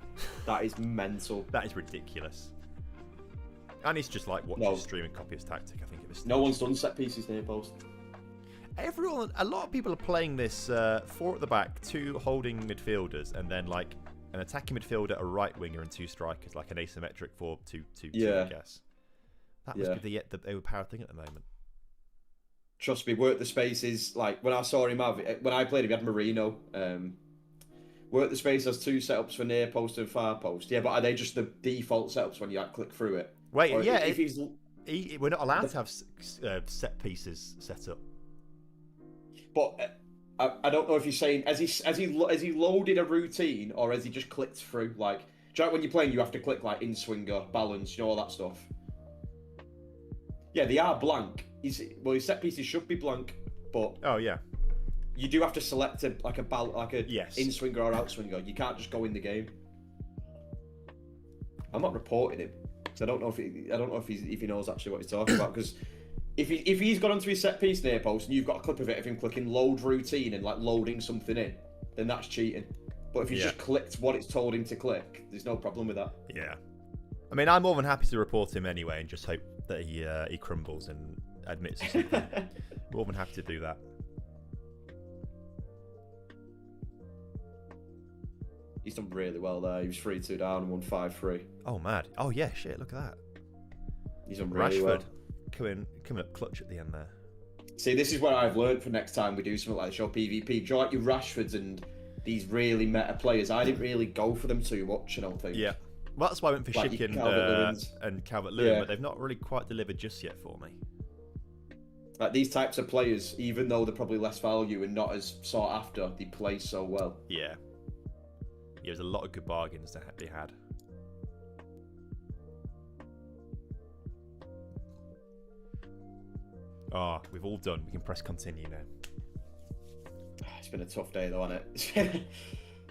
Speaker 4: That is mental.
Speaker 1: That is ridiculous. And he's just like watching stream and copy his tactic, I think it was.
Speaker 4: No one's done set pieces near post.
Speaker 1: A lot of people are playing this 4 at the back, 2 holding midfielders, and then like an attacking midfielder, a right winger, and 2 strikers, like an asymmetric 4-2-2, I guess. That must be the overpowered thing at the moment.
Speaker 4: Trust me, Work the Spaces, like when I saw him when I played him, he had Marino. Work the Space has 2 setups for near post and far post. Yeah, but are they just the default setups when you click through it?
Speaker 1: Wait, or we're not allowed to have set pieces set up.
Speaker 4: But I don't know if he's saying has he loaded a routine or has he just clicked through? Like, do you know when you're playing, you have to click like in swinger, balance, you know, all that stuff. Yeah, they are blank. His set pieces should be blank, but you do have to select a in swinger or out swinger. You can't just go in the game. I'm not reporting him because I don't know if he knows actually what he's talking about. Because if he's gone onto his set piece near post and you've got a clip of it of him clicking load routine and like loading something in, then that's cheating. But if he's just clicked what it's told him to click, there's no problem with that.
Speaker 1: Yeah, I mean, I'm more than happy to report him anyway and just hope that he crumbles and admits to something. More than happy to do that.
Speaker 4: He's done really well there. He was 3-2 down and won 5-3.
Speaker 1: Oh, mad. Oh, yeah, shit, look at that.
Speaker 4: He's done really well.
Speaker 1: Rashford coming up clutch at the end there.
Speaker 4: See, this is where I've learned for next time we do something like the show PvP. Do you like your Rashfords and these really meta players? I didn't really go for them too much, I don't think.
Speaker 1: Yeah. Well, that's why I went for
Speaker 4: Like
Speaker 1: Schick and Calvert-Lewin, but they've not really quite delivered just yet for me.
Speaker 4: Like these types of players, even though they're probably less value and not as sought after, they play so well.
Speaker 1: Yeah. There's a lot of good bargains to be had. Ah, we've all done. We can press continue now.
Speaker 4: It's been a tough day though, hasn't it?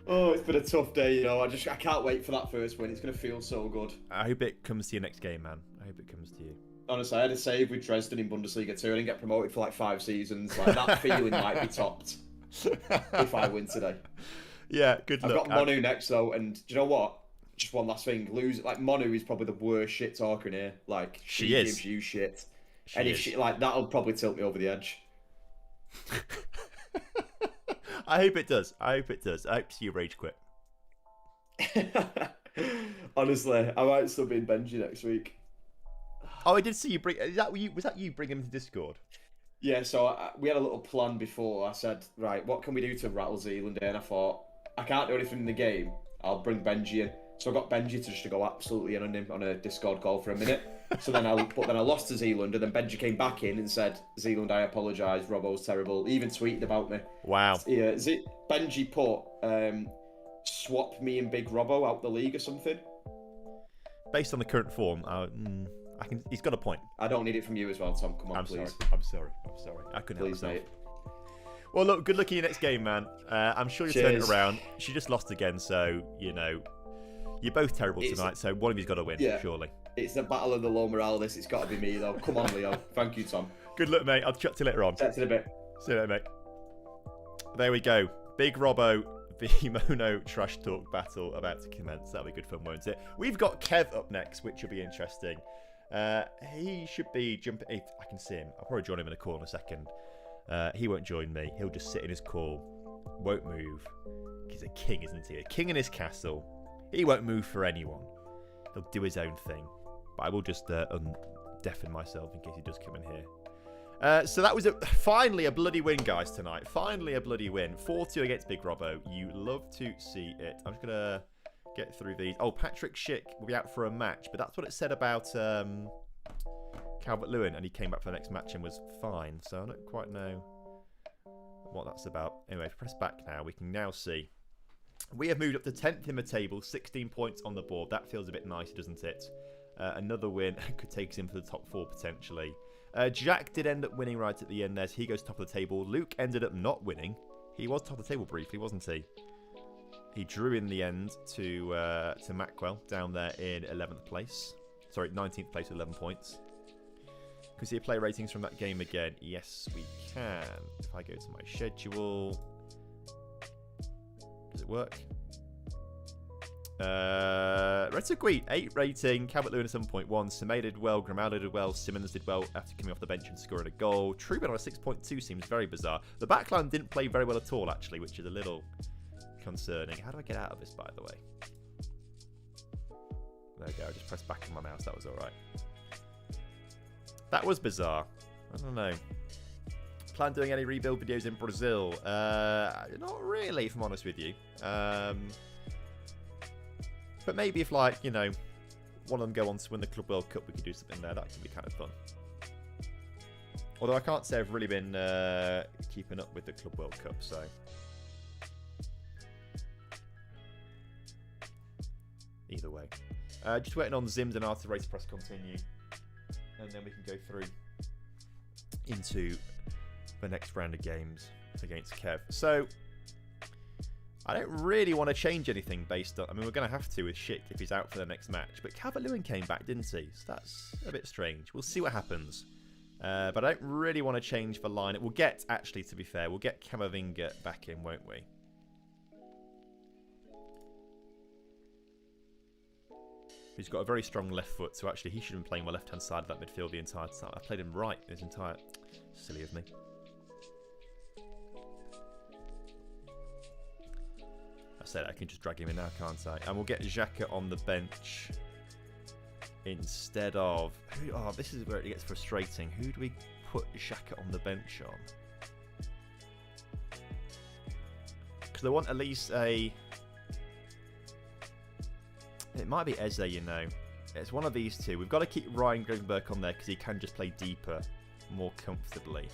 Speaker 4: Oh, it's been a tough day, you know. I can't wait for that first win. It's going to feel so good.
Speaker 1: I hope it comes to your next game, man. I hope it comes to you.
Speaker 4: Honestly, I had a save with Dresden in Bundesliga 2. I didn't get promoted for like 5 seasons. Like that feeling might be topped if I win today.
Speaker 1: Yeah, good luck.
Speaker 4: I've got Monu next though, and do you know what? Just one last thing. Monu is probably the worst shit talker in here. Like she gives you shit, and if she like that'll probably tilt me over the edge.
Speaker 1: I hope it does. I hope it does. I hope to see you rage quit.
Speaker 4: Honestly, I might still be in Benji next week.
Speaker 1: Oh, I did see you bring. Was that you bring him to Discord?
Speaker 4: Yeah. So we had a little plan before. I said, right, what can we do to rattle Zealand? And I thought, I can't do anything in the game. I'll bring Benji in. So I got Benji to go absolutely in on him on a Discord call for a minute. So then I lost to Zealand, and then Benji came back in and said, Zealand, I apologise. Robbo's terrible. He even tweeted about me.
Speaker 1: Wow.
Speaker 4: Yeah. Benji put swap me and Big Robbo out the league or something.
Speaker 1: Based on the current form, he's got a point.
Speaker 4: I don't need it from you as well, Tom. Come on, please.
Speaker 1: I'm sorry. I couldn't help myself.
Speaker 4: Mate.
Speaker 1: Well, look, good luck in your next game, man. I'm sure you'll turn it around. She just lost again, so, you know, you're both terrible tonight, so one of you's got to win, surely.
Speaker 4: It's the battle of the low morale, this. It's got to be me, though. Come on, Leo. Thank you, Tom.
Speaker 1: Good luck, mate. I'll chat to you later on.
Speaker 4: Chat to you in a bit.
Speaker 1: See you later, mate. There we go. Big Robbo, the Mono Trash Talk battle about to commence. That'll be good fun, won't it? We've got Kev up next, which will be interesting. He should be jumping. If I can see him, I'll probably join him in a call in a second. He won't join me. He'll just sit in his call, won't move. He's a king, isn't he? A king in his castle. He won't move for anyone. He'll do his own thing. But I will just deafen myself in case he does come in here. So that was finally a bloody win, guys, tonight. Finally a bloody win. 4-2 against Big Robbo. You love to see it. I'm just going to get through these. Oh, Patrick Schick will be out for a match, but that's what it said about Calvert-Lewin, and he came back for the next match and was fine. So I don't quite know what that's about. Anyway, if we press back now, we can now see. We have moved up to 10th in the table, 16 points on the board. That feels a bit nicer, doesn't it? Another win could take us into the top 4 potentially. Jack did end up winning right at the end there, so he goes top of the table. Luke ended up not winning. He was top of the table briefly, wasn't he? He drew in the end to Mackwell down there in 11th place. Sorry, 19th place with 11 points. Can we see player ratings from that game again? Yes, we can. If I go to my schedule... Does it work? Retugui, 8 rating. Calvert-Lewin at 7.1. Semedo did well. Grimaldo did well. Simmons did well after coming off the bench and scoring a goal. Truben on a 6.2 seems very bizarre. The backline didn't play very well at all, actually, which is a little concerning. How do I get out of this, by the way? There we go. I just pressed back on my mouse. That was all right. That was bizarre. I don't know. Plan doing any rebuild videos in Brazil? Not really, if I'm honest with you. But maybe if, like, you know, one of them go on to win the Club World Cup, we could do something there. That could be kind of fun. Although I can't say I've really been keeping up with the Club World Cup, so... Either way. Just waiting on Zims and Arthur race press continue. And then we can go through into the next round of games against Kev. So, I don't really want to change anything based on... I mean, we're going to have to with Schick if he's out for the next match. But Calvert-Lewin came back, didn't he? So that's a bit strange. We'll see what happens. But I don't really want to change the line. We'll get, actually, to be fair, we'll get Camavinga back in, won't we? He's got a very strong left foot, so actually he should have been playing my left-hand side of that midfield the entire time. I played him right his entire... Silly of me. I said I can just drag him in now, can't I? And we'll get Xhaka on the bench instead of... Oh, this is where it gets frustrating. Who do we put Xhaka on the bench on? Because I want at least a... It might be Eze, you know. It's one of these two. We've got to keep Ryan Gravenberg on there because he can just play deeper, more comfortably.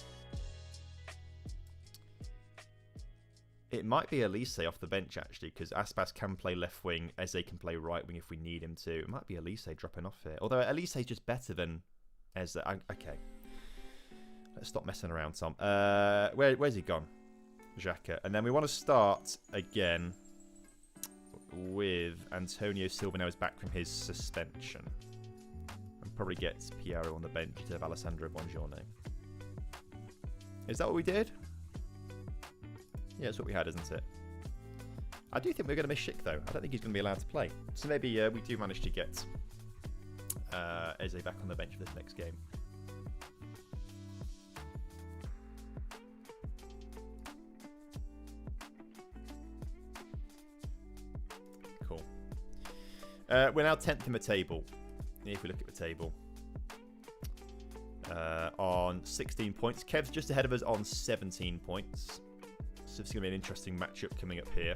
Speaker 1: It might be Elise off the bench, actually, because Aspas can play left wing, Eze can play right wing if we need him to. It might be Elise dropping off here. Although Elise is just better than Eze. Okay. Let's stop messing around, Tom. Where's he gone? Xhaka. And then we want to start again with Antonio Silva now is back from his suspension. And probably get Piero on the bench to have Alessandro Bongiorno. Is that what we did? Yeah, that's what we had, isn't it? I do think we're going to miss Schick, though. I don't think he's going to be allowed to play. So maybe we do manage to get Eze back on the bench for this next game. Cool. We're now 10th in the table. If we look at the table. On 16 points. Kev's just ahead of us on 17 points. So it's going to be an interesting matchup coming up here.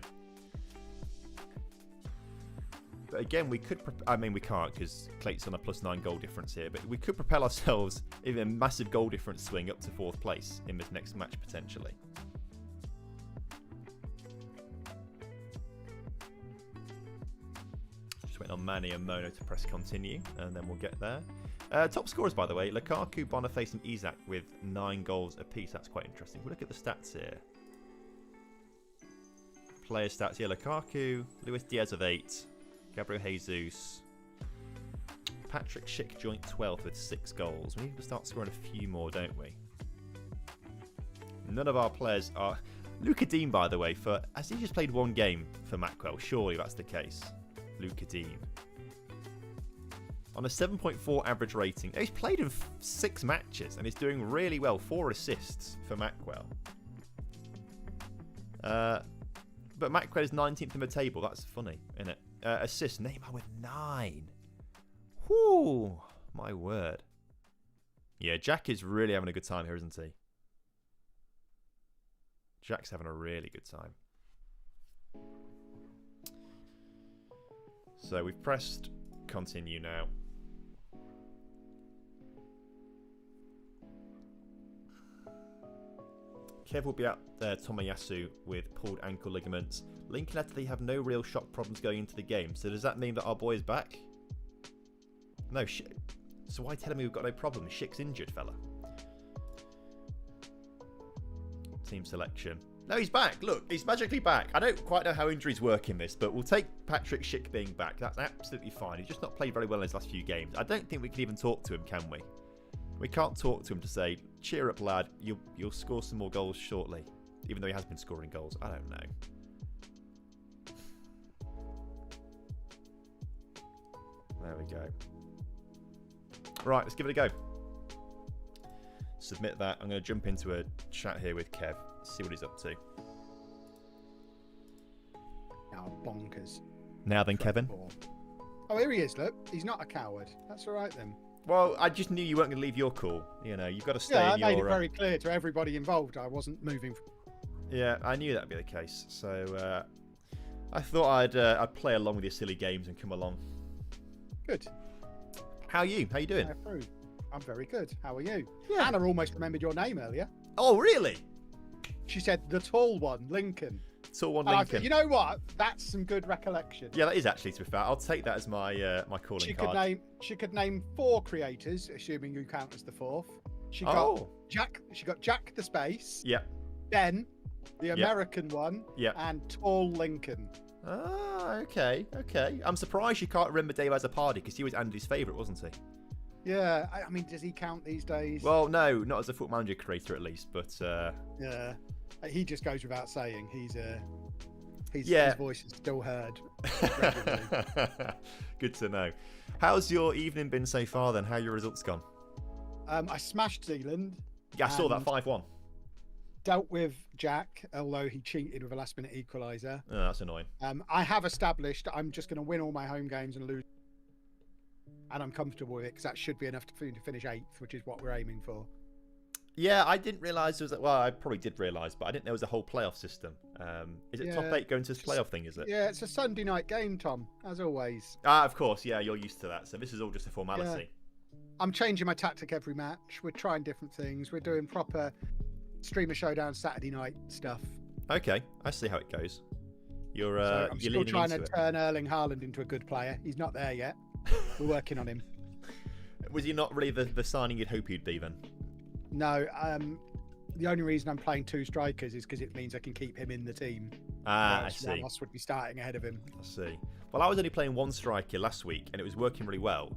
Speaker 1: But again, we could... I mean, we can't because Clayton's on a +9 goal difference here. But we could propel ourselves in a massive goal difference swing up to 4th place in this next match, potentially. Just waiting on Manny and Mono to press continue. And then we'll get there. Top scorers, by the way. Lukaku, Boniface and Isak with 9 goals apiece. That's quite interesting. We'll look at the stats here. Player stats here. Lukaku, Luis Diaz of 8. Gabriel Jesus. Patrick Schick joint 12th with 6 goals. We need to start scoring a few more, don't we? None of our players are... Luca Dean, by the way, has he just played 1 game for Mackwell? Surely that's the case. Luca Dean. On a 7.4 average rating. He's played in 6 matches and he's doing really well. 4 assists for Mackwell. But Mackwell is 19th in the table. That's funny, isn't it? Assist, Neymar with 9. Whoo! My word. Yeah, Jack is really having a good time here, isn't he? Jack's having a really good time. So we've pressed continue now. Kev will be at Tomoyasu with pulled ankle ligaments. Lincoln actually have no real shock problems going into the game. So does that mean that our boy is back? No, so why tell him we've got no problem? Schick's injured, fella. Team selection. No, he's back. Look, he's magically back. I don't quite know how injuries work in this, but we'll take Patrick Schick being back. That's absolutely fine. He's just not played very well in his last few games. I don't think we can even talk to him, can we? We can't talk to him to say, cheer up, lad. You'll score some more goals shortly. Even though he has been scoring goals. I don't know. There we go. Right, let's give it a go. Submit that. I'm going to jump into a chat here with Kev. See what he's up to.
Speaker 5: Now bonkers.
Speaker 1: Now then, Kevin.
Speaker 5: Oh, here he is, look. He's not a coward. That's all right then.
Speaker 1: Well, I just knew you weren't going to leave your call. You know, you've got to stay in your...
Speaker 5: Yeah, I made it very clear to everybody involved I wasn't moving.
Speaker 1: Yeah, I knew that'd be the case. So I thought I'd play along with your silly games and come along.
Speaker 5: Good.
Speaker 1: How are you? How you doing?
Speaker 5: I'm very good. How are you?
Speaker 1: Yeah.
Speaker 5: Anna almost remembered your name earlier.
Speaker 1: Oh, really?
Speaker 5: She said the tall one, Lincoln.
Speaker 1: Tall one,
Speaker 5: And
Speaker 1: Lincoln.
Speaker 5: thought, you know what? That's some good recollection.
Speaker 1: Yeah, that is actually, to be fair. I'll take that as my my calling card.
Speaker 5: She could name 4 creators, assuming you count as the 4th. She got Jack the Space.
Speaker 1: Yeah.
Speaker 5: Ben, the American one.
Speaker 1: Yeah.
Speaker 5: And Tall Lincoln.
Speaker 1: Ah, okay. I'm surprised you can't remember Dave as a party because he was Andy's favourite, wasn't he?
Speaker 5: Yeah, I mean, does he count these days?
Speaker 1: Well, no, not as a Foot Manager creator at least, but...
Speaker 5: Yeah, he just goes without saying. He's His voice is still heard.
Speaker 1: Good to know. How's your evening been so far then? How are your results gone?
Speaker 5: I smashed Zealand.
Speaker 1: Yeah, I saw that 5-1.
Speaker 5: Dealt with Jack, although he cheated with a last-minute equaliser.
Speaker 1: Oh, that's annoying.
Speaker 5: I have established I'm just going to win all my home games and lose. And I'm comfortable with it because that should be enough to finish 8th, which is what we're aiming for.
Speaker 1: Yeah, I didn't realise there was... Well, I probably did realise, but I didn't know there was a whole playoff system. Is it top 8 going to this playoff thing, is it?
Speaker 5: Yeah, it's a Sunday night game, Tom, as always.
Speaker 1: Of course, yeah, you're used to that. So this is all just a formality.
Speaker 5: Yeah. I'm changing my tactic every match. We're trying different things. We're doing proper Streamer Showdown Saturday night stuff.
Speaker 1: Okay, I see how it goes. You're
Speaker 5: I'm
Speaker 1: you're
Speaker 5: still trying to
Speaker 1: it.
Speaker 5: turn Erling Haaland into a good player. He's not there yet. We're working on him.
Speaker 1: Was he not really the signing you'd hope he'd be then?
Speaker 5: No, the only reason I'm playing 2 strikers is because it means I can keep him in the team.
Speaker 1: I see.
Speaker 5: Ramos would be starting ahead of him.
Speaker 1: I see. Well, I was only playing 1 striker last week, and it was working really well.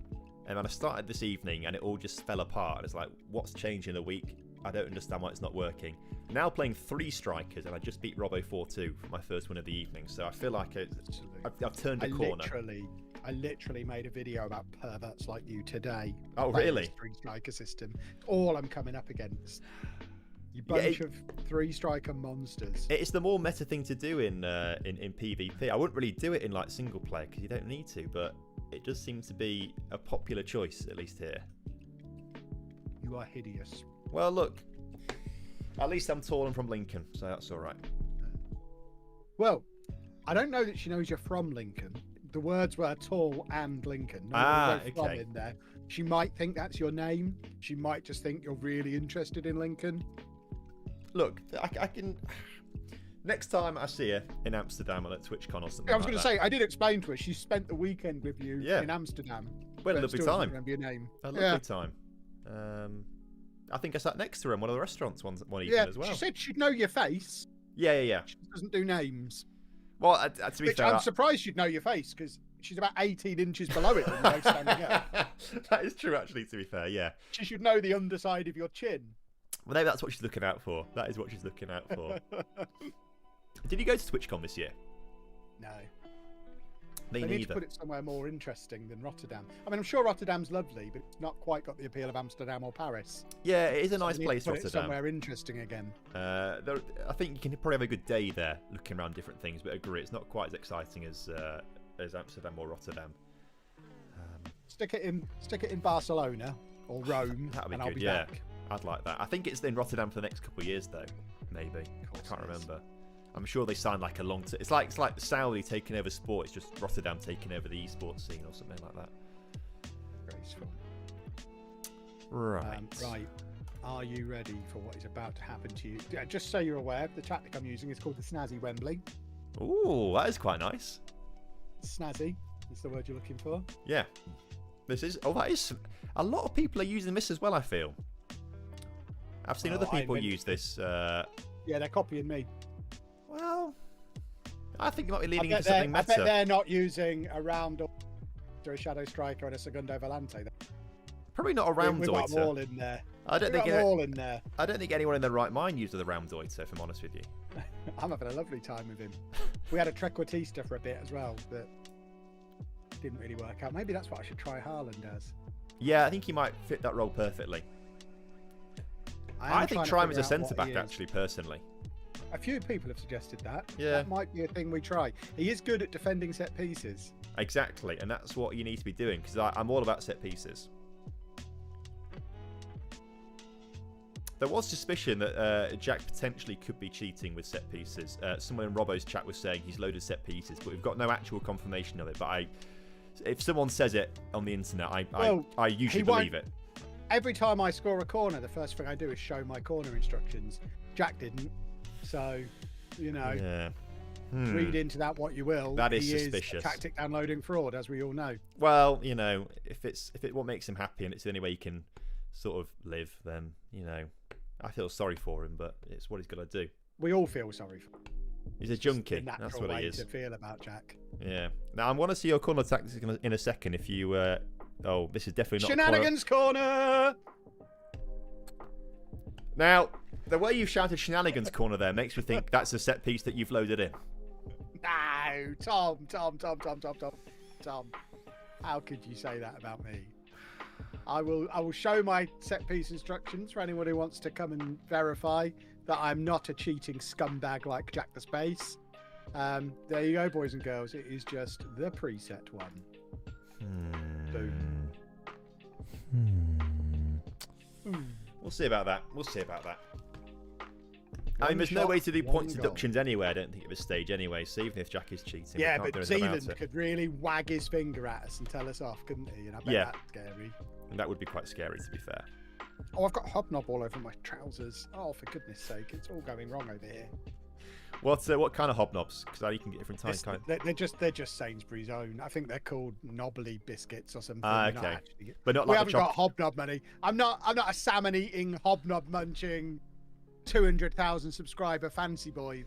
Speaker 1: And then I started this evening, and it all just fell apart. And it's like, what's changed in a week? I don't understand why it's not working. Now playing 3 strikers, and I just beat Robbo 4-2 for my first win of the evening. So I feel like I've turned a corner.
Speaker 5: I literally made a video about perverts like you today.
Speaker 1: Oh, really?
Speaker 5: 3 striker system. All I'm coming up against. You bunch of 3 striker monsters.
Speaker 1: It's the more meta thing to do in PvP. I wouldn't really do it in like single player because you don't need to, but it does seem to be a popular choice, at least here.
Speaker 5: You are hideous.
Speaker 1: Well, look. At least I'm tall and from Lincoln, so that's all right.
Speaker 5: Well, I don't know that she knows you're from Lincoln. The words were tall and Lincoln. Okay. From in there. She might think that's your name. She might just think you're really interested in Lincoln.
Speaker 1: Look, I can... Next time I see her in Amsterdam or at TwitchCon or something
Speaker 5: I was going to say, I did explain to her, she spent the weekend with you in Amsterdam.
Speaker 1: Well, a lovely time.
Speaker 5: Remember your name.
Speaker 1: A lovely time. I think I sat next to her in one of the restaurants one evening as well.
Speaker 5: She said she'd know your face.
Speaker 1: Yeah.
Speaker 5: She doesn't do names.
Speaker 1: Well, to be fair...
Speaker 5: I'm surprised she'd know your face, because she's about 18 inches below it when you're standing up.
Speaker 1: That is true, actually, to be fair, yeah.
Speaker 5: She should know the underside of your chin.
Speaker 1: Well, maybe that's what she's looking out for. That is what she's looking out for. Did you go to TwitchCon this year?
Speaker 5: No.
Speaker 1: They
Speaker 5: need to put it somewhere more interesting than Rotterdam. I mean, I'm sure Rotterdam's lovely, but it's not quite got the appeal of Amsterdam or Paris.
Speaker 1: Yeah, it is a nice place,
Speaker 5: put
Speaker 1: Rotterdam.
Speaker 5: It somewhere interesting again.
Speaker 1: I think you can probably have a good day there, looking around different things. But I agree, it's not quite as exciting as Amsterdam or Rotterdam.
Speaker 5: Stick it in Barcelona or Rome,
Speaker 1: That'd be
Speaker 5: and
Speaker 1: good.
Speaker 5: I'll be back.
Speaker 1: I'd like that. I think it's in Rotterdam for the next couple of years, though. Maybe I can't remember. I'm sure they signed like a long. It's like Saudi taking over sport. It's just Rotterdam taking over the esports scene or something like that.
Speaker 5: Graceful.
Speaker 1: Right.
Speaker 5: Right. Are you ready for what is about to happen to you? Just so you're aware, the tactic I'm using is called the Snazzy Wembley.
Speaker 1: Ooh, that is quite nice.
Speaker 5: Snazzy is the word you're looking for.
Speaker 1: Yeah. This is. Oh, that is. A lot of people are using this as well, I feel. I've seen other people use this.
Speaker 5: Yeah, they're copying me.
Speaker 1: Well, I think you might be leaning into something meta.
Speaker 5: I bet they're not using a round or a shadow striker and a segundo volante.
Speaker 1: Probably not a round
Speaker 5: We've got
Speaker 1: doiter.
Speaker 5: them all in there.
Speaker 1: I don't think
Speaker 5: all in there.
Speaker 1: I don't think anyone in their right mind uses the round doiter, if I'm honest with you.
Speaker 5: I'm having a lovely time with him. We had a trequartista for a bit as well, but didn't really work out. Maybe that's what I should try Haaland as.
Speaker 1: Yeah, I think he might fit that role perfectly. I think try him as a centre back, actually, personally.
Speaker 5: A few people have suggested that.
Speaker 1: Yeah.
Speaker 5: That might be a thing we try. He is good at defending set pieces.
Speaker 1: Exactly, and that's what you need to be doing, because I'm all about set pieces. There was suspicion that Jack potentially could be cheating with set pieces. Someone in Robbo's chat was saying he's loaded set pieces, but we've got no actual confirmation of it. But if someone says it on the internet, I usually believe it.
Speaker 5: Every time I score a corner, the first thing I do is show my corner instructions. Jack didn't, so
Speaker 1: Yeah.
Speaker 5: Read into that what you will.
Speaker 1: That is
Speaker 5: he
Speaker 1: suspicious.
Speaker 5: Is a tactic downloading fraud, as we all know.
Speaker 1: Well, if it what makes him happy and it's the only way he can sort of live, then I feel sorry for him, but it's what he's got to do.
Speaker 5: We all feel sorry for him.
Speaker 1: He's a junkie. That's what he is.
Speaker 5: To feel about Jack.
Speaker 1: Yeah. Now I want to see your corner tactics in a second. If you, oh, this is definitely not
Speaker 5: Shenanigans corner.
Speaker 1: Now, the way you shouted shenanigans corner there makes me think that's a set piece that you've loaded in.
Speaker 5: No, Tom. How could you say that about me? I will show my set piece instructions for anyone who wants to come and verify that I'm not a cheating scumbag like Jack the Space. There you go, boys and girls. It is just the preset one. Boom.
Speaker 1: We'll see about that. I mean, there's no way to do points deductions anyway, I don't think, at this stage anyway, so even if Jack is cheating,
Speaker 5: yeah,
Speaker 1: we can't
Speaker 5: but
Speaker 1: do anything about
Speaker 5: Zealand
Speaker 1: it.
Speaker 5: could really wag his finger at us and tell us off, couldn't he? And I bet that's scary.
Speaker 1: And that would be quite scary, to be fair.
Speaker 5: Oh, I've got hobnob all over my trousers. Oh, for goodness sake, it's all going wrong over here.
Speaker 1: What kind of hobnobs? Because you can get different types.
Speaker 5: They're just Sainsbury's own. I think they're called knobbly biscuits or something.
Speaker 1: Okay, but not
Speaker 5: we
Speaker 1: like
Speaker 5: haven't got hobnob money. I'm not a salmon eating, hobnob munching, 200,000 subscriber fancy boy,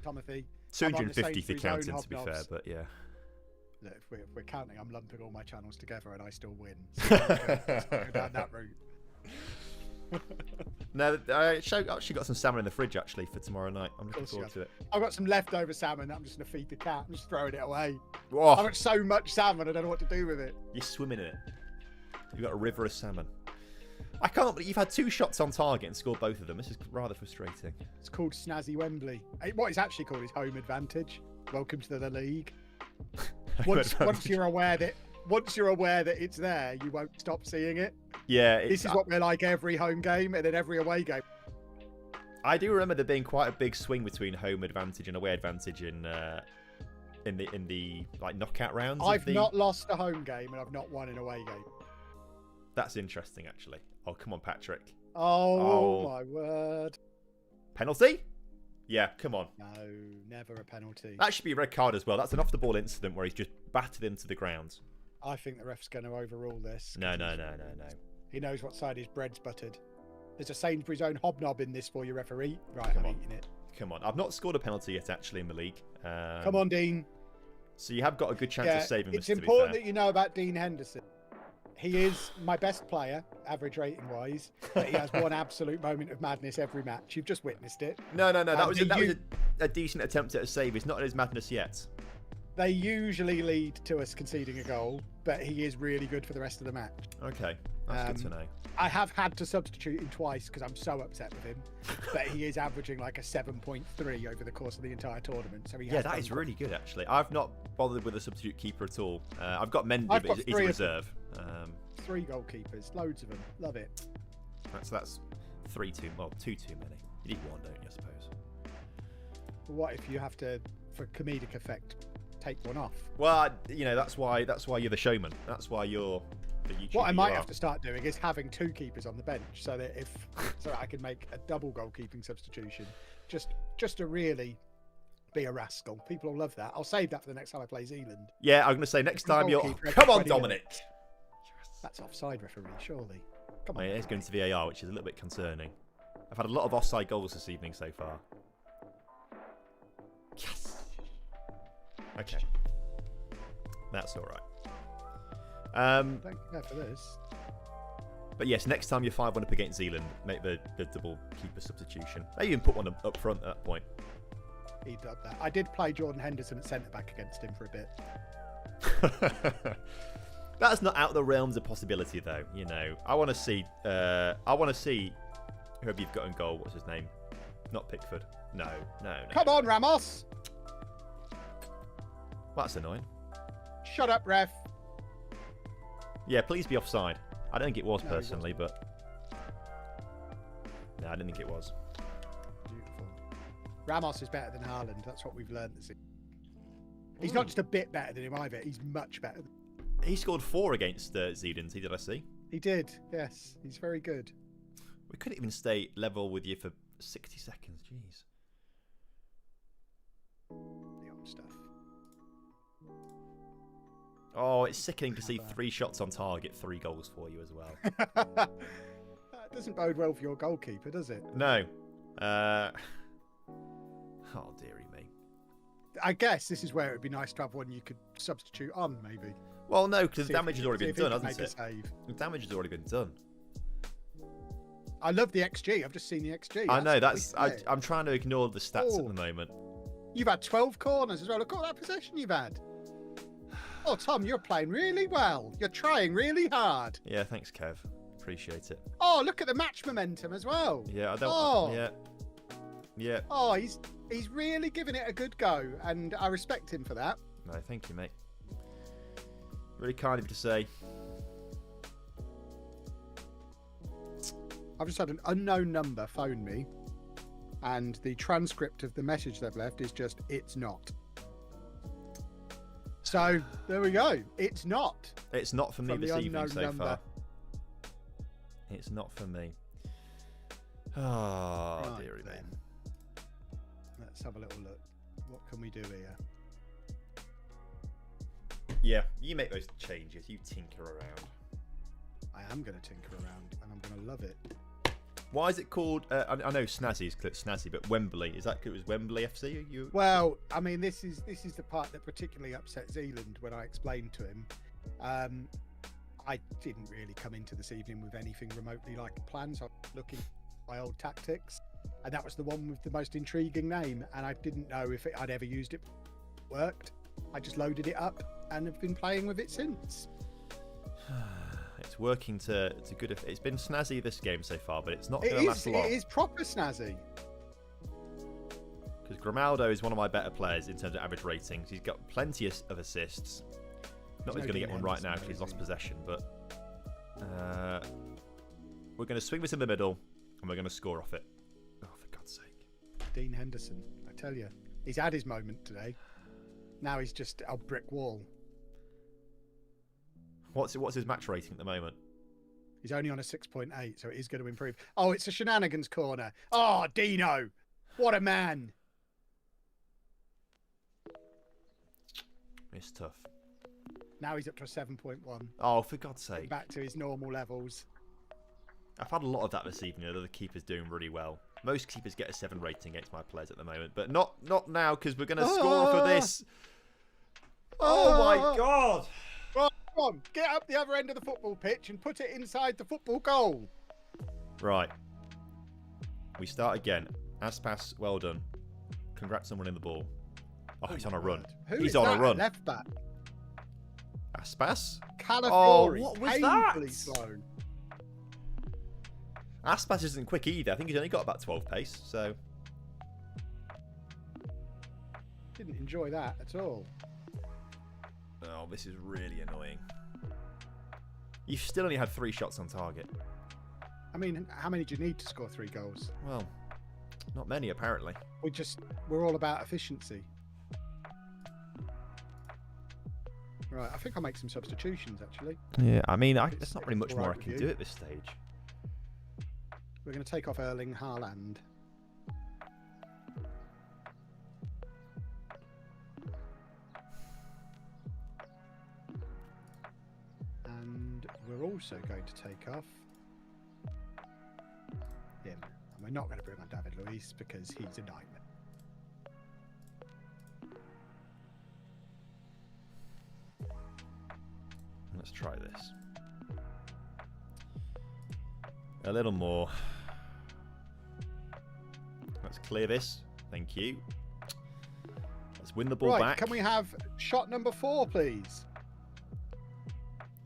Speaker 5: Timothy.
Speaker 1: 250 if you're counting, to be fair, but yeah.
Speaker 5: Look, if we're counting, I'm lumping all my channels together and I still win. So let's go down that route.
Speaker 1: No, I actually got some salmon in the fridge actually for tomorrow night. I'm looking forward to it.
Speaker 5: I've got some leftover salmon that I'm just going to feed the cat. I'm just throwing it away.
Speaker 1: Oh,
Speaker 5: I've got so much salmon, I don't know what to do with it.
Speaker 1: You're swimming in it. You've got a river of salmon. I can't believe you've had 2 shots on target and scored both of them. This is rather frustrating.
Speaker 5: It's called Snazzy Wembley. What it's actually called is home advantage. Welcome to the league. Once you're aware that it's there, you won't stop seeing it.
Speaker 1: Yeah,
Speaker 5: this is what we're like every home game and then every away game.
Speaker 1: I do remember there being quite a big swing between home advantage and away advantage in the like knockout rounds.
Speaker 5: I've not lost a home game and I've not won an away game.
Speaker 1: That's interesting, actually. Oh, come on, Patrick.
Speaker 5: Oh my word!
Speaker 1: Penalty? Yeah, come on.
Speaker 5: No, never a penalty.
Speaker 1: That should be a red card as well. That's an off-the-ball incident where he's just battered him to the ground.
Speaker 5: I think the ref's going to overrule this.
Speaker 1: No.
Speaker 5: He knows what side his bread's buttered. There's a Sainsbury's own hobnob in this for you, referee. Right, I'm eating it.
Speaker 1: Come on. I've not scored a penalty yet, actually, in the league.
Speaker 5: Come on, Dean.
Speaker 1: So you have got a good chance of saving this,
Speaker 5: It's important that you know about Dean Henderson. He is my best player, average rating-wise, but he has one absolute moment of madness every match. You've just witnessed it.
Speaker 1: No. That was a decent attempt at a save. He's not at his madness yet.
Speaker 5: They usually lead to us conceding a goal, but he is really good for the rest of the match.
Speaker 1: Okay, that's good to know.
Speaker 5: I have had to substitute him twice because I'm so upset with him, but he is averaging like a 7.3 over the course of the entire tournament. So
Speaker 1: that is really good, actually. I've not bothered with a substitute keeper at all. I've got Mendy, but he's a reserve.
Speaker 5: 3 goalkeepers, loads of them. Love it.
Speaker 1: That's 2 too many. You need 1, don't you, I suppose?
Speaker 5: What if you have to, for comedic effect, take one off?
Speaker 1: Well, that's why you're the showman. That's why you're the YouTuber.
Speaker 5: What I might have to start doing is having 2 keepers on the bench so that I can make a double goalkeeping substitution, just to really be a rascal. People will love that. I'll save that for the next time I play Zealand.
Speaker 1: Yeah, I'm going to say next time you're... Come on, Dominic! Yes.
Speaker 5: That's offside, referee, surely. Come on.
Speaker 1: It is going to VAR, which is a little bit concerning. I've had a lot of offside goals this evening so far. Yes! Okay. That's all right.
Speaker 5: Don't care for this.
Speaker 1: But yes, next time you're 5-1 up against Zealand, make the double keeper substitution. Maybe even put one up front at that point.
Speaker 5: He did that. I did play Jordan Henderson at centre back against him for a bit.
Speaker 1: That's not out of the realms of possibility, though. I want to see. Whoever you've got in goal. What's his name? Not Pickford. No.
Speaker 5: Come on, Ramos.
Speaker 1: That's annoying.
Speaker 5: Shut up, ref.
Speaker 1: Yeah, please be offside. I don't think it was personally, but no, I didn't think it was.
Speaker 5: Beautiful. Ramos is better than Haaland. That's what we've learned this season. He's not just a bit better than him either. He's much better.
Speaker 1: He scored 4 against Zealand. Did I see?
Speaker 5: He did. Yes, he's very good.
Speaker 1: We couldn't even stay level with you for 60 seconds. Jeez.
Speaker 5: The old stuff.
Speaker 1: Oh, it's sickening to see 3 shots on target, 3 goals for you as well.
Speaker 5: That doesn't bode well for your goalkeeper, does it?
Speaker 1: No. Oh, dearie me.
Speaker 5: I guess this is where it would be nice to have one you could substitute on, maybe.
Speaker 1: Well, no, because the damage has already been done, hasn't it?
Speaker 5: Save.
Speaker 1: The damage has already been done.
Speaker 5: I love the XG. I've just seen the XG.
Speaker 1: I know. I'm trying to ignore the stats at the moment.
Speaker 5: You've had 12 corners as well. Look at all that possession you've had. Oh, Tom, you're playing really well. You're trying really hard.
Speaker 1: Yeah, thanks, Kev. Appreciate it.
Speaker 5: Oh, look at the match momentum as well.
Speaker 1: Yeah, I don't.
Speaker 5: Oh.
Speaker 1: Yeah.
Speaker 5: Oh, he's really giving it a good go, and I respect him for that.
Speaker 1: No, thank you, mate. Really kind of you to say.
Speaker 5: I've just had an unknown number phone me, and the transcript of the message they've left is just, it's not. So, there we go. It's not.
Speaker 1: It's not for me
Speaker 5: From
Speaker 1: this
Speaker 5: the
Speaker 1: evening
Speaker 5: unknown
Speaker 1: so
Speaker 5: number.
Speaker 1: far. It's not for me. Oh,
Speaker 5: Right
Speaker 1: dearie me.
Speaker 5: then. Let's have a little look. What can we do here?
Speaker 1: Yeah, you make those changes. You tinker around.
Speaker 5: I am going to tinker around, and I'm going to love it.
Speaker 1: Why is it called? I know Snazzy is Snazzy, but Wembley, is that it was Wembley FC? You?
Speaker 5: Well, I mean, this is the part that particularly upset Zealand when I explained to him. I didn't really come into this evening with anything remotely like a plan, so I was looking at my old tactics, and that was the one with the most intriguing name, and I didn't know if I'd ever used it. Worked. I just loaded it up and have been playing with it since.
Speaker 1: It's working to good. It's been snazzy this game so far, but it's not going to last long.
Speaker 5: It is proper snazzy.
Speaker 1: Because Grimaldo is one of my better players in terms of average ratings. He's got plenty of assists. Not that he's going to get one right now because he's lost possession, but we're going to swing this in the middle and we're going to score off it. Oh, for God's sake.
Speaker 5: Dean Henderson, I tell you, he's had his moment today. Now he's just a brick wall.
Speaker 1: What's his match rating at the moment?
Speaker 5: He's only on a 6.8, so it is going to improve. Oh, it's a shenanigans corner. Oh, Dino. What a man.
Speaker 1: It's tough.
Speaker 5: Now he's up to a 7.1.
Speaker 1: Oh, for God's sake.
Speaker 5: Back to his normal levels.
Speaker 1: I've had a lot of that this evening. The other keeper's doing really well. Most keepers get a 7 rating against my players at the moment, but not now because we're going to score for this. Oh my God.
Speaker 5: Right, come on, get up the other end of the football pitch and put it inside the football goal.
Speaker 1: Right. We start again. Aspas, well done. Congrats on winning the ball. Oh, he's on a run. He's on a run.
Speaker 5: Left back.
Speaker 1: Aspas?
Speaker 5: Calafiori.
Speaker 1: Oh, what was that?
Speaker 5: Painfully slow.
Speaker 1: Aspas isn't quick either. I think he's only got about 12 pace, so...
Speaker 5: Didn't enjoy that at all.
Speaker 1: Oh, this is really annoying. You've still only had 3 shots on target.
Speaker 5: I mean, how many do you need to score 3 goals?
Speaker 1: Well, not many, apparently.
Speaker 5: We're all about efficiency. Right, I think I'll make some substitutions, actually.
Speaker 1: Yeah, I mean, there's not really much more I can do at this stage.
Speaker 5: We're going to take off Erling Haaland. And we're also going to take off him. And we're not going to bring on David Luiz because he's a nightmare.
Speaker 1: Let's try this. A little more. Let's clear this. Thank you. Let's win the ball back.
Speaker 5: Can we have shot number 4, please?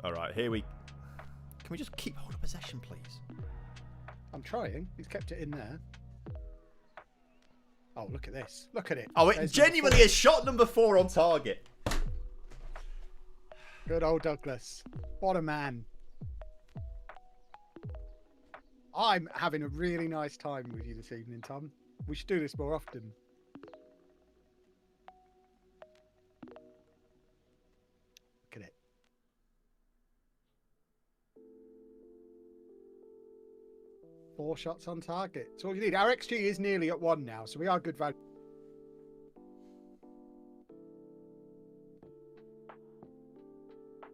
Speaker 1: All right, here we... Can we just keep hold of possession, please?
Speaker 5: I'm trying. He's kept it in there. Oh, look at this. Look at it.
Speaker 1: Oh, it
Speaker 5: There's
Speaker 1: genuinely is shot number 4 on target.
Speaker 5: Good old Douglas. What a man. I'm having a really nice time with you this evening, Tom. We should do this more often. Look at it. Four shots on target. That's all you need. Our XG is nearly at 1 now, so we are good value.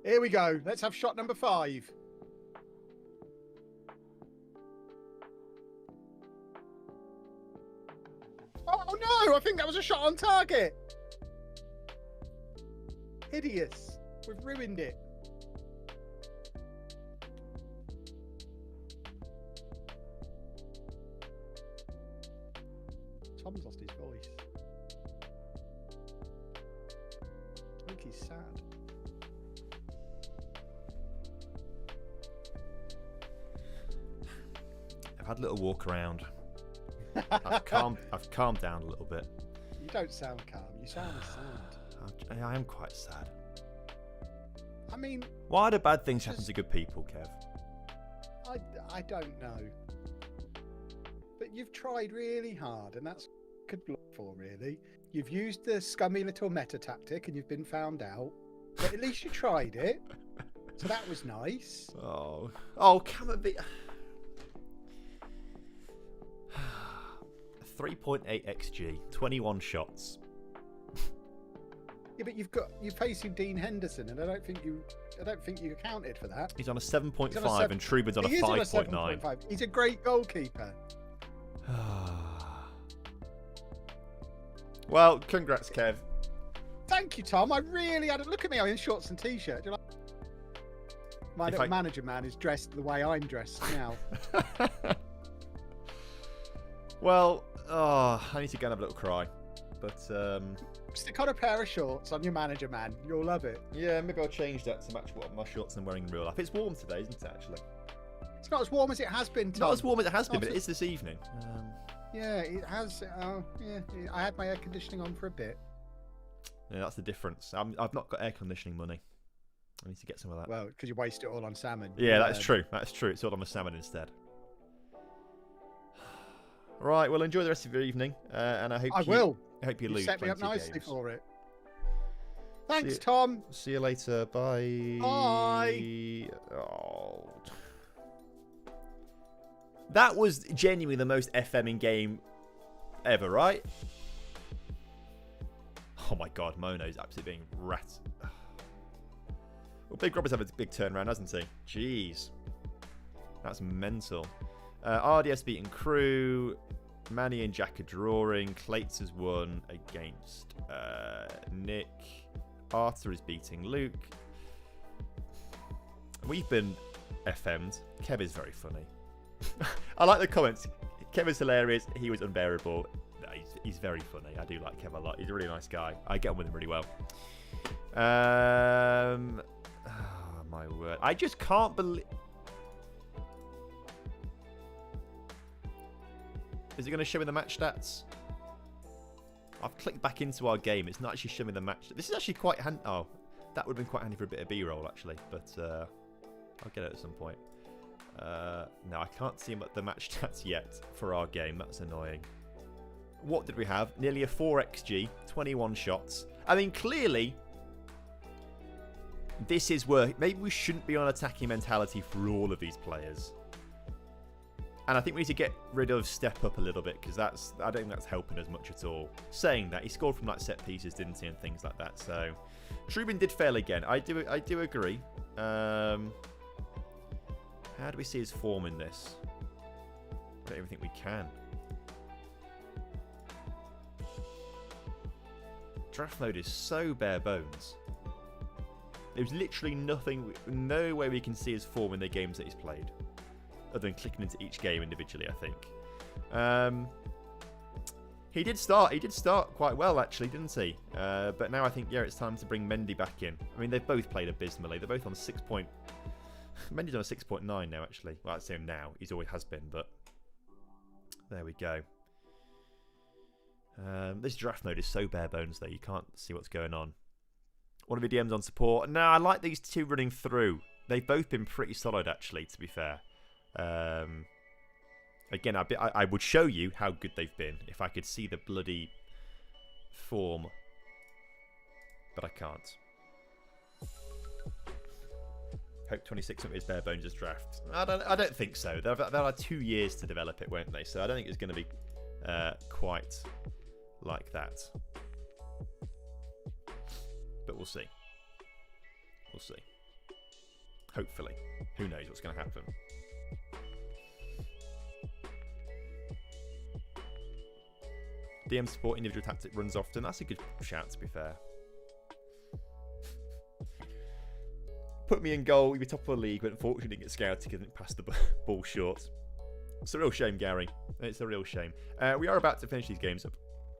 Speaker 5: Here we go. Let's have shot number 5. Oh no! I think that was a shot on target. Hideous. We've ruined it. Tom's lost his voice.
Speaker 1: had a little walk around. I've calmed down a little bit.
Speaker 5: You don't sound calm. You sound sad.
Speaker 1: I am quite sad.
Speaker 5: I mean,
Speaker 1: why do bad things happen to good people, Kev?
Speaker 5: I don't know. But you've tried really hard, and that's good luck for, really. You've used the scummy little meta tactic, and you've been found out. But at least you tried it. So that was nice.
Speaker 1: Oh, come and be. 3.8 XG, 21 shots.
Speaker 5: Yeah, but you're facing Dean Henderson, and I don't think you accounted for that.
Speaker 1: He's on a 7.5, and Trubin's on a 5.9.
Speaker 5: He's a great goalkeeper.
Speaker 1: Well, congrats, Kev.
Speaker 5: Thank you, Tom. I really had a look at me. I'm in shorts and t-shirt. Do you like... My little manager man is dressed the way I'm dressed now.
Speaker 1: Well, I need to go and have a little cry. But
Speaker 5: stick on a pair of shorts on your manager man. You'll love it.
Speaker 1: Yeah, maybe I'll change that to match what my shorts I'm wearing in real life. It's warm today, isn't it? Actually,
Speaker 5: it's not as warm as it has been. Tom.
Speaker 1: Not as warm as it has been, but it is this evening.
Speaker 5: Yeah, it has. Yeah, I had my air conditioning on for a bit.
Speaker 1: Yeah, that's the difference. I've not got air conditioning money. I need to get some of that.
Speaker 5: Well, because you waste it all on salmon.
Speaker 1: Yeah, that's true. That's true. It's all on the salmon instead. Right. Well, enjoy the rest of your evening, and I hope you lose.
Speaker 5: Set me up nicely
Speaker 1: games.
Speaker 5: for it. Thanks, Tom.
Speaker 1: See you later. Bye.
Speaker 5: Bye.
Speaker 1: Oh. That was genuinely the most FMing game ever, right? Oh my God, Mono's absolutely being rat. Well, Big Robbo's had a big turnaround, hasn't he? Jeez. That's mental. RDS beating Crew. Manny and Jack are drawing. Clates has won against Nick. Arthur is beating Luke. We've been FM'd. Kev is very funny. I like the comments. Kev is hilarious. He was unbearable. No, he's very funny. I do like Kev a lot. He's a really nice guy. I get on with him really well. Oh, my word. I just can't believe... Is it going to show me the match stats? I've clicked back into our game. It's not actually showing me the match. This is actually quite handy. Oh, that would have been quite handy for a bit of B-roll, actually. But I'll get it at some point. No, I can't see the match stats yet for our game. That's annoying. What did we have? Nearly a 4xg, 21 shots. I mean, clearly, this is where maybe we shouldn't be on attacking mentality for all of these players. And I think we need to get rid of step up a little bit, because I don't think that's helping us much at all. Saying that, he scored from like set pieces, didn't he, and things like that. So Trubin did fail again. I do agree. How do we see his form in this? I don't even think we can. Draft mode is so bare bones. There's literally nothing, no way we can see his form in the games that he's played, other than clicking into each game individually, I think. He did start quite well, actually, didn't he? But now I think, yeah, it's time to bring Mendy back in. I mean, they've both played abysmally. They're both on 6 point... Mendy's on a 6.9 now, actually. Well, I'd say him now. He's always has been, but... There we go. This draft mode is so bare bones, though. You can't see what's going on. One of your DMs on support. No, I like these two running through. They've both been pretty solid, actually, to be fair. Again, I would show you how good they've been if I could see the bloody form, but I can't. Hope 26 is bare bones as draft. I don't think so. They'll have 2 years to develop it, won't they? So I don't think it's going to be quite like that. But we'll see. We'll see. Hopefully. Who knows what's going to happen. DM support individual tactic runs often. That's a good shout, to be fair. Put me in goal. You'd be top of the league, but unfortunately didn't get scouted because didn't pass the ball short. It's a real shame, Gary. It's a real shame. We are about to finish these games up,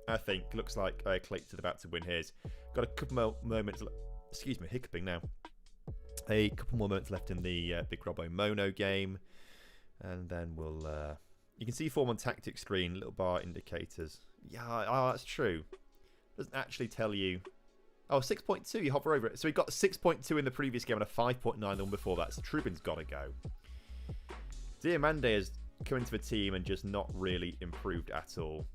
Speaker 1: I think. Looks like Clates is about to win his. Got a couple more moments. Excuse me, hiccuping now. A couple more moments left in the Big Robbo Mono game, and then we'll You can see form on tactics screen, little bar indicators. Yeah, that's true. Doesn't actually tell you. Oh, 6.2, you hover over it. So we got 6.2 in the previous game and a 5.9 the one before that. So Trubin's got to go. Diamande has come into the team and just not really improved at all.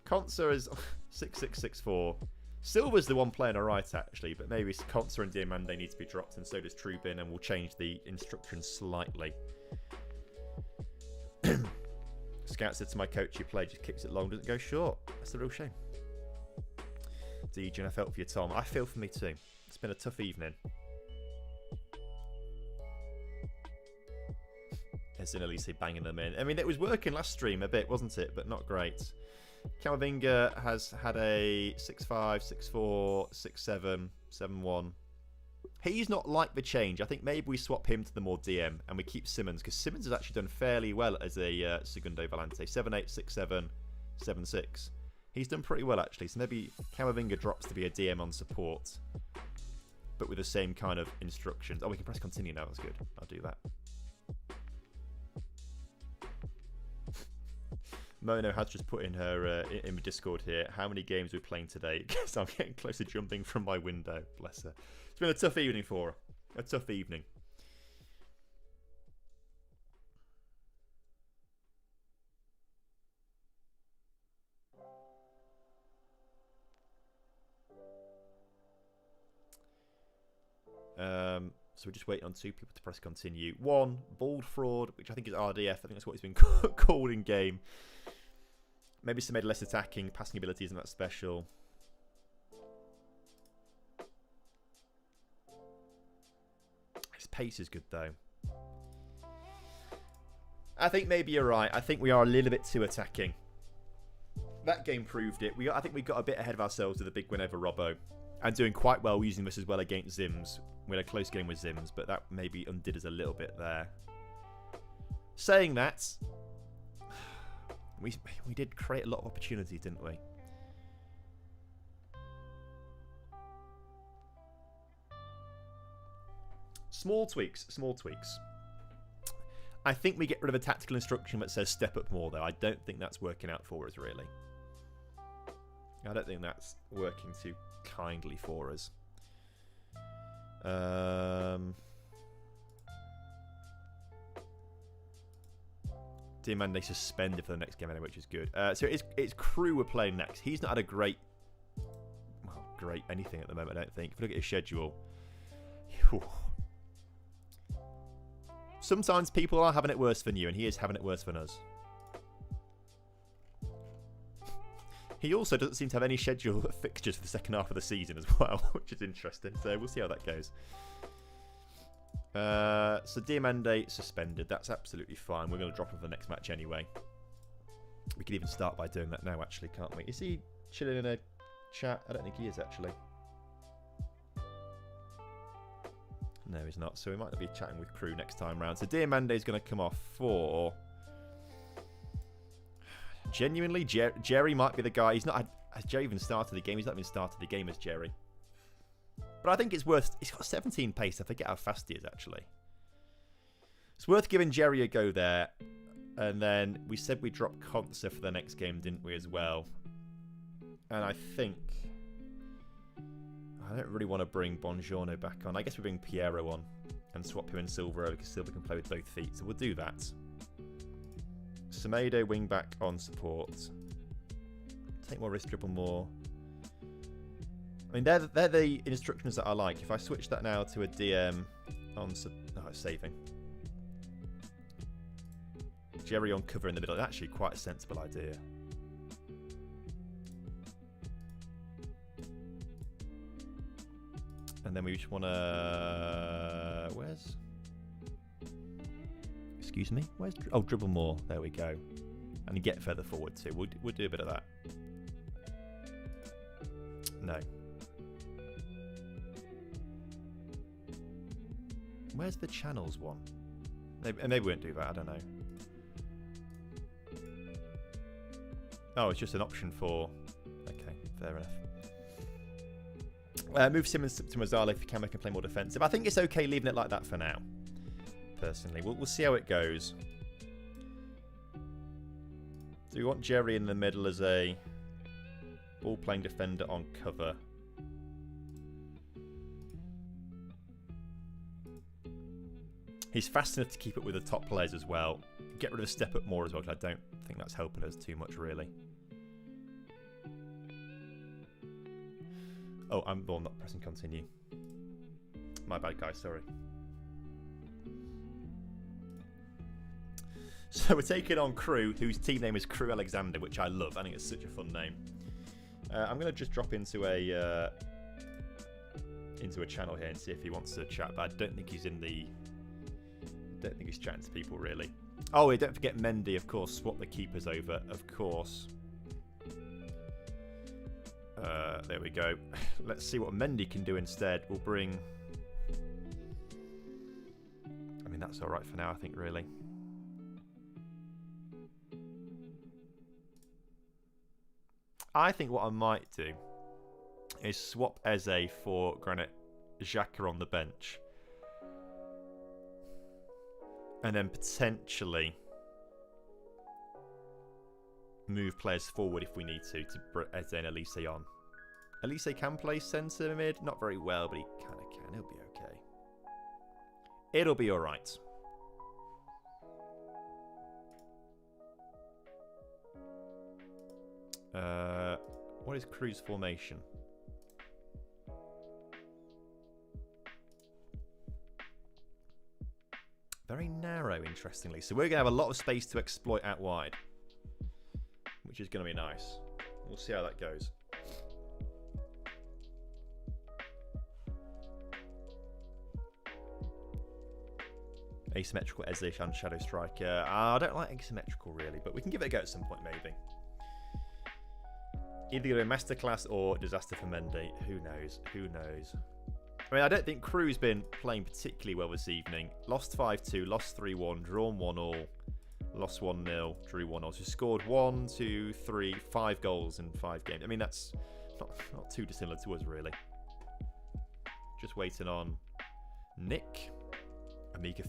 Speaker 1: Konsa is 6.664. Silver's the one playing alright, actually, but maybe Konsa and Diamande need to be dropped, and so does Trubin, and we'll change the instructions slightly. Scout said to my coach, you play, just kicks it long, doesn't go short. That's a real shame. DJ, I felt for you, Tom. I feel for me too. It's been a tough evening. As in Elise banging them in. I mean, it was working last stream a bit, wasn't it? But not great. Camavinga has had a 6-5, 6-4, 6-7, 7-1. He's not like the change. I think maybe we swap him to the more DM and we keep Simmons, because Simmons has actually done fairly well as a Segundo Volante. 7-8, 6-7, 7-6. He's done pretty well, actually. So maybe Camavinga drops to be a DM on support, but with the same kind of instructions. Oh, we can press continue now. That's good. I'll do that. Mono has just put in her in the Discord here, how many games we're playing today, because I'm getting close to jumping from my window. Bless her. It's been a tough evening for her. A tough evening. So we're just waiting on 2 people to press continue. 1, bald fraud, which I think is RDF. I think that's what it's been called in game. Maybe some made less attacking. Passing ability isn't that special. His pace is good though. I think maybe you're right. I think we are a little bit too attacking. That game proved it. I think we got a bit ahead of ourselves with a big win over Robbo. And doing quite well using this as well against Zims. We had a close game with Zims, but that maybe undid us a little bit there. Saying that, we did create a lot of opportunities, didn't we? Small tweaks, small tweaks. I think we get rid of a tactical instruction that says step up more, though. I don't think that's working out for us, really. I don't think that's working too kindly for us. Diamande suspended for the next game anyway, which is good. So it's Crew we're playing next. He's not had a great anything at the moment, I don't think. If you look at his schedule, whew. Sometimes people are having it worse than you, and he is having it worse than us. He also doesn't seem to have any scheduled fixtures for the second half of the season as well, which is interesting. So we'll see how that goes. So Diamande suspended. That's absolutely fine. We're going to drop him for the next match anyway. We can even start by doing that now, actually, can't we? Is he chilling in a chat? I don't think he is, actually. No, he's not. So we might be chatting with Crew next time round. So Diamande is going to come off for... Genuinely, Jerry might be the guy. He's not. Has Jerry even started the game? He's not even started the game as Jerry. But I think it's worth. He's got 17 pace. I forget how fast he is, actually. It's worth giving Jerry a go there. And then we said we dropped Konsa for the next game, didn't we, as well? And I think... I don't really want to bring Bongiorno back on. I guess we bring Piero on and swap him and Silver over, because Silver can play with both feet. So we'll do that. Semedo wing back on support. Take more risk, dribble more. I mean, they're the instructions that I like. If I switch that now to a DM on... Oh, it's saving. Jerry on cover in the middle. It's actually quite a sensible idea. And then we just want to... Where's... Excuse me? Where's... Oh, dribble more. There we go. And you get further forward too. We'll do a bit of that. No. Where's the channels one? Maybe we won't do that. I don't know. Oh, it's just an option for... Okay, fair enough. Move Simmons to Mazzala if Camo can play more defensive. I think it's okay leaving it like that for now. Personally, we'll see how it goes. Do we want Jerry in the middle as a ball-playing defender on cover? He's fast enough to keep up with the top players as well. Get rid of step up more as well, because I don't think that's helping us too much, really. Oh, I'm not pressing continue. My bad, guys, sorry. So we're taking on Crew, whose team name is Crew Alexander, which I love. I think it's such a fun name. I'm going to just drop into a channel here and see if he wants to chat, but I don't think he's in the... don't think he's chatting to people, really. Oh, yeah, don't forget Mendy, of course. Swap the keepers over, of course. There we go. Let's see what Mendy can do instead. We'll bring... I mean, that's all right for now, I think, really. I think what I might do is swap Eze for Granit Xhaka on the bench. And then potentially move players forward if we need to bring Eze and Elise on. Elise can play centre mid, not very well, but he kind of can. He'll be okay. It'll be all right. What is Crew's formation? Very narrow, interestingly. So we're going to have a lot of space to exploit out wide, which is going to be nice. We'll see how that goes. Asymmetrical Eze and Shadow Striker. I don't like asymmetrical, really, but we can give it a go at some point, maybe. Either going to be a masterclass or disaster for Mendy. Who knows? Who knows? I mean, I don't think Crew's been playing particularly well this evening. Lost 5-2, lost 3-1, drawn 1-1, lost 1-0, drew 1-0. So scored 1, 2, 3, 5 goals in 5 games. I mean, that's not too dissimilar to us, really. Just waiting on Nick. Amiga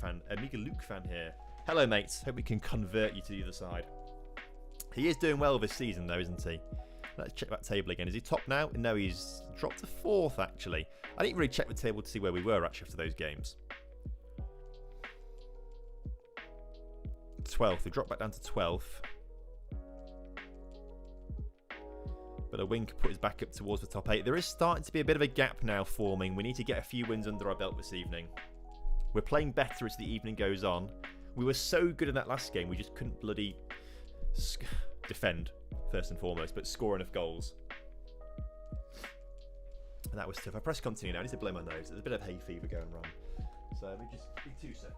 Speaker 1: Luke fan here. Hello, mates. Hope we can convert you to the other side. He is doing well this season, though, isn't he? Let's check that table again. Is he top now? No, he's dropped to 4th, actually. I didn't really check the table to see where we were, actually, after those games. 12th. We dropped back down to 12th. But a win could put us back up towards the top 8. There is starting to be a bit of a gap now forming. We need to get a few wins under our belt this evening. We're playing better as the evening goes on. We were so good in that last game, we just couldn't bloody defend, first and foremost, but score enough goals. And that was tough. I press continue now. I need to blow my nose. There's a bit of hay fever going wrong. So let me just give 2 seconds.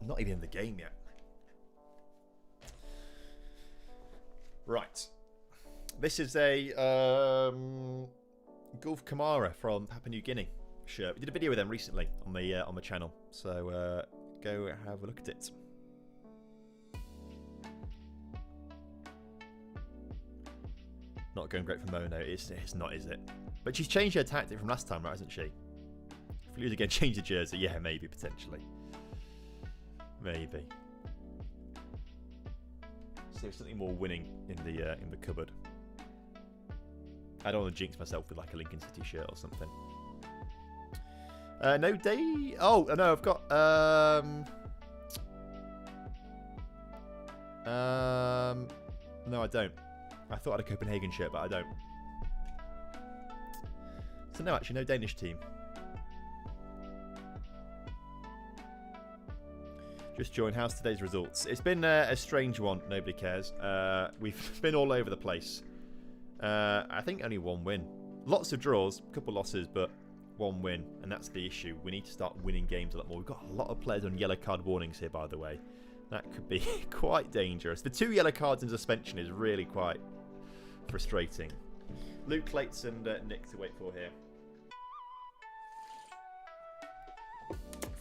Speaker 1: Not even in the game yet. Right. This is a Gulf Kamara from Papua New Guinea shirt. We did a video with them recently on the channel, so go have a look at it. Not going great for Mono. It's not, is it? But she's changed her tactic from last time, right? Hasn't she? If we lose again, change the jersey. Yeah, maybe potentially. Maybe. So something more winning in the cupboard. I don't want to jinx myself with like a Lincoln City shirt or something. No day. Oh no, I've got no, I don't. I thought I had a Copenhagen shirt, but I don't. So no, actually, no Danish team. Just joined. How's today's results? It's been a strange one. Nobody cares. We've been all over the place. I think only 1 win. Lots of draws, a couple losses, but 1 win. And that's the issue. We need to start winning games a lot more. We've got a lot of players on yellow card warnings here, by the way. That could be quite dangerous. The 2 yellow cards in suspension is really quite frustrating. Luke Clates and Nick to wait for here.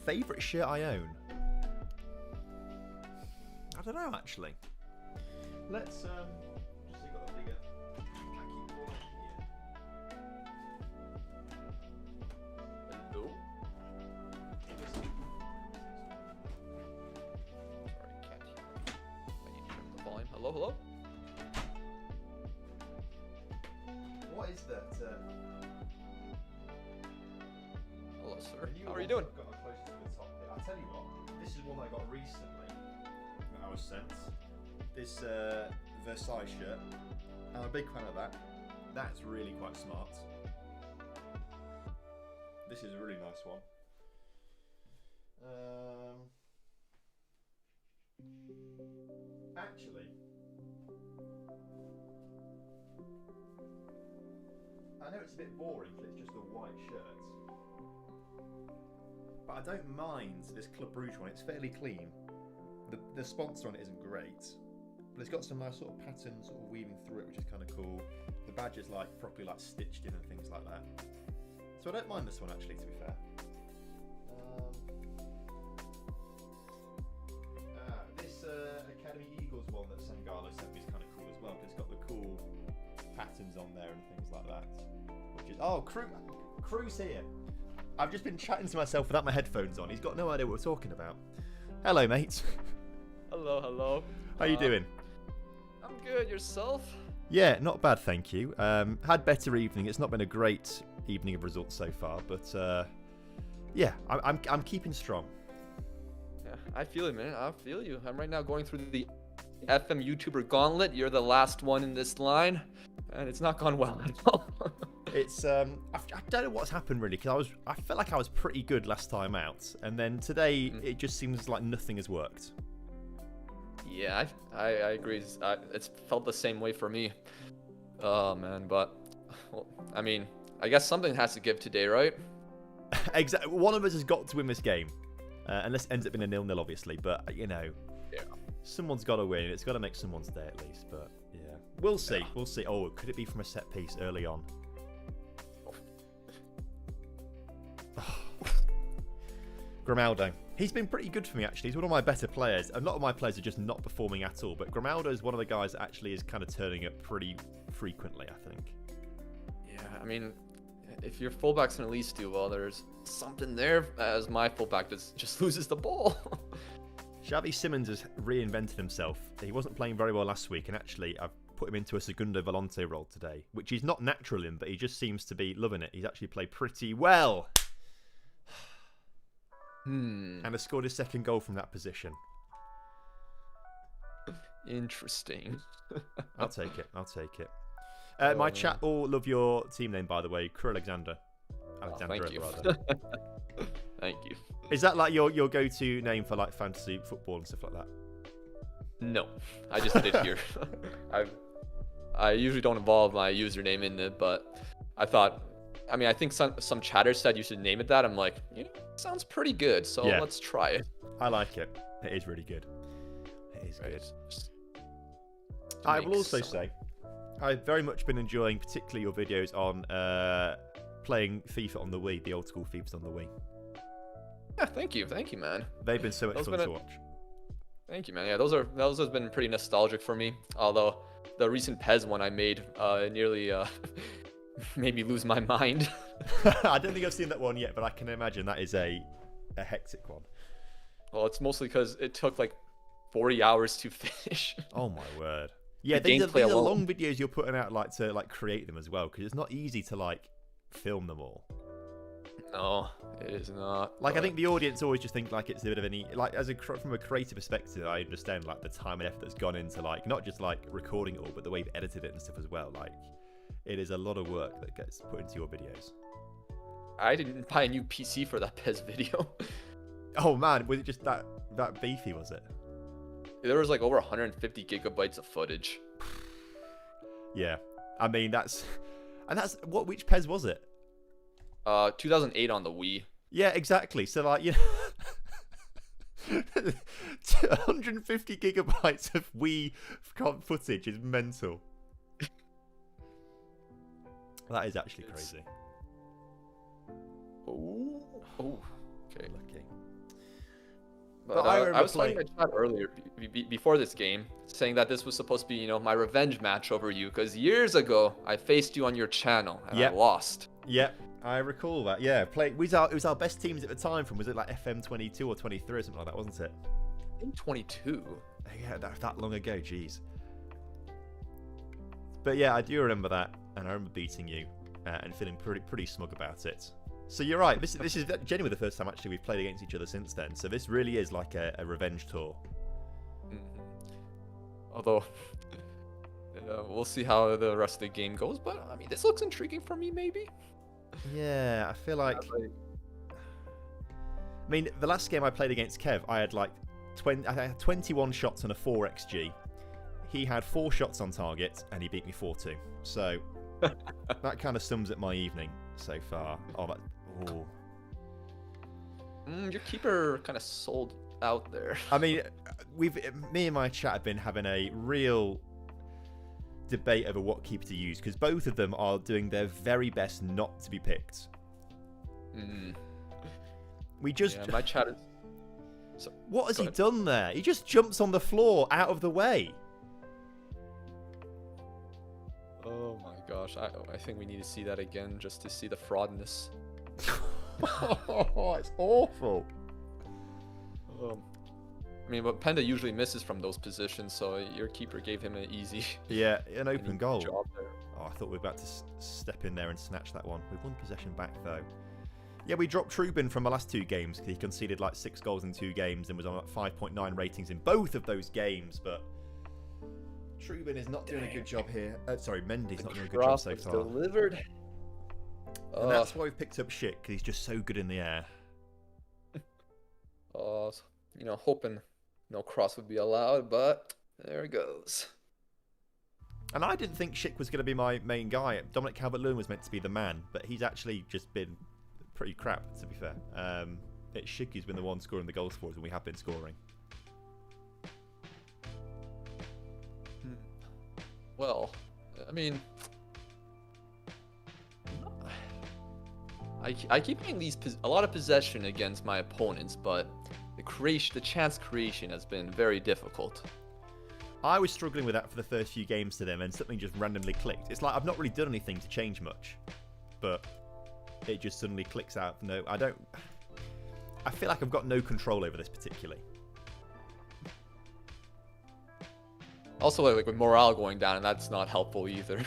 Speaker 1: Favourite shirt I own? I don't know, actually. Let's just see what the bigger khaki ball here.
Speaker 6: Hello. Sorry, can't hear. I need to turn the volume. Hello, hello.
Speaker 1: What is that?
Speaker 6: Hello, sir. How are you doing?
Speaker 1: Got closer to the top here. I'll tell you what. This is one I got recently. That I was sent. This Versailles shirt. I'm a big fan of that. That's really quite smart. This is a really nice one. Actually, I know it's a bit boring because it's just a white shirt, but I don't mind this Club Brugge one. It's fairly clean. The sponsor on it isn't great, but it's got some nice sort of patterns sort of weaving through it, which is kind of cool. The badge is like properly like stitched in and things like that. So I don't mind this one actually, to be fair. This Academy Eagles one that Sangalo sent me is kind of cool as well, because it's got the cool patterns on there and things like that. Which is Crew's here. I've just been chatting to myself without my headphones on. He's got no idea what we're talking about. Hello, mate.
Speaker 6: Hello, hello.
Speaker 1: How you doing?
Speaker 6: I'm good. Yourself?
Speaker 1: Yeah, not bad, thank you. Had better evening. It's not been a great evening of results so far, but yeah, I'm keeping strong.
Speaker 6: Yeah, I feel it, man. I feel you. I'm right now going through the FM YouTuber gauntlet. You're the last one in this line, and it's not gone well at all.
Speaker 1: It's I don't know what's happened really, because I felt like I was pretty good last time out, and then today it just seems like nothing has worked.
Speaker 6: Yeah, I agree. It's felt the same way for me. Oh man, but well, I mean, I guess something has to give today, right?
Speaker 1: Exactly. One of us has got to win this game, unless it ends up in a 0-0, obviously. But you know,
Speaker 6: yeah,
Speaker 1: someone's got to win. It's got to make someone's day at least. But yeah, we'll see. Yeah. We'll see. Oh, could it be from a set piece early on? Grimaldo. He's been pretty good for me, actually. He's one of my better players. A lot of my players are just not performing at all, but Grimaldo is one of the guys that actually is kind of turning up pretty frequently, I think.
Speaker 6: Yeah, I mean, if your fullbacks can at least do well, there's something there, as my fullback just loses the ball.
Speaker 1: Xavi Simons has reinvented himself. He wasn't playing very well last week, and actually I've put him into a Segundo Volante role today, which he's not natural in, but he just seems to be loving it. He's actually played pretty well. And has scored his second goal from that position.
Speaker 6: Interesting.
Speaker 1: I'll take it. My chat all love your team name, by the way. Crew Alexander.
Speaker 6: Thank you.
Speaker 1: Rather.
Speaker 6: Thank you.
Speaker 1: Is that like your go-to name for like fantasy football and stuff like that?
Speaker 6: No, I just did it here. I usually don't involve my username in it, but I thought, I mean, I think some chatters said you should name it that. I'm like, you know, sounds pretty good, so yeah, let's try it.
Speaker 1: I like it. It is really good. It is
Speaker 6: right.
Speaker 1: Good. I will also say, I've very much been enjoying particularly your videos on playing FIFA on the Wii, the old school FIFAs on the Wii.
Speaker 6: Yeah, thank you, man.
Speaker 1: They've been so much fun to watch.
Speaker 6: Thank you, man. Yeah, those have been pretty nostalgic for me. Although the recent PES one I made nearly made me lose my mind.
Speaker 1: I don't think I've seen that one yet, but I can imagine that is a hectic one.
Speaker 6: Well, it's mostly because it took like 40 hours to finish.
Speaker 1: Oh my word! Yeah, these are long videos you're putting out, like to like create them as well, because it's not easy to like film them all.
Speaker 6: No, it is not.
Speaker 1: Like, but I think the audience always just think like it's a bit of like from a creative perspective, I understand like the time and effort that's gone into like not just like recording it all, but the way you've edited it and stuff as well. Like, it is a lot of work that gets put into your videos.
Speaker 6: I didn't buy a new PC for that PES video.
Speaker 1: Oh man, was it just that beefy, was it?
Speaker 6: There was like over 150 gigabytes of footage.
Speaker 1: Yeah, I mean which PES was it?
Speaker 6: 2008 on the Wii.
Speaker 1: Yeah, exactly. So like, you know, 150 gigabytes of Wii footage is mental. That is actually crazy.
Speaker 6: Oh, okay.
Speaker 1: Lucky.
Speaker 6: But I was talking in my chat earlier before this game, saying that this was supposed to be, you know, my revenge match over you, because years ago I faced you on your channel and I lost.
Speaker 1: Yep, I recall that. Yeah, it was our best teams at the time. Was it like FM 22 or 23 or something like that, wasn't it?
Speaker 6: I think 22.
Speaker 1: Yeah, that long ago. Jeez. But yeah, I do remember that, and I remember beating you and feeling pretty smug about it. So you're right. This is genuinely the first time actually we've played against each other since then. So this really is like a revenge tour.
Speaker 6: Although we'll see how the rest of the game goes. But I mean, this looks intriguing for me, maybe.
Speaker 1: Yeah, I feel like. I mean, the last game I played against Kev, I had like 21 shots on a 4xg. He had 4 shots on target, and he beat me 4-2. So that kind of sums up my evening so far.
Speaker 6: Your keeper kind of sold out there.
Speaker 1: I mean, me and my chat have been having a real debate over what keeper to use, because both of them are doing their very best not to be picked. We just...
Speaker 6: Yeah, my chat is...
Speaker 1: So, what has he done there? He just jumps on the floor out of the way.
Speaker 6: Oh my gosh, I think we need to see that again just to see the fraudness.
Speaker 1: Oh, it's awful.
Speaker 6: I mean, but Penda usually misses from those positions, so your keeper gave him an easy...
Speaker 1: Yeah, an open goal.
Speaker 6: Job there.
Speaker 1: Oh, I thought we were about to step in there and snatch that one. We've won possession back, though. Yeah, we dropped Trubin from the last 2 games because he conceded like 6 goals in 2 games and was on like 5.9 ratings in both of those games, but Trubin is not doing a good job here. Sorry, Mendy's not doing a good job so far.
Speaker 6: Delivered.
Speaker 1: And that's why we've picked up Schick, because he's just so good in the air.
Speaker 6: You know, hoping no cross would be allowed, but there it goes.
Speaker 1: And I didn't think Schick was going to be my main guy. Dominic Calvert-Lewin was meant to be the man, but he's actually just been pretty crap, to be fair. It's Schick who's been the one scoring the goals for us, and we have been scoring.
Speaker 6: Well, I mean, I keep getting a lot of possession against my opponents, but the chance creation has been very difficult.
Speaker 1: I was struggling with that for the first few games to them, and something just randomly clicked. It's like I've not really done anything to change much, but it just suddenly clicks out. No, I feel like I've got no control over this particularly.
Speaker 6: Also, like with morale going down, and that's not helpful either.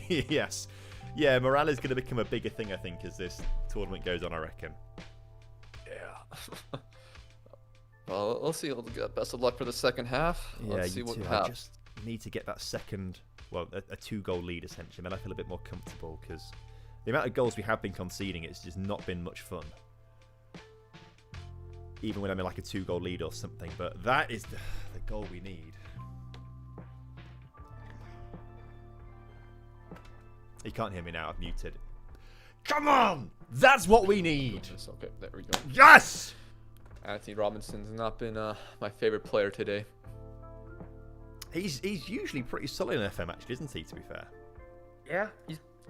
Speaker 1: Yes. Yeah, morale is going to become a bigger thing, I think, as this tournament goes on, I reckon.
Speaker 6: Yeah. Well, let's see. Best of luck for the second half.
Speaker 1: Yeah,
Speaker 6: let's see what
Speaker 1: I
Speaker 6: happens.
Speaker 1: just need to get that second, well, a 2-goal lead, essentially. Then I feel a bit more comfortable, because the amount of goals we have been conceding, it's just not been much fun. Even when I'm in like a 2-goal lead or something. But that is the goal we need. You can't hear me now, I've muted. Come on! That's what we need!
Speaker 6: Okay, there we go.
Speaker 1: Yes!
Speaker 6: Anthony Robinson's not been my favorite player today.
Speaker 1: He's usually pretty solid in FM, actually, isn't he, to be fair?
Speaker 6: Yeah,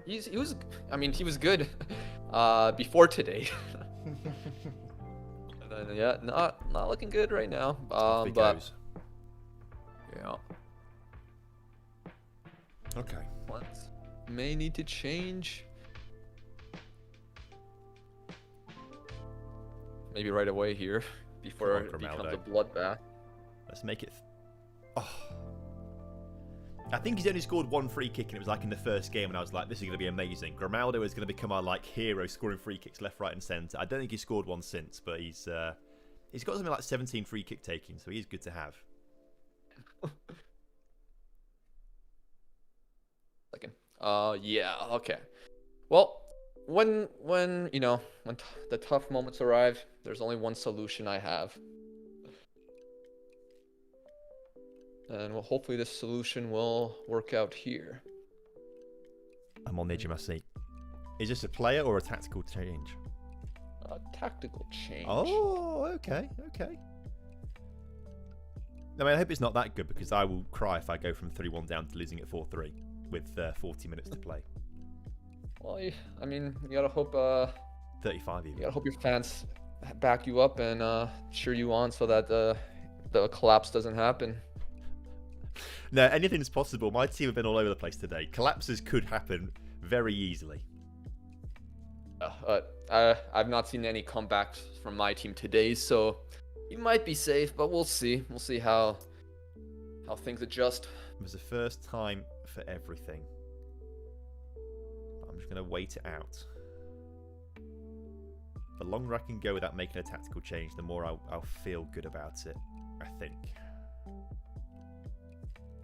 Speaker 6: he was, I mean, he was good before today. And then, yeah, not looking good right now. But
Speaker 1: goes.
Speaker 6: Yeah.
Speaker 1: Okay.
Speaker 6: What may need to change? Maybe right away here, before it becomes a bloodbath.
Speaker 1: Let's make it... Oh. I think he's only scored 1 free kick, and it was like in the first game, and I was like, this is going to be amazing. Grimaldo is going to become our like hero, scoring free kicks left, right, and centre. I don't think he's scored 1 since, but he's got something like 17 free kick taking, so he's good to have.
Speaker 6: Second. Yeah, okay. Well, when you know, when the tough moments arrive, there's only one solution I have. And well, hopefully this solution will work out here.
Speaker 1: I'm on the edge of my seat. Is this a player or a tactical change?
Speaker 6: A tactical change.
Speaker 1: Oh, okay. I mean, I hope it's not that good because I will cry if I go from 3-1 down to losing at 4-3 with 40 minutes to play.
Speaker 6: Well, I mean, you gotta hope.
Speaker 1: 35 even.
Speaker 6: You gotta hope your fans back you up and cheer you on so that the collapse doesn't happen.
Speaker 1: No, anything's possible. My team have been all over the place today. Collapses could happen very easily.
Speaker 6: I've not seen any comebacks from my team today, so you might be safe, but we'll see. We'll see how things adjust.
Speaker 1: It was the first time for everything. I'm just going to wait it out. The longer I can go without making a tactical change, the more I'll feel good about it, I think.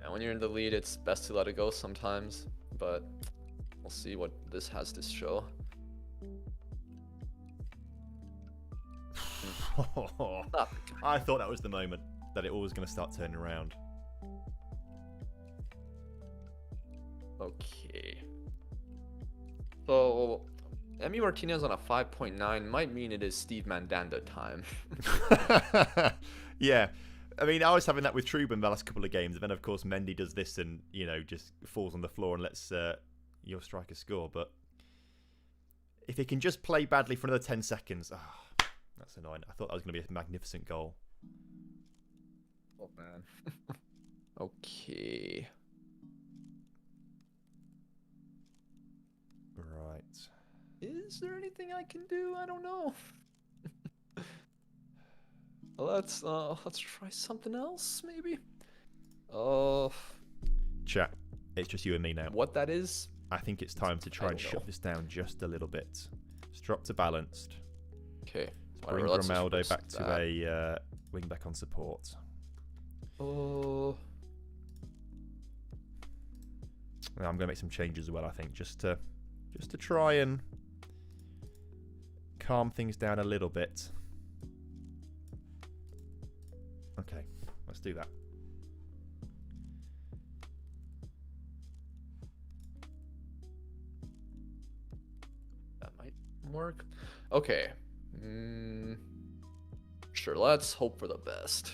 Speaker 6: And when you're in the lead, it's best to let it go sometimes, but we'll see what this has to show.
Speaker 1: I thought that was the moment that it all was going to start turning around.
Speaker 6: Okay. So, Emi Martinez on a 5.9 might mean it is Steve Mandanda time.
Speaker 1: Yeah. I mean, I was having that with Truban the last couple of games, and then, of course, Mendy does this and, just falls on the floor and lets your striker score. But if he can just play badly for another 10 seconds... that's annoying. I thought that was going to be a magnificent goal.
Speaker 6: Oh, man. Okay.
Speaker 1: Right.
Speaker 6: Is there anything I can do? I don't know. Let's try something else, maybe.
Speaker 1: Chat. It's just you and me now.
Speaker 6: What that is?
Speaker 1: I think it's time to try and shut this down just a little bit. Just drop to balanced.
Speaker 6: Okay.
Speaker 1: Bring Grimaldo back to a wing back on support.
Speaker 6: Oh.
Speaker 1: I'm going to make some changes as well, I think, just to try and calm things down a little bit. Okay, let's do that.
Speaker 6: That might work. Okay. Sure, let's hope for the best.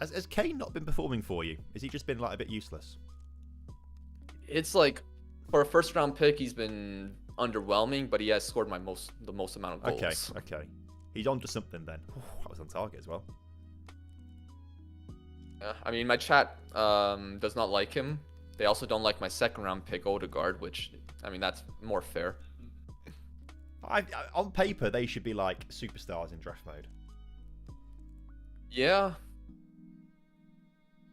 Speaker 1: Has Kane not been performing for you? Has he just been like a bit useless?
Speaker 6: It's like, for a first round pick, he's been underwhelming, but he has scored the most amount of goals.
Speaker 1: Okay. He's on to something then. That was on target as well.
Speaker 6: Yeah, I mean, my chat does not like him. They also don't like my second round pick, Odegaard, which, I mean, that's more fair.
Speaker 1: On paper, they should be like superstars in draft mode.
Speaker 6: Yeah.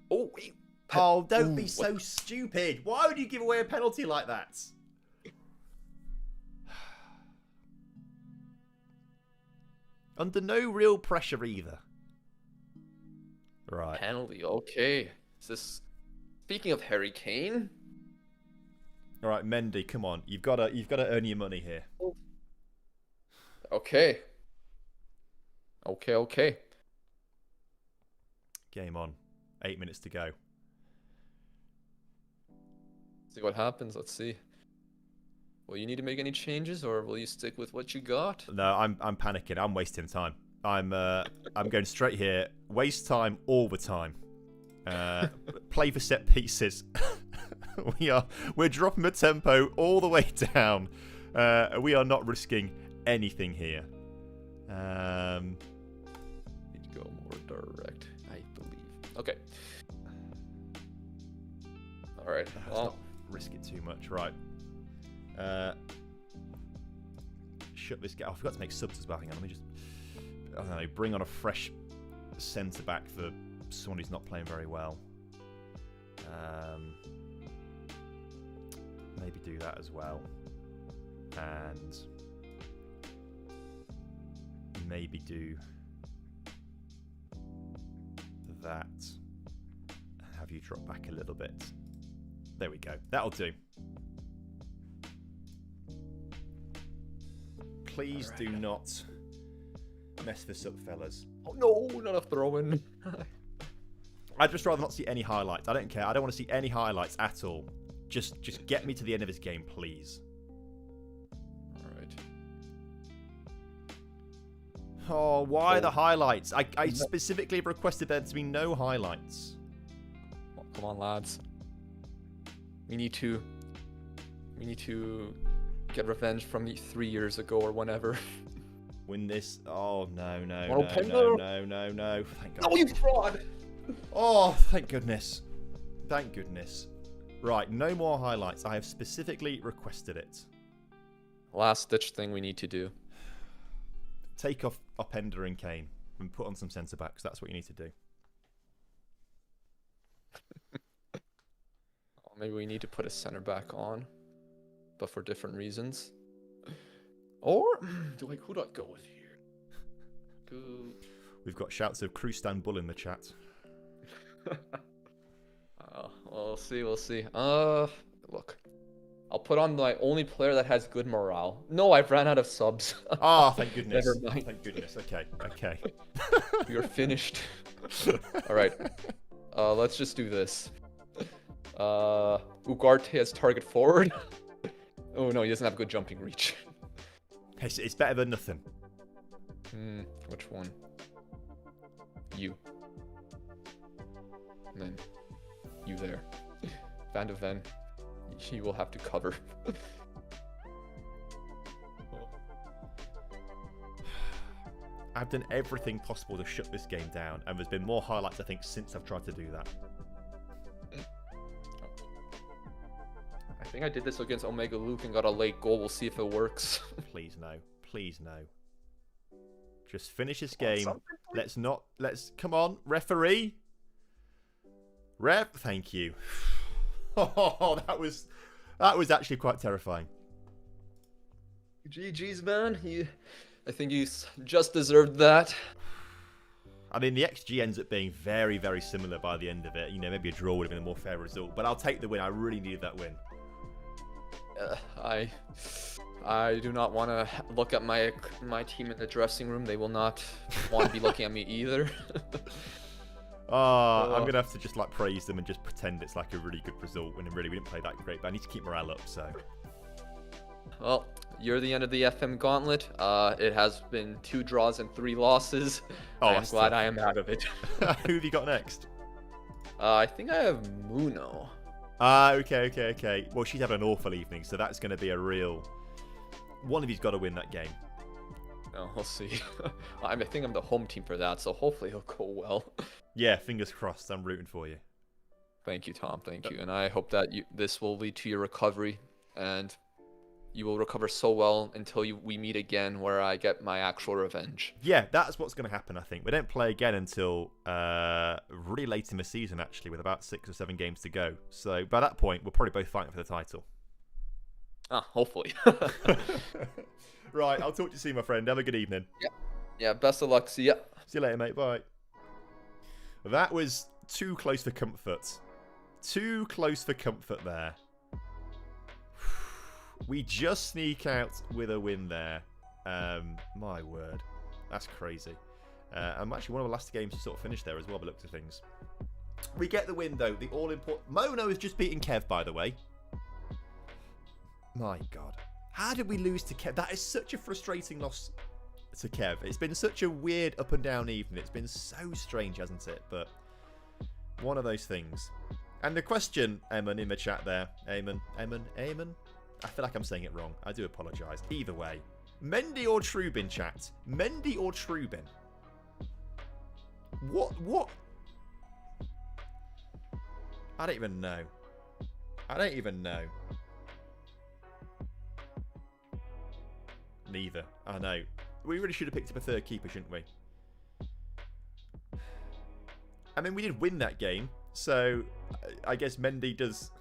Speaker 6: Oh, wait.
Speaker 1: Oh, don't be so stupid. Why would you give away a penalty like that? Under no real pressure either. Right.
Speaker 6: Penalty, okay. Is this... Speaking of Harry Kane...
Speaker 1: All right, Mendy, come on. You've got to earn your money here.
Speaker 6: Okay. Okay.
Speaker 1: Game on. 8 minutes to go.
Speaker 6: See what happens. Let's see. Will you need to make any changes, or will you stick with what you got?
Speaker 1: No, I'm panicking. I'm wasting time. I'm going straight here. Waste time all the time. Play for set pieces. We're dropping the tempo all the way down. We are not risking anything here.
Speaker 6: Need to go more direct, I believe. Okay. All right.
Speaker 1: Let's not risk it too much. Right. Shut this guy. I forgot to make subs as well. Hang on. Let me just. I don't know. Bring on a fresh centre back for someone who's not playing very well. Maybe do that as well. And maybe do that. And have you drop back a little bit. There we go. That'll do. Please do not mess this up, fellas.
Speaker 6: Oh no, not a throw-in.
Speaker 1: I'd just rather not see any highlights. I don't care. I don't want to see any highlights at all. Just get me to the end of this game, please.
Speaker 6: All right.
Speaker 1: Oh, why the highlights? I specifically requested there to be no highlights.
Speaker 6: Well, come on, lads. We need to get revenge from 3 years ago or whenever.
Speaker 1: Win this. Oh, no. Thank God.
Speaker 6: No, you fraud!
Speaker 1: Oh, thank goodness. Thank goodness. Right, no more highlights. I have specifically requested it.
Speaker 6: Last ditch thing we need to do.
Speaker 1: Take off Openda and Kane and put on some centre backs. That's what you need to do.
Speaker 6: Maybe we need to put a center back on, but for different reasons. Or who do I go with here?
Speaker 1: We've got shouts of Crustanbull in the chat.
Speaker 6: We'll see. Look, I'll put on my only player that has good morale. No, I've ran out of subs.
Speaker 1: Ah, thank goodness.
Speaker 6: Never mind.
Speaker 1: Thank goodness. Okay.
Speaker 6: You're finished. All right. Let's just do this. Ugarte as target forward. Oh no, he doesn't have good jumping reach.
Speaker 1: It's better than nothing.
Speaker 6: Which one? You. And then you there. Van de Ven. You will have to cover.
Speaker 1: I've done everything possible to shut this game down, and there's been more highlights, I think, since I've tried to do that.
Speaker 6: I think I did this against Omega Luke and got a late goal. We'll see if it works.
Speaker 1: Please no. Just finish this game. Come on, referee. Thank you. Oh, that was actually quite terrifying.
Speaker 6: GG's, man. I think you just deserved that.
Speaker 1: I mean, the XG ends up being very, very similar by the end of it. You know, maybe a draw would have been a more fair result, but I'll take the win. I really needed that win.
Speaker 6: I do not want to look at my team in the dressing room. They will not want to be looking at me either.
Speaker 1: I'm going to have to just praise them and just pretend it's like a really good result when really we didn't play that great, but I need to keep morale up, so.
Speaker 6: Well, you're the end of the FM gauntlet. It has been 2 draws and 3 losses. I'm glad I am out of it.
Speaker 1: Who have you got next?
Speaker 6: I think I have Muno.
Speaker 1: Okay. Well, she's having an awful evening, so that's going to be a real... One of you's got to win that game.
Speaker 6: No, we'll see. I think I'm the home team for that, so hopefully it'll go well.
Speaker 1: Yeah, fingers crossed. I'm rooting for you.
Speaker 6: Thank you, Tom. Thank you. And I hope that this will lead to your recovery, and you will recover so well until we meet again where I get my actual revenge.
Speaker 1: Yeah, that's what's going to happen, I think. We don't play again until really late in the season, actually, with about 6 or 7 games to go. So by that point, we're probably both fighting for the title.
Speaker 6: Hopefully.
Speaker 1: Right, I'll talk to you soon, my friend. Have a good evening.
Speaker 6: Yeah, best of luck. See ya.
Speaker 1: See you later, mate. Bye. That was too close for comfort. Too close for comfort there. We just sneak out with a win there. My word. That's crazy. I'm actually one of the last games to sort of finish there as well, by the looks of things. We get the win, though. The all-important... Mono has just beaten Kev, by the way. My God. How did we lose to Kev? That is such a frustrating loss to Kev. It's been such a weird up and down evening. It's been so strange, hasn't it? But one of those things. And the question, Eamon, in the chat there. Eamon. I feel like I'm saying it wrong. I do apologise. Either way. Mendy or Trubin, chat? Mendy or Trubin? What? I don't even know. Neither. I know. We really should have picked up a third keeper, shouldn't we? I mean, we did win that game, so I guess Mendy does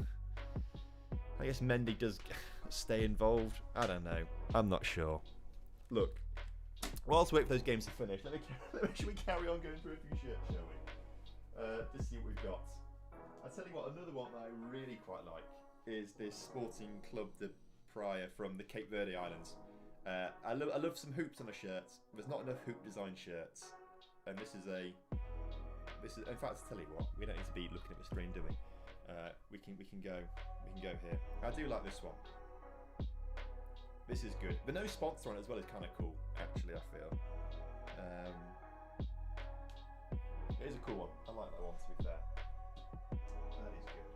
Speaker 1: stay involved. I don't know. I'm not sure. Look, whilst we wait for those games to finish, should we carry on going through a few shirts, shall we? To see what we've got. I'll tell you what, another one that I really quite like is this Sporting Club de Praia from the Cape Verde Islands. I love some hoops on a shirt. There's not enough hoop design shirts, and this is in fact, I'll tell you what, we don't need to be looking at the screen, do we? we can go here. I do like this one. This is good. The no sponsor on it as well is kind of cool, actually, I feel. It is a cool one. I like that one, to be fair. That is good.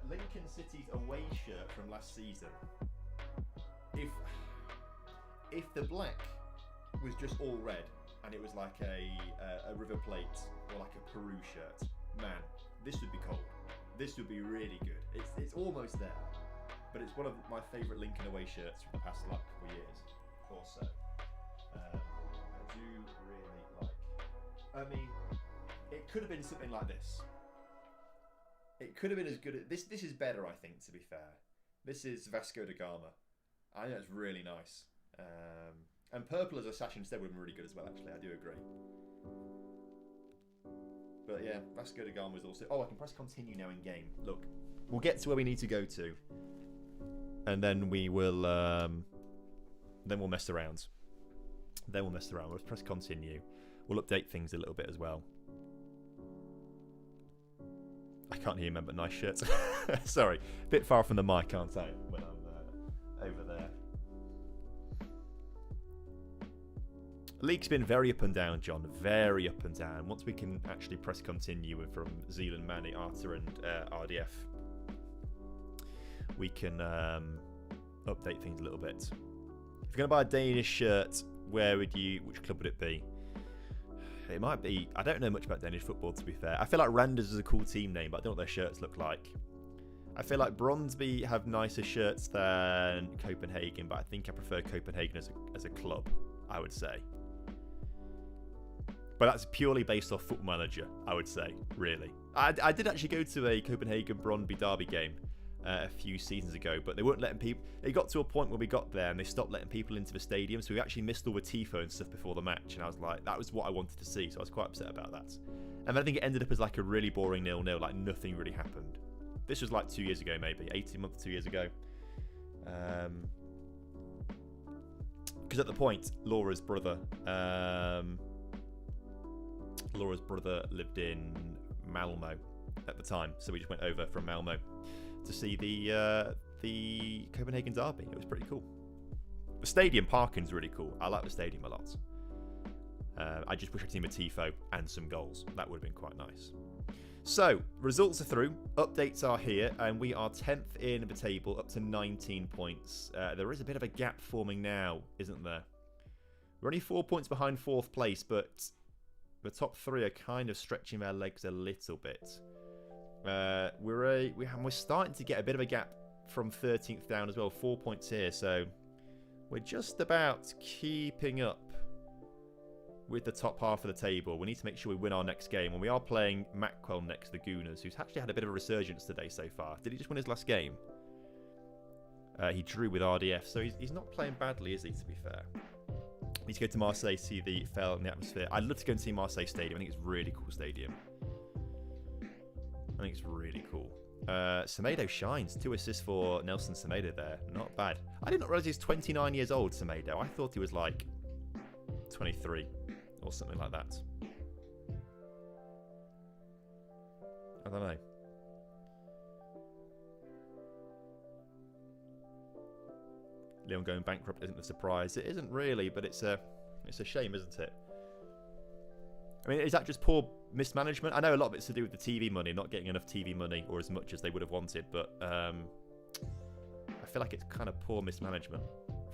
Speaker 1: Lincoln City's away shirt from last season. If the black was just all red and it was like a River Plate or like a Peru shirt, man, this would be cold. This would be really good. It's almost there. But it's one of my favourite Lincoln away shirts from the past couple of years or so. I do really like. I mean, it could have been something like this. It could have been as good as this. This is better, I think. To be fair, this is Vasco da Gama. I think that's really nice. And purple as a sash instead would have been really good as well. Actually, I do agree. But yeah, Vasco da Gama was also. Oh, I can press continue now in game. Look, we'll get to where we need to go to. And then we will, then we'll mess around. We'll press continue. We'll update things a little bit as well. I can't hear you, man, but nice shirts. Sorry, a bit far from the mic, aren't I? When I'm over there. League's been very up and down, John. Very up and down. Once we can actually press continue from Zealand, Manny, Arthur, and RDF. We can update things a little bit. If you're going to buy a Danish shirt, which club would it be? It might be, I don't know much about Danish football, to be fair. I feel like Randers is a cool team name, but I don't know what their shirts look like. I feel like Brøndby have nicer shirts than Copenhagen, but I think I prefer Copenhagen as a club, I would say. But that's purely based off Football Manager, I would say, really. I did actually go to a Copenhagen Brøndby derby game a few seasons ago, but they weren't letting people. It got to a point where we got there and they stopped letting people into the stadium, so we actually missed all the tifo and stuff before the match. And I was like, that was what I wanted to see, so I was quite upset about that. And then I think it ended up as like a really boring 0-0, like nothing really happened. This was like 2 years ago, maybe 18 months, 2 years ago. Because at the point, Laura's brother lived in Malmo at the time, so we just went over from Malmo to see the Copenhagen derby. It was pretty cool. The stadium parking's really cool. I like the stadium a lot. I just wish I'd seen a tifo and some goals. That would have been quite nice. So, results are through. Updates are here, and we are 10th in the table, up to 19 points. There is a bit of a gap forming now, isn't there? We're only 4 points behind 4th place, but the top 3 are kind of stretching their legs a little bit. We're starting to get a bit of a gap from 13th down as well. 4 points here, so we're just about keeping up with the top half of the table. We need to make sure we win our next game, and we are playing Mackwell next, the Gooners, who's actually had a bit of a resurgence today so far. Did he just win his last game? He drew with RDF, so he's not playing badly, is he, to be fair? Need to go to Marseille, see the Fell and the atmosphere. I'd love to go and see Marseille Stadium. I think it's a really cool stadium. I think it's really cool. Semedo shines. 2 assists for Nelson Semedo there. Not bad. I did not realise he's 29 years old, Semedo. I thought he was like 23 or something like that. I don't know. Leon going bankrupt isn't a surprise. It isn't really, but it's a shame, isn't it? I mean, is that just poor mismanagement? I know a lot of it's to do with the TV money, not getting enough TV money or as much as they would have wanted, but I feel like it's kind of poor mismanagement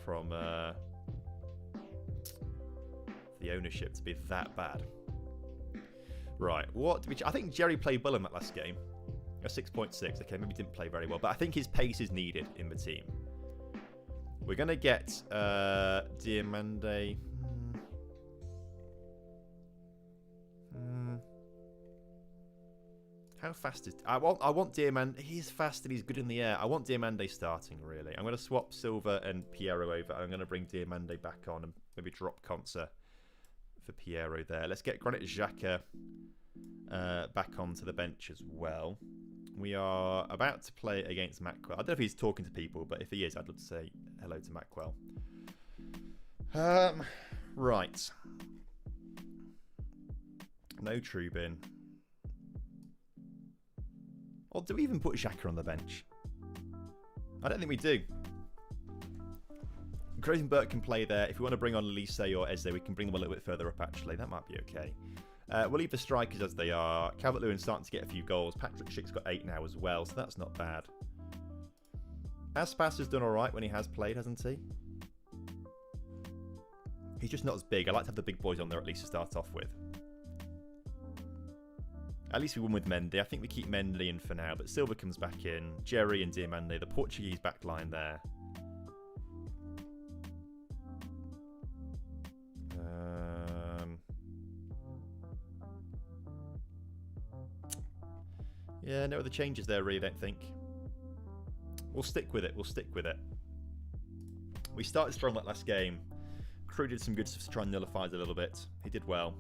Speaker 1: from the ownership to be that bad. Right, what did I think Jerry played well in that last game. A 6.6. Okay, maybe didn't play very well, but I think his pace is needed in the team. We're going to get Diamande. How fast is... I want Diamande. He's fast and he's good in the air. I want Diamande starting, really. I'm going to swap Silva and Piero over. I'm going to bring Diamande back on and maybe drop Conza for Piero there. Let's get Granit Xhaka back onto the bench as well. We are about to play against Mackwell. I don't know if he's talking to people, but if he is, I'd love to say hello to Mackwell. Right. No Trubin. Or do we even put Xhaka on the bench? I don't think we do. Rosenberg can play there. If we want to bring on Elise or Eze, we can bring them a little bit further up, actually. That might be okay. We'll leave the strikers as they are. Calvert-Lewin's starting to get a few goals. Patrick Schick's got 8 now as well, so that's not bad. Aspas has done alright when he has played, hasn't he? He's just not as big. I like to have the big boys on there at least to start off with. At least we won with Mendy. I think we keep Mendy in for now, but Silva comes back in. Jerry and Diamande, the Portuguese backline there. Yeah, no other changes there, really, I don't think. We'll stick with it. We'll stick with it. We started strong that last game. Crew did some good stuff to try and nullify it a little bit. He did well.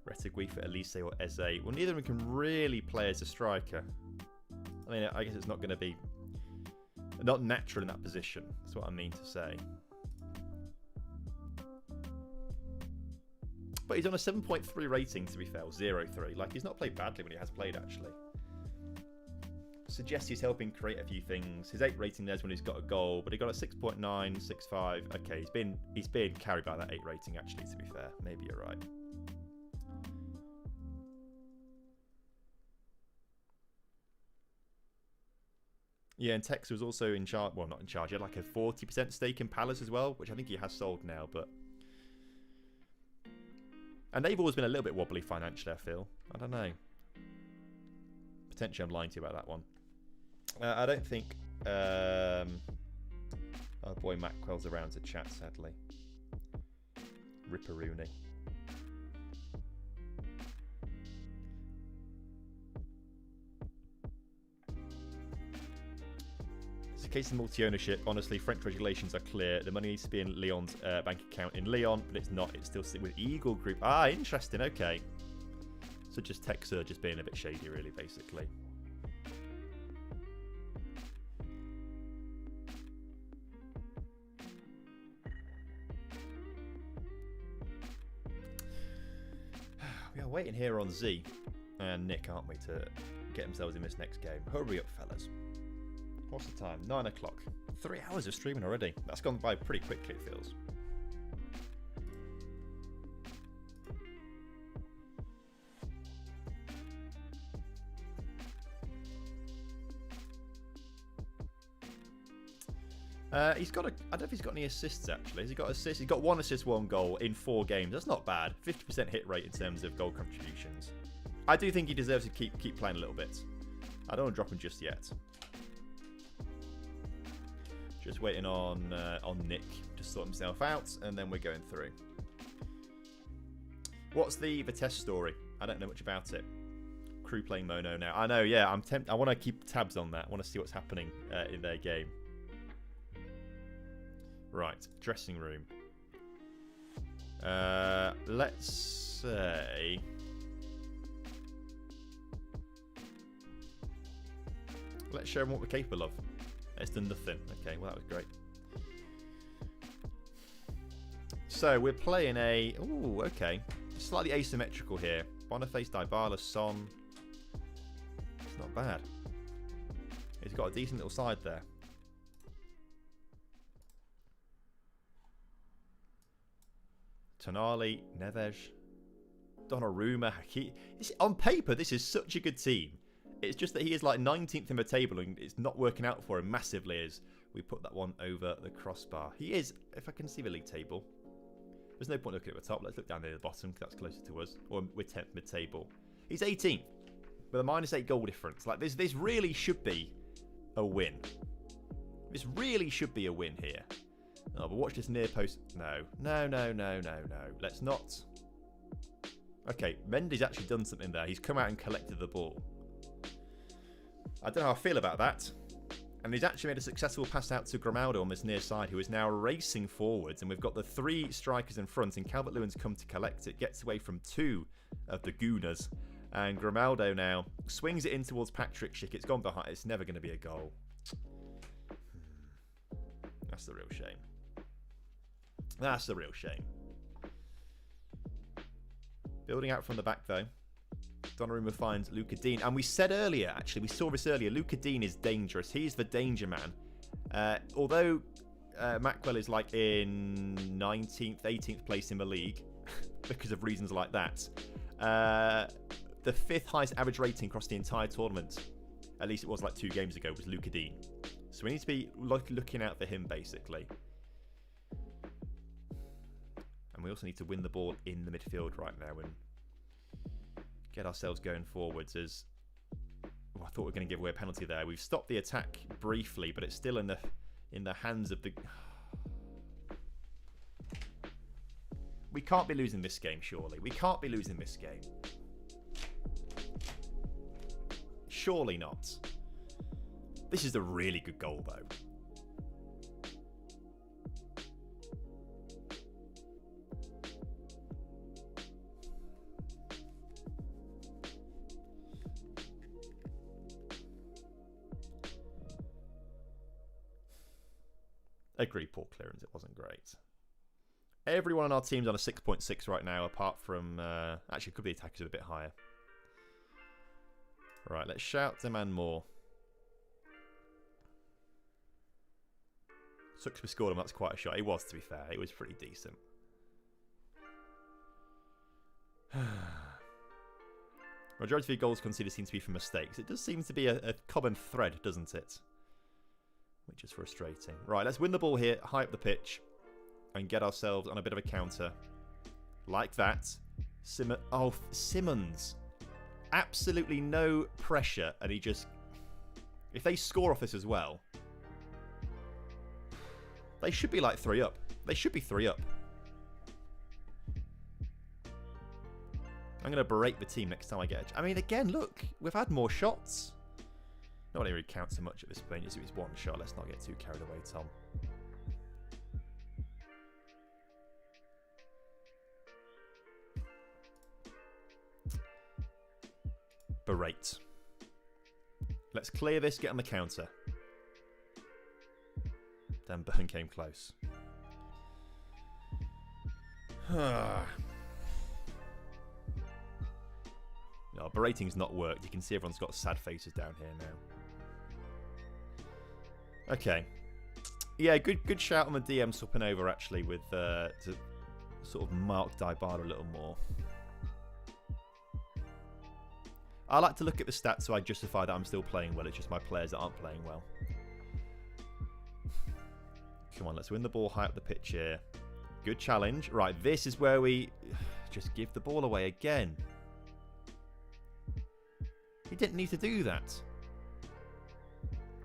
Speaker 1: Retegui for Elise or Eze. Well, neither of them can really play as a striker. I mean, I guess it's not going to be... not natural in that position. That's what I mean to say. But he's on a 7.3 rating, to be fair, 0-3. Like, he's not played badly when he has played, actually. Suggests he's helping create a few things. His 8 rating there's when he's got a goal, but he got a 6.9, 6.5. Okay, he's been carried by that 8 rating, actually, to be fair. Maybe you're right. Yeah, and Tex was also in charge. Well, not in charge. He had like a 40% stake in Palace as well, which I think he has sold now. But and they've always been a little bit wobbly financially, I feel. I don't know. Potentially I'm lying to you about that one. I don't think... oh boy, Mackwell's around to chat, sadly. Ripperoonie. It's a case of multi-ownership. Honestly, French regulations are clear. The money needs to be in Lyon's bank account in Lyon, but it's not. It's still sitting with Eagle Group. Ah, interesting. Okay. So just Texer just being a bit shady, really, basically. We are waiting here on Z and Nick, aren't we, to get themselves in this next game. Hurry up, fellas. What's the time? 9 o'clock. 3 hours of streaming already. That's gone by pretty quickly, it feels. He's got a... I don't know if he's got any assists, actually. Has he got assists? He's got 1 assist, 1 goal in 4 games. That's not bad. 50% hit rate in terms of goal contributions. I do think he deserves to keep playing a little bit. I don't want to drop him just yet. Just waiting on Nick to sort himself out, and then we're going through. What's the test story? I don't know much about it. Crew playing Mono now. I know, yeah. I want to keep tabs on that. I want to see what's happening in their game. Right, dressing room. Let's say... Let's show them what we're capable of. It's done nothing. Okay, well that was great. So we're playing a... Ooh, okay. Slightly asymmetrical here. Boniface, Dybala, Son. It's not bad. He's got a decent little side there. Tonali, Neves, Donnarumma, Haki. On paper, this is such a good team. It's just that he is like 19th in the table and it's not working out for him massively as we put that one over the crossbar. He is, if I can see the league table. There's no point looking at the top. Let's look down there at the bottom because that's closer to us. Or we're 10th mid-table. He's 18th with a -8 goal difference. Like this really should be a win. This really should be a win here. Oh, but watch this near post. No. Let's not. Okay, Mendy's actually done something there. He's come out and collected the ball. I don't know how I feel about that. And he's actually made a successful pass out to Grimaldo on this near side, who is now racing forwards. And we've got the 3 strikers in front, and Calvert-Lewin's come to collect it. Gets away from 2 of the Gooners. And Grimaldo now swings it in towards Patrick Schick. It's gone behind. It's never going to be a goal. That's the real shame. That's a real shame. Building out from the back, though. Donnarumma finds Luca Dean. And we said earlier, actually, we saw this earlier, Luca Dean is dangerous. He's the danger man. Although Mackwell is like in 19th, 18th place in the league because of reasons like that. The 5th highest average rating across the entire tournament, at least it was like 2 games ago, was Luca Dean. So we need to be looking out for him, basically. And we also need to win the ball in the midfield right now and get ourselves going forwards. As I thought we were going to give away a penalty there. We've stopped the attack briefly, but it's still in the hands of the... We can't be losing this game, surely. We can't be losing this game. Surely not. This is a really good goal, though. Agreed, poor clearance. It wasn't great. Everyone on our team's on a 6.6 right now, apart from... actually, it could be attackers a bit higher. Right, let's shout, demand more. Sucks we scored him, that's quite a shot. It was, to be fair. It was pretty decent. Majority of your goals conceded seem to be from mistakes. It does seem to be a common thread, doesn't it? Which is frustrating. Right, let's win the ball here, high up the pitch, and get ourselves on a bit of a counter. Like that. Simmons. Absolutely no pressure, and he just... If they score off this as well, they should be like 3 up. They should be 3 up. I'm going to berate the team next time I get I mean, again, look, we've had more shots. Not really count so much at this point. It was 1 shot. Let's not get too carried away, Tom. Berate. Let's clear this, get on the counter. Then Burn came close. No, berating's not worked. You can see everyone's got sad faces down here now. Okay. Yeah, good shout on the DM swapping over, actually, with to sort of mark Dybala a little more. I like to look at the stats so I justify that I'm still playing well. It's just my players that aren't playing well. Come on, let's win the ball high up the pitch here. Good challenge. Right, this is where we just give the ball away again. He didn't need to do that.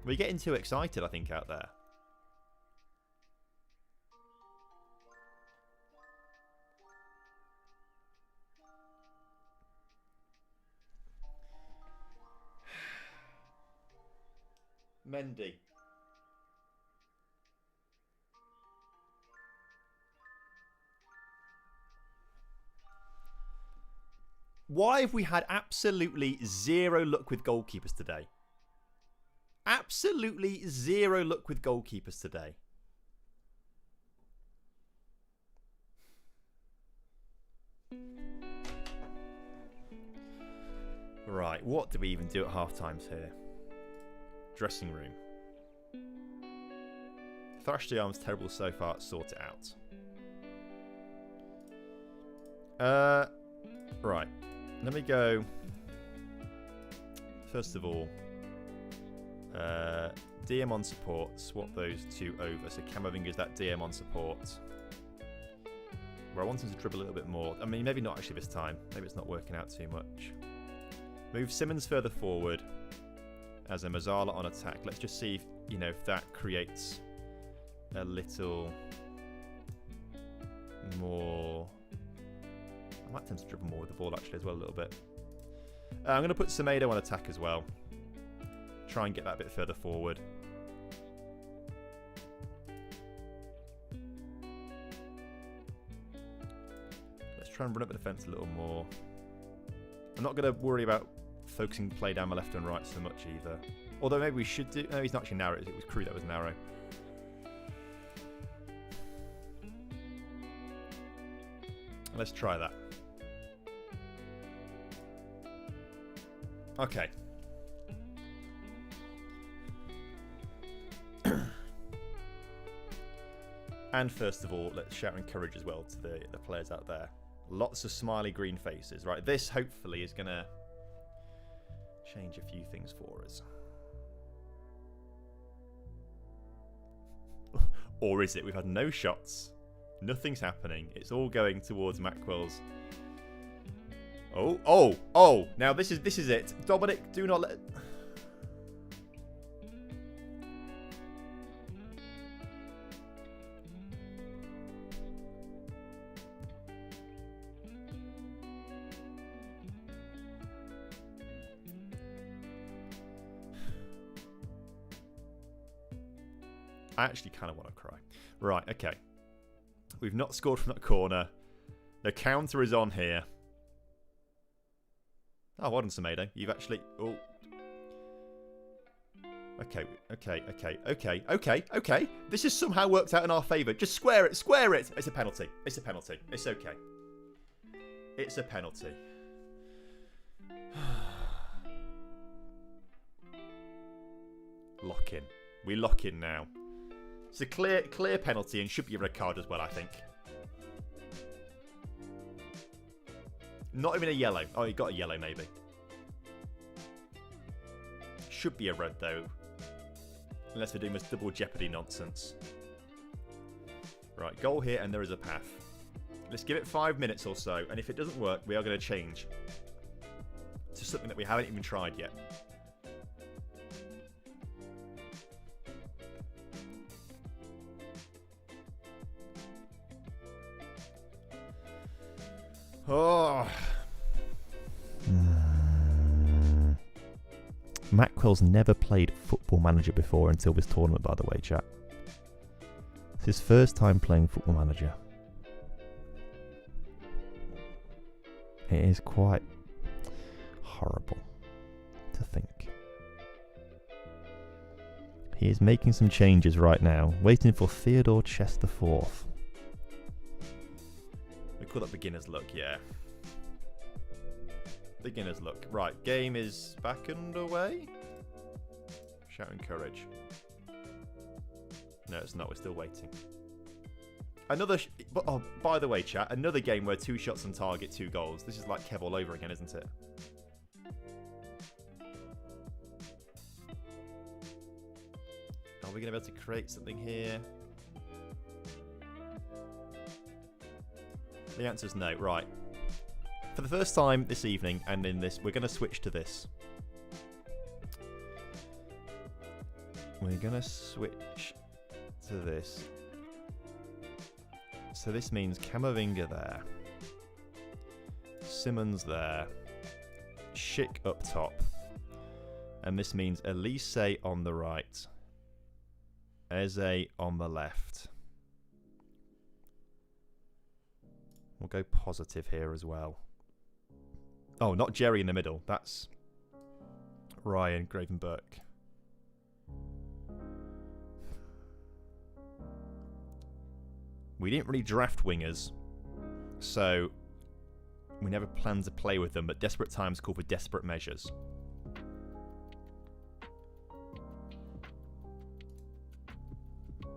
Speaker 1: We're getting too excited, I think, out there. Mendy. Why have we had absolutely zero luck with goalkeepers today? Absolutely zero luck with goalkeepers today. Right, what do we even do at half times here? Dressing room. Thrash the arm's terrible so far. Sort it out. Right. Let me go. First of all, DM on support. Swap those 2 over. So Camavinga's that DM on support. Where I want him to dribble a little bit more. I mean, maybe not actually this time. Maybe it's not working out too much. Move Simmons further forward as a Mazzala on attack. Let's just see if, if that creates a little more... I might tend to dribble more with the ball actually as well a little bit. I'm going to put Semedo on attack as well. Try and get that a bit further forward. Let's try and run up the defence a little more. I'm not going to worry about focusing play down my left and right so much either. Although maybe we should do... No, he's not actually narrow. It was Crew that was narrow. Let's try that. Okay. And first of all, let's shout encourage as well to the players out there. Lots of smiley green faces. Right, this hopefully is going to change a few things for us. Or is it? We've had no shots. Nothing's happening. It's all going towards Mackwell's. Oh! Now this is it. Dominic, do not let. I actually kind of want to cry. Right, okay. We've not scored from that corner. The counter is on here. Oh, well done, Semedo. You've actually... Oh. Okay. This has somehow worked out in our favour. Just square it. It's a penalty. It's okay. It's a penalty. Lock in. We lock in now. It's a clear penalty and should be a red card as well, I think. Not even a yellow. Oh, he got a yellow, maybe. Should be a red, though. Unless we're doing this double jeopardy nonsense. Right, goal here, and there is a path. Let's give it 5 minutes or so, and if it doesn't work, we are going to change to something that we haven't even tried yet. Oh. Mackwell's never played Football Manager before until this tournament, by the way, chat. It's his first time playing Football Manager. It is quite horrible to think. He is making some changes right now, waiting for Theodore Chester IV. We call that beginner's luck, yeah. Beginner's luck. Right, game is back underway. Shout encourage. No, it's not. We're still waiting. Another... oh, by the way, chat, another game where 2 shots on target, 2 goals. This is like Kev all over again, isn't it? Are we going to be able to create something here? The answer is no. Right. For the first time this evening and in this, we're going to switch to this. We're going to switch to this. So this means Camavinga there. Simmons there. Schick up top. And this means Elise on the right. Eze on the left. We'll go positive here as well. Oh, not Jerry in the middle. That's Ryan Gravenberg. We didn't really draft wingers, so we never planned to play with them, but desperate times call for desperate measures.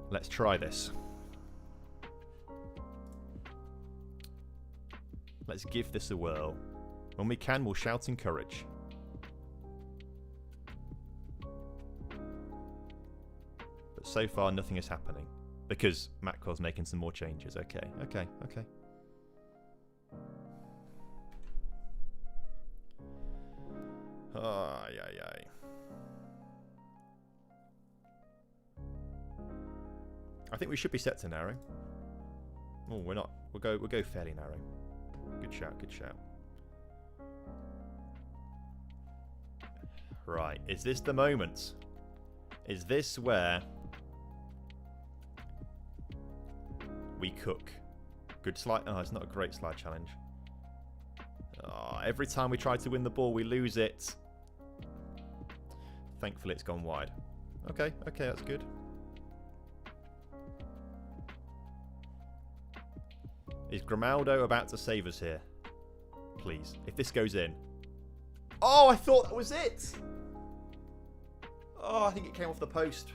Speaker 1: Let's try this. Let's give this a whirl. When we can, we'll shout encourage. But so far, nothing is happening. Because Mackwell's making some more changes. Okay. Ay. I think we should be set to narrow. Oh, we're not. We'll go fairly narrow. Good shout. Right, is this the moment? Is this where we cook? Good slide. Oh, it's not a great slide challenge. Oh, every time we try to win the ball, we lose it. Thankfully, it's gone wide. Okay, that's good. Is Grimaldo about to save us here? Please. If this goes in. Oh, I thought that was it. Oh, I think it came off the post.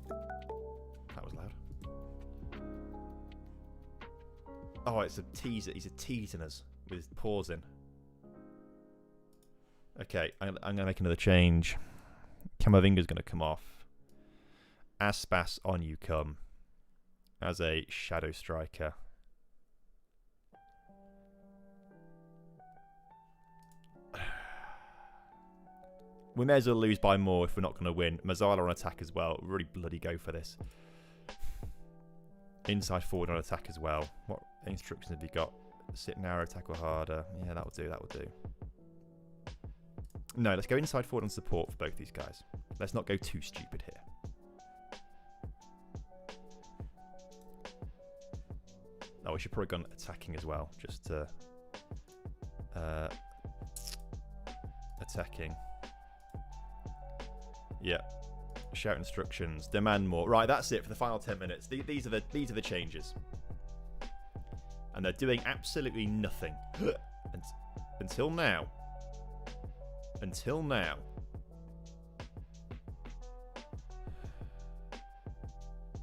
Speaker 1: That was loud. Oh, it's a teaser. He's a teasing us with pausing. Okay, I'm going to make another change. Camavinga's going to come off. Aspas, on you come. As a shadow striker. We may as well lose by more if we're not going to win. Mazzala on attack as well. Really bloody go for this. Inside forward on attack as well. What instructions have you got? Sit narrow, tackle harder. Yeah, that will do. That will do. No, let's go inside forward on support for both these guys. Let's not go too stupid here. Oh, we should probably go on attacking as well. Just to... attacking. Yeah. Shout instructions. Demand more. Right, that's it for the final 10 minutes. These are the changes. And they're doing absolutely nothing. Until now. Until now.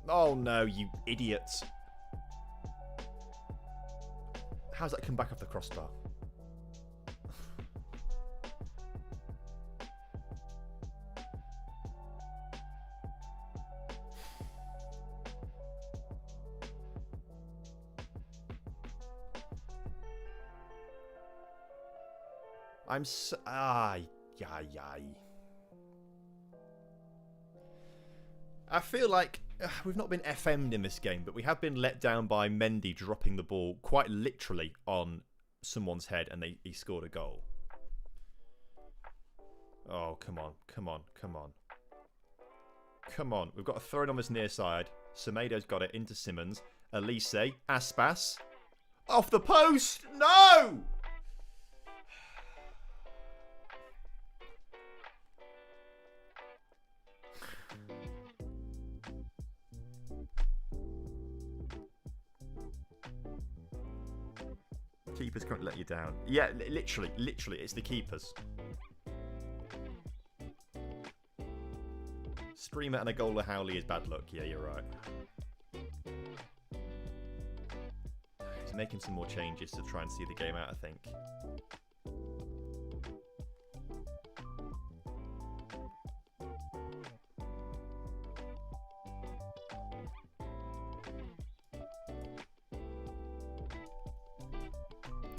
Speaker 1: Oh no, you idiots. How's that come back off the crossbar? I'm so... I feel like we've not been FM'd in this game, but we have been let down by Mendy dropping the ball quite literally on someone's head and he scored a goal. Oh, come on, come on, come on. Come on, we've got a throw in on this near side. Semedo's got it into Simmons. Elise, Aspas. Off the post! No! Keepers can't let you down. Yeah, literally, it's the keepers. Streamer and a goal of Howley is bad luck. Yeah, you're right. He's making some more changes to try and see the game out, I think.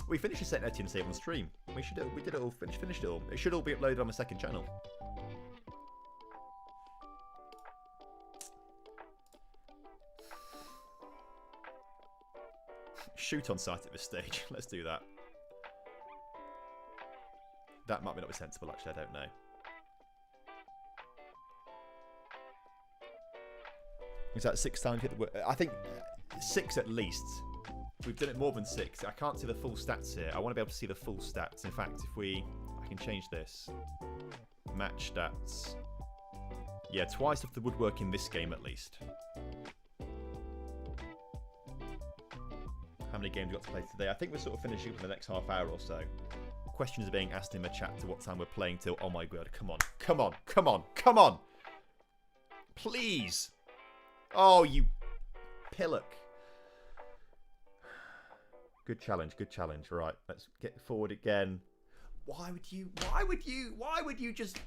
Speaker 1: We finished a set and save on stream. We did it all. Finished it all. It should all be uploaded on the second channel. Shoot on sight at this stage. Let's do that. That might not be sensible, actually. I don't know. Is that 6 times hit the word? I think 6 at least. We've done it more than 6. I can't see the full stats here. I want to be able to see the full stats. In fact, I can change this. Match stats. Yeah, twice off the woodwork in this game at least. How many games we got to play today? I think we're sort of finishing up in the next half hour or so. Questions are being asked in the chat to what time we're playing till. Oh my god, come on. Come on, come on, come on! Please! Oh, you pillock. Good challenge, good challenge. Right, let's get forward again. Why would you just...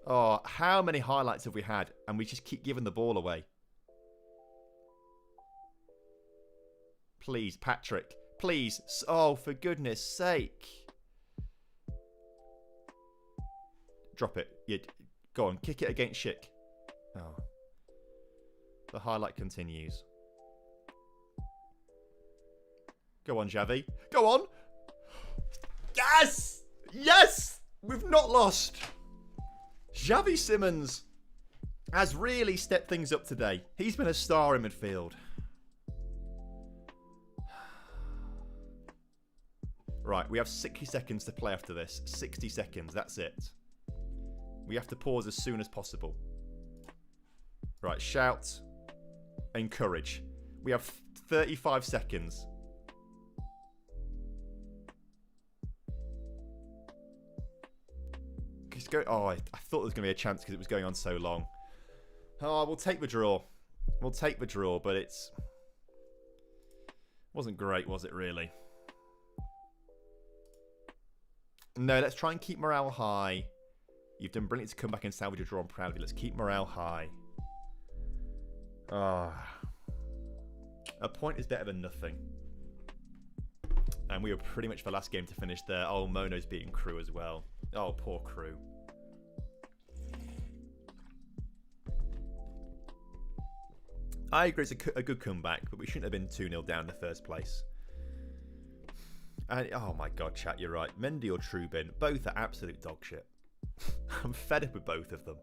Speaker 1: Oh, how many highlights have we had? And we just keep giving the ball away. Please, Patrick. Please. Oh, for goodness sake. Drop it. Yeah, go on, kick it against Schick. Oh. The highlight continues. Go on, Xavi. Go on! Yes! Yes! We've not lost! Xavi Simmons has really stepped things up today. He's been a star in midfield. Right, we have 60 seconds to play after this. 60 seconds, that's it. We have to pause as soon as possible. Right, shout. Encourage. We have 35 seconds. Oh, I thought there was going to be a chance because it was going on so long. Oh, we'll take the draw. We'll take the draw, but it's... wasn't great, was it, really? No, let's try and keep morale high. You've done brilliant to come back and salvage a draw. I'm proud of you. Let's keep morale high. Ah. A point is better than nothing. And we were pretty much the last game to finish there. Oh, Mono's beating Crew as well. Oh, poor Crew. I agree, it's a good comeback, but we shouldn't have been 2-0 down in the first place. And, oh my god, chat, you're right. Mendy or Trubin, both are absolute dog shit. I'm fed up with both of them.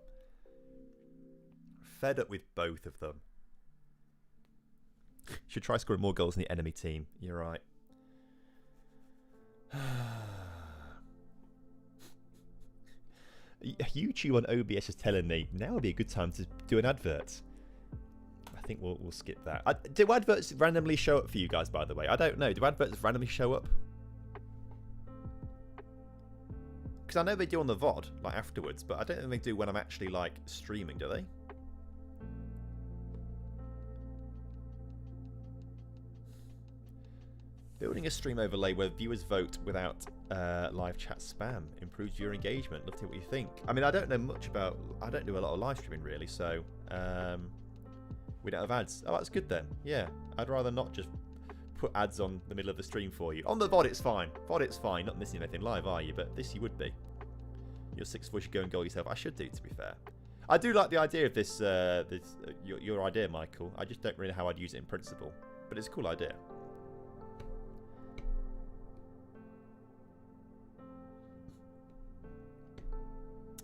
Speaker 1: Fed up with both of them. Should try scoring more goals in the enemy team. You're right. YouTube on OBS is telling me now would be a good time to do an advert. I think we'll skip that. Do adverts randomly show up for you guys, by the way? I don't know. Do adverts randomly show up? Because I know they do on the VOD, like afterwards, but I don't think they do when I'm actually like streaming, do they? Building a stream overlay where viewers vote without live chat spam improves viewer engagement. Love to hear what you think. I mean, I don't know much about... I don't do a lot of live streaming, really, so... we don't have ads. Oh, that's good then. Yeah, I'd rather not just put ads on the middle of the stream for you. On the VOD, it's fine. VOD, it's fine. Not missing anything live, are you? But this you would be. You're 6'4", you should go and goal yourself. I should do, to be fair. I do like the idea of this, your idea, Michael. I just don't really know how I'd use it in principle. But it's a cool idea.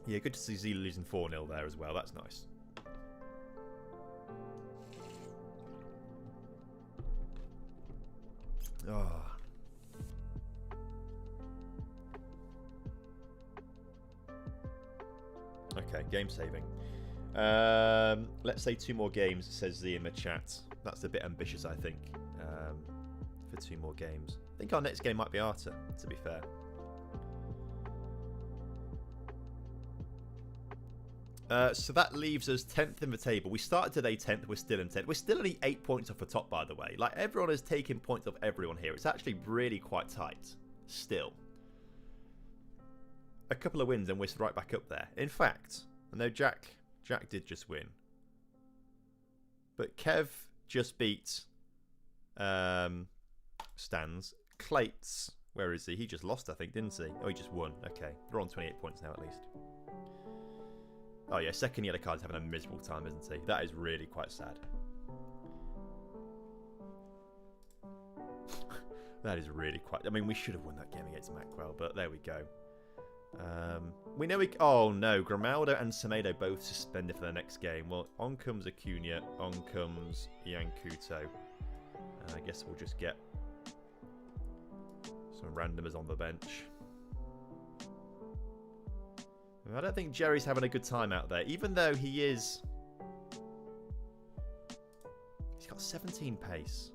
Speaker 1: Yeah, good to see Zila losing 4-0 there as well. That's nice. Oh. Okay, game saving. Let's say 2 more games, says Z in the chat. That's a bit ambitious, I think, for 2 more games. I think our next game might be Arta, to be fair. So that leaves us 10th in the table. We started today 10th. We're still in 10th. We're still only 8 points off the top, by the way. Like, everyone is taking points off everyone here. It's actually really quite tight. Still. A couple of wins and we're right back up there. In fact, I know Jack did just win. But Kev just beat Stans. Clates, where is he? He just lost, I think, didn't he? Oh, he just won. Okay. They're on 28 points now, at least. Oh yeah, second yellow card's having a miserable time, isn't he? That is really quite sad. That is really quite... I mean, we should have won that game against Macwell, but there we go. We know we... Oh no, Grimaldo and Semedo both suspended for the next game. Well, on comes Acuna, on comes Yankuto. And I guess we'll just get some randomers on the bench. I don't think Jerry's having a good time out there, even though he is... He's got 17 pace.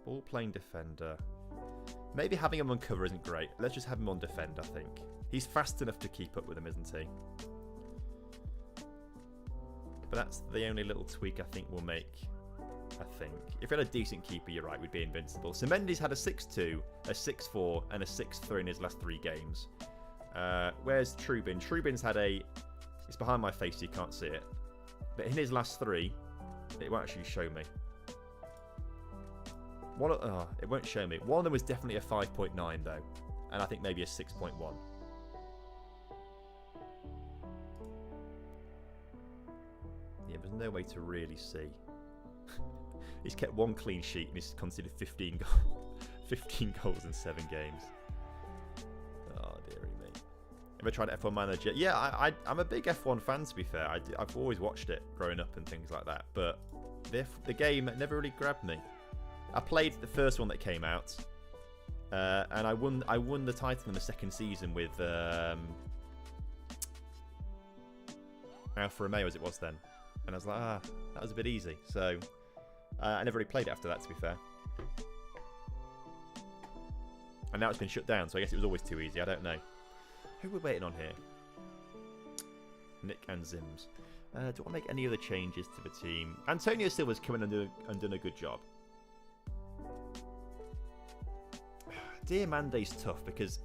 Speaker 1: Ball playing defender. Maybe having him on cover isn't great. Let's just have him on defend, I think. He's fast enough to keep up with him, isn't he? But that's the only little tweak I think we'll make. I think. If we had a decent keeper, you're right, we'd be invincible. So Mendy's had a 6-2, a 6-4, and a 6-3 in his last 3 games. Where's Trubin? Trubin's had a... It's behind my face, so you can't see it. But in his last 3, it won't actually show me. It won't show me. One of them was definitely a 5.9, though. And I think maybe a 6.1. Yeah, there's no way to really see. He's kept 1 clean sheet and he's conceded 15 goals in 7 games. Oh, dearie me. Have I tried F1 Manager? Yeah, I'm a big F1 fan, to be fair. I've always watched it growing up and things like that. But the game never really grabbed me. I played the first one that came out, and I won the title in the second season with Alfa Romeo as it was then, and I was like, that was a bit easy. So I never really played it after that, to be fair. And now it's been shut down, so I guess it was always too easy. I don't know. Who are we waiting on here? Nick and Zims. Do I want to make any other changes to the team? Antonio Silva's come in and done a good job. Diamande's tough because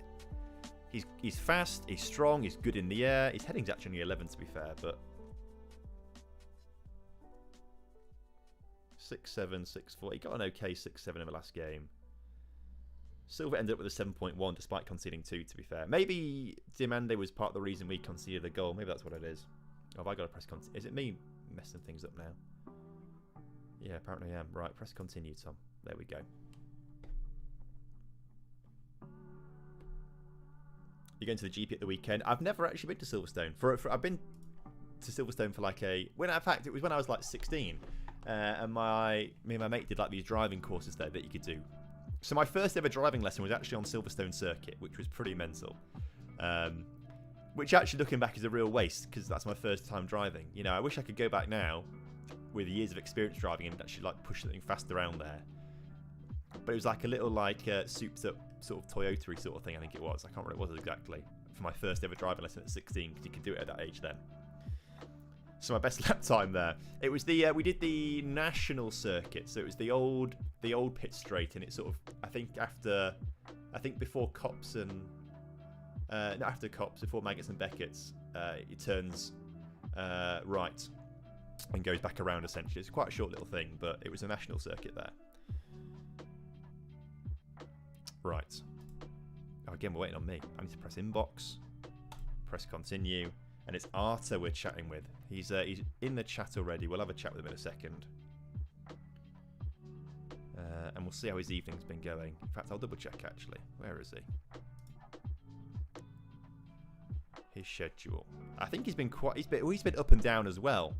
Speaker 1: he's fast, he's strong, he's good in the air. His heading's actually only 11 to be fair, but 6'7", 6'4". He got an okay 6'7" in the last game. Silva ended up with a 7.1 despite conceding 2, to be fair. Maybe Diamande was part of the reason we conceded the goal. Maybe that's what it is. Oh, have I got to press continue? Is it me messing things up now? Yeah, apparently I am. Right, press continue, Tom. There we go. You're going to the GP at the weekend. I've never actually been to Silverstone. I've been to Silverstone for like in fact, it was when I was like 16. And me and my mate did like these driving courses there that you could do. So my first ever driving lesson was actually on Silverstone Circuit, which was pretty mental. Which actually, looking back, is a real waste because that's my first time driving. You know, I wish I could go back now with years of experience driving and actually like push something fast around there. But it was like a little souped up sort of Toyota-y sort of thing, I think it was. I can't remember what it was exactly. For my first ever driving lesson at 16, because you could do it at that age then. So my best lap time there. It was we did the national circuit, so it was the old pit straight, and it's sort of I think before Copse and not after Copse, before Maggots and Beckett's, it turns right and goes back around essentially. It's quite a short little thing, but it was a national circuit there. Right. Oh, again, we're waiting on me. I need to press inbox, press continue. And it's Arta we're chatting with. He's in the chat already. We'll have a chat with him in a second. And we'll see how his evening's been going. In fact, I'll double check actually. Where is he? His schedule. I think he's been up and down as well.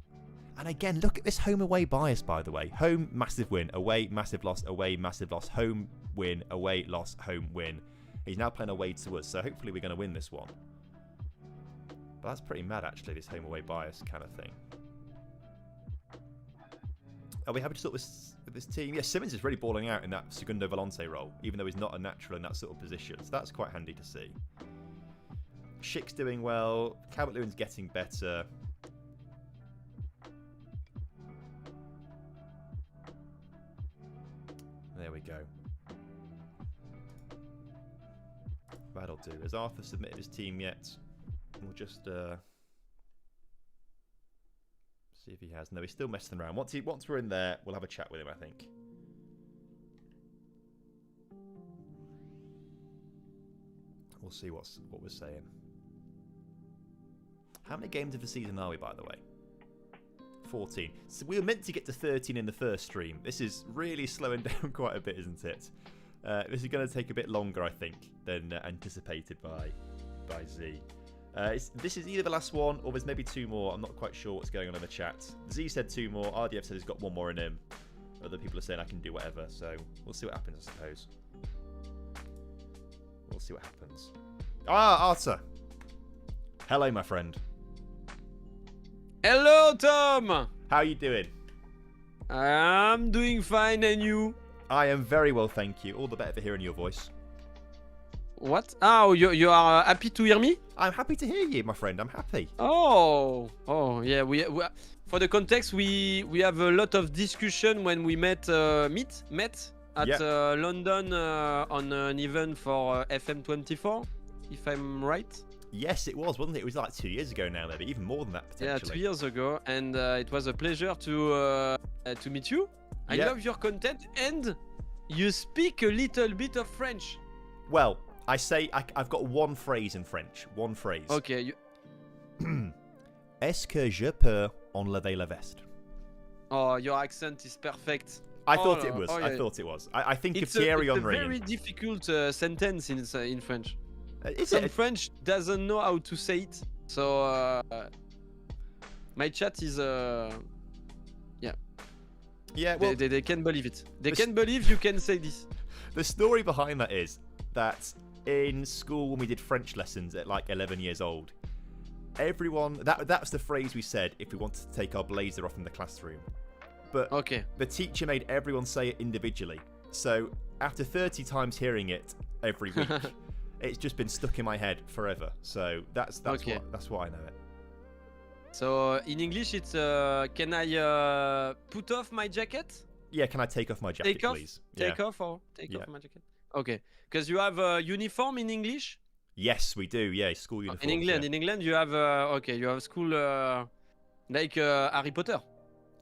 Speaker 1: And again, look at this home away bias, by the way. Home, massive win. Away, massive loss. Away, massive loss. Home, win. Away, loss. Home, win. He's now playing away to us, so hopefully we're going to win this one. But that's pretty mad, actually, this home-away bias kind of thing. Are we happy to sort with this team? Yeah, Simmons is really balling out in that Segundo Volante role, even though he's not a natural in that sort of position. So that's quite handy to see. Schick's doing well. Calvert-Lewin's getting better. There we go. That'll do. Has Arthur submitted his team yet? We'll just see if he has. No, he's still messing around. Once we're in there, we'll have a chat with him, I think. We'll see what we're saying. How many games of the season are we, by the way? 14. So we were meant to get to 13 in the first stream. This is really slowing down quite a bit, isn't it? This is going to take a bit longer, I think, than anticipated by Z. This is either the last one or there's maybe 2 more. I'm not quite sure what's going on in the chat. Z said 2 more. RDF said he's got 1 more in him. Other people are saying I can do whatever. So we'll see what happens, I suppose. We'll see what happens. Arta. Hello, my friend.
Speaker 7: Hello, Tom.
Speaker 1: How are you doing?
Speaker 7: I'm doing fine, and you?
Speaker 1: I am very well, thank you. All the better for hearing your voice.
Speaker 7: What? Oh, you are happy to hear me?
Speaker 1: I'm happy to hear you, my friend. I'm happy.
Speaker 7: Oh, yeah. We for the context, we have a lot of discussion when we met at London on an event for FM24, if I'm right.
Speaker 1: Yes, it was, wasn't it? It was like 2 years ago now, maybe even more than that potentially.
Speaker 7: Yeah, 2 years ago, and it was a pleasure to meet you. I love your content, and you speak a little bit of French.
Speaker 1: Well, I've got one phrase in French. One phrase.
Speaker 7: Okay.
Speaker 1: Est-ce que je peux enlever la veste?
Speaker 7: Oh, your accent is perfect.
Speaker 1: I thought it was. I thought it was. I think of Thierry Henry.
Speaker 7: It's a very difficult sentence in French.
Speaker 1: Some
Speaker 7: French doesn't know how to say it. So my chat is yeah.
Speaker 1: Yeah, well,
Speaker 7: they can't believe it. They can't believe you can say this.
Speaker 1: The story behind that is that in school when we did French lessons at like 11 years old, everyone that's the phrase we said if we wanted to take our blazer off in the classroom. But the teacher made everyone say it individually. So after 30 times hearing it every week, it's just been stuck in my head forever. So that's why I know it.
Speaker 7: So in English, it's can I put off my jacket?
Speaker 1: Yeah, can I take off my jacket, please?
Speaker 7: Take off my jacket. Okay, because you have a uniform in English.
Speaker 1: Yes, we do. Yeah, school uniform.
Speaker 7: In England, you have you have school like Harry Potter.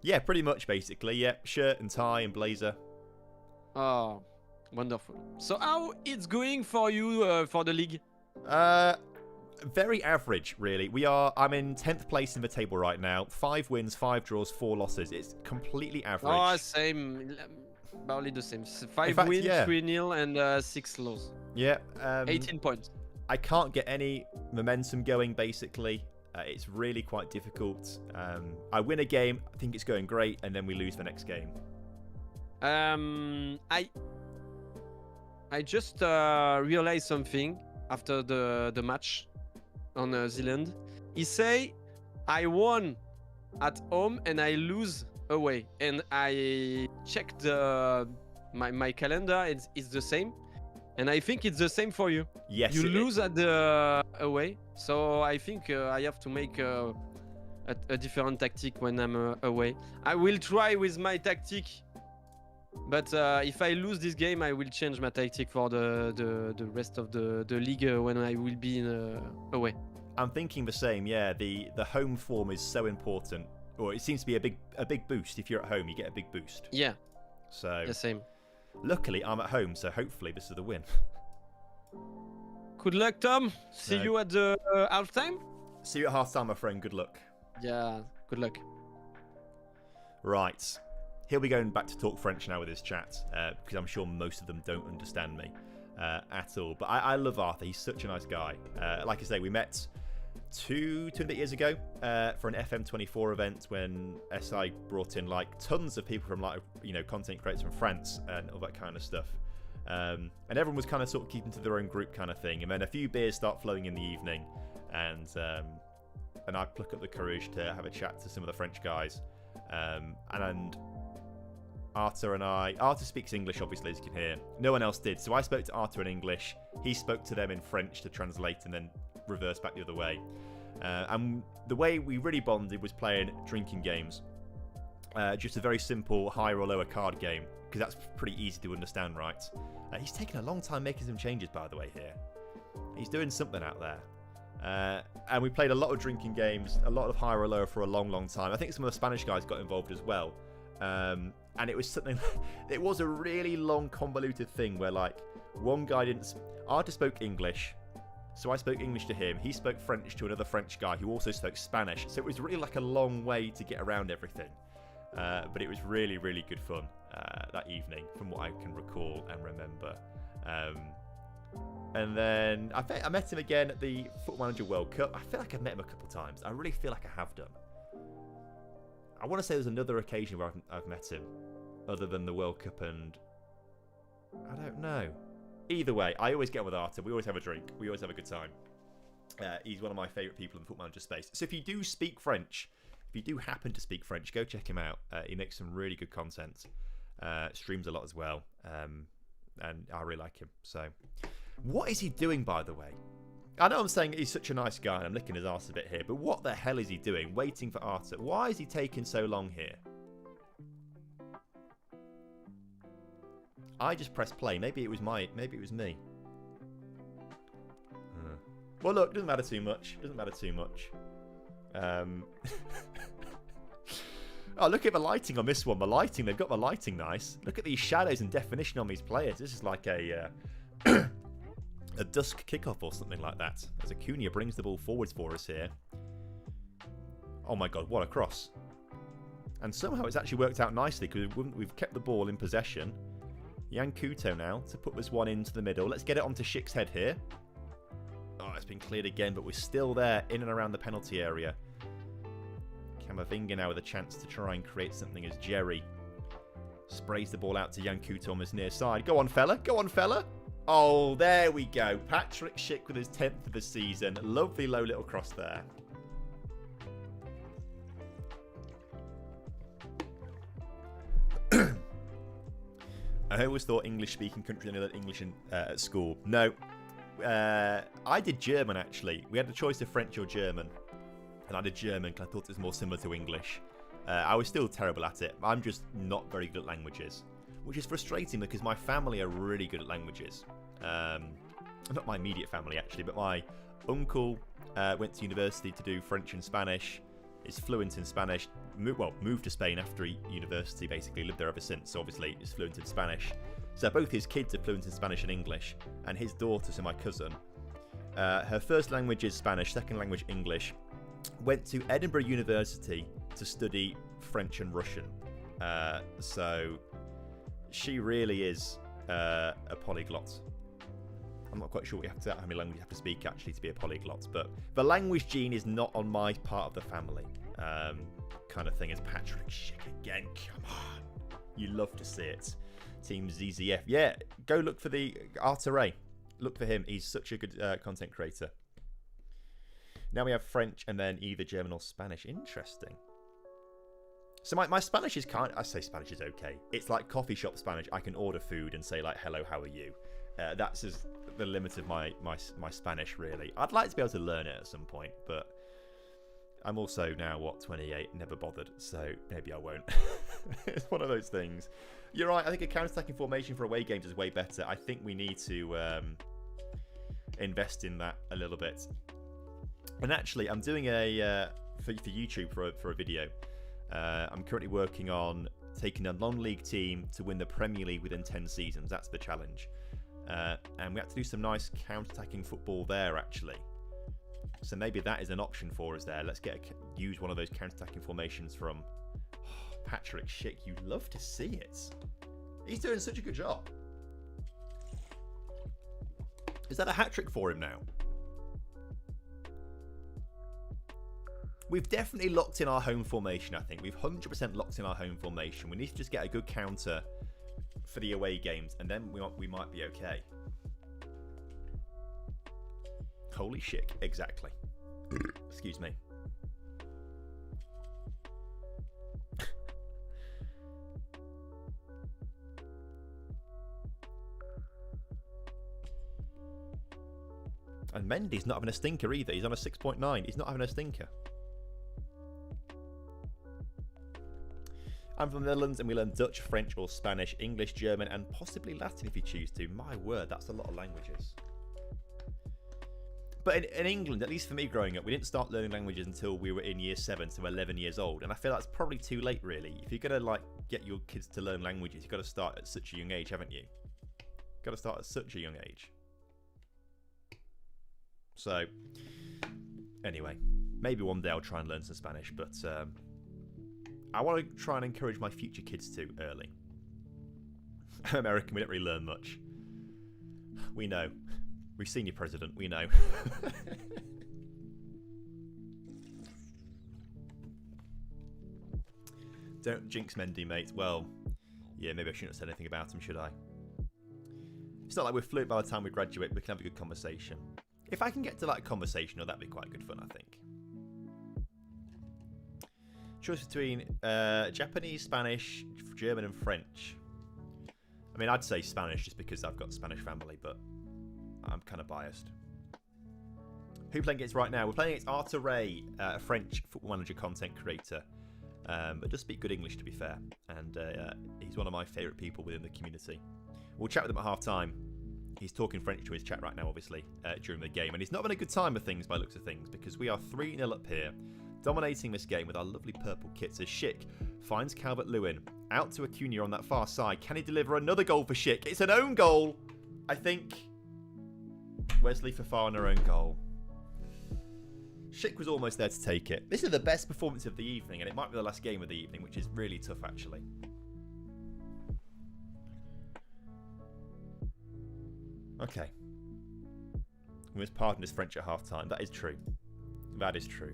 Speaker 1: Yeah, pretty much, basically. Yeah, shirt and tie and blazer.
Speaker 7: Oh, wonderful. So how it's going for you for the league?
Speaker 1: Very average, really. I'm in 10th place in the table right now. 5 wins, 5 draws, 4 losses. It's completely average.
Speaker 7: Oh, same. Barely the same. 5 wins, 3-0, and 6 losses.
Speaker 1: Yeah.
Speaker 7: 18 points.
Speaker 1: I can't get any momentum going, basically. It's really quite difficult. I win a game, I think it's going great, and then we lose the next game.
Speaker 7: I just realized something after the match on Zealand. He say I won at home and I lose away, and I checked my calendar. It's the same, and I think it's the same for you.
Speaker 1: Yes,
Speaker 7: you lose at the away, so I think I have to make a different tactic when I'm away. I will try with my tactic, but if I lose this game, I will change my tactic for the rest of the league when I will be away.
Speaker 1: I'm thinking the same. Yeah, the home form is so important, or it seems to be a big boost. If you're at home, you get a big boost.
Speaker 7: Yeah.
Speaker 1: So
Speaker 7: the same.
Speaker 1: Luckily, I'm at home, so hopefully this is the win.
Speaker 7: Good luck, Tom. See you at the halftime.
Speaker 1: See you at halftime, my friend. Good luck.
Speaker 7: Yeah. Good luck.
Speaker 1: Right. He'll be going back to talk French now with his chat, because I'm sure most of them don't understand me at all. But I love Arthur. He's such a nice guy. Like I say, we met two and a bit years ago for an FM24 event when SI brought in like tons of people from content creators from France and all that kind of stuff. And everyone was kind of sort of keeping to their own group kind of thing. And then a few beers start flowing in the evening, and I pluck up the courage to have a chat to some of the French guys. And Arthur speaks English, obviously, as you can hear. No one else did. So I spoke to Arthur in English. He spoke to them in French to translate and then reverse back the other way. And the way we really bonded was playing drinking games. Just a very simple higher or lower card game, because that's pretty easy to understand, right? He's taken a long time making some changes, by the way, here. He's doing something out there. And we played a lot of drinking games, a lot of higher or lower for a long, long time. I think some of the Spanish guys got involved as well. And it was something, it was a really long, convoluted thing where, like, one guy Arthur spoke English, so I spoke English to him. He spoke French to another French guy who also spoke Spanish. So it was really like a long way to get around everything. But it was really, really good fun that evening, from what I can recall and remember. And then I met him again at the Football Manager World Cup. I feel like I've met him a couple of times. I really feel like I have done. I want to say there's another occasion where I've met him, other than the World Cup, and I don't know. Either way, I always get with Arthur. We always have a drink. We always have a good time. He's one of my favourite people in the Football Manager space. So if you do speak French, if you do happen to speak French, go check him out. He makes some really good content. Streams a lot as well. And I really like him. So, what is he doing, by the way? I know I'm saying he's such a nice guy and I'm licking his arse a bit here, but what the hell is he doing waiting for Arthur? Why is he taking so long here? I just pressed play. Maybe it was me. Well, look, doesn't matter too much. Oh, look at the lighting on this one. They've got the lighting nice. Look at these shadows and definition on these players. This is like a a dusk kickoff or something like that. As Acuna brings the ball forwards for us here. Oh my god, what a cross. And somehow it's actually worked out nicely because we've kept the ball in possession. Yan Couto now to put this one into the middle. Let's get it onto Schick's head here. Oh, it's been cleared again, but we're still there in and around the penalty area. Camavinga now with a chance to try and create something as Jerry Sprays the ball out to Yankuto on his near side. Go on, fella. Go on, fella. Oh, there we go. Patrick Schick with his 10th of the season. Lovely low little cross there. I always thought English-speaking countries only learned English at school. No. I did German, actually. We had the choice of French or German. And I did German because I thought it was more similar to English. I was still terrible at it. I'm just not very good at languages. Which is frustrating because my family are really good at languages. Not my immediate family, actually, but my uncle went to university to do French and Spanish. Is fluent in Spanish. Moved to Spain after university, basically. Lived there ever since, so obviously is fluent in Spanish. So both his kids are fluent in Spanish and English. And his daughter, so my cousin, her first language is Spanish, second language English. Went to Edinburgh University to study French and Russian. So she really is a polyglot. I'm not quite sure how many languages you have to speak actually to be a polyglot, but the language gene is not on my part of the family. Kind of thing as Patrick Schick again. Come on, you love to see it. Team ZZF, yeah. Go look for the Arteray. Look for him. He's such a good content creator. Now we have French and then either German or Spanish. Interesting. So my Spanish is I say Spanish is okay. It's like coffee shop Spanish. I can order food and say like, hello, how are you? That's the limit of my Spanish, really. I'd like to be able to learn it at some point, but I'm also now, 28, never bothered, so maybe I won't. It's one of those things. You're right, I think a counter-attacking formation for away games is way better. I think we need to invest in that a little bit. And actually, I'm doing for YouTube for a video. I'm currently working on taking a non-league team to win the Premier League within 10 seasons. That's the challenge. And we have to do some nice counter-attacking football there, actually. So maybe that is an option for us there. Let's use one of those counter-attacking formations from Patrick Schick. You love to see it. He's doing such a good job. Is that a hat-trick for him now? We've definitely locked in our home formation, I think. We've 100% locked in our home formation. We need to just get a good counter for the away games, and then we might be okay. Holy shit, exactly. Excuse me. And Mendy's not having a stinker either. He's on a 6.9. He's not having a stinker. I'm from the Netherlands and we learn Dutch, French or Spanish, English, German and possibly Latin if you choose to. My word, that's a lot of languages. But in England, at least for me growing up, we didn't start learning languages until we were in year 7 to 11 years old. And I feel that's probably too late, really. If you're going to get your kids to learn languages, you've got to start at such a young age, haven't you? Got to start at such a young age. So, anyway, maybe one day I'll try and learn some Spanish, but I want to try and encourage my future kids to early. American, we don't really learn much. We know. We've seen your president, we know. Don't jinx Mendy, mate. Well, yeah, maybe I shouldn't have said anything about him, should I? It's not like we're fluent by the time we graduate, we can have a good conversation. If I can get to that conversation, that'd be quite good fun, I think. Choice between Japanese, Spanish, German and French. I mean, I'd say Spanish just because I've got a Spanish family, but I'm kind of biased. Who playing against right now? We're playing against Arteray, a French football manager content creator. But does speak good English, to be fair. And he's one of my favourite people within the community. We'll chat with him at half-time. He's talking French to his chat right now, obviously, during the game. And he's not having a good time of things by the looks of things, because we are 3-0 up here, dominating this game with our lovely purple kits as Schick finds Calvert-Lewin. Out to Acuna on that far side. Can he deliver another goal for Schick? It's an own goal, I think. Wesley Fofana own goal. Schick was almost there to take it. This is the best performance of the evening, and it might be the last game of the evening, which is really tough, actually. Okay. We must pardon his French at half-time. That is true. That is true.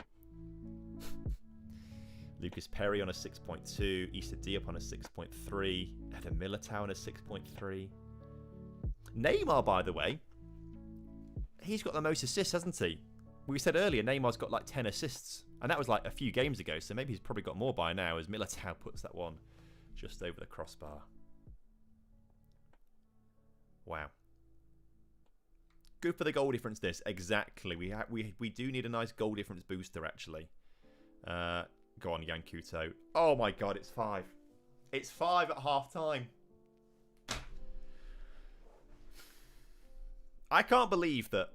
Speaker 1: Lucas Perry on a 6.2. Issa Diop on a 6.3. Eder Militao on a 6.3. Neymar, by the way, he's got the most assists, hasn't he? We said earlier Neymar's got like 10 assists. And that was like a few games ago, so maybe he's probably got more by now as Militao puts that one just over the crossbar. Wow. Good for the goal difference, this. Exactly. We do need a nice goal difference booster, actually. Go on, Yankuto. Oh my god, it's 5. It's 5 at half-time. I can't believe that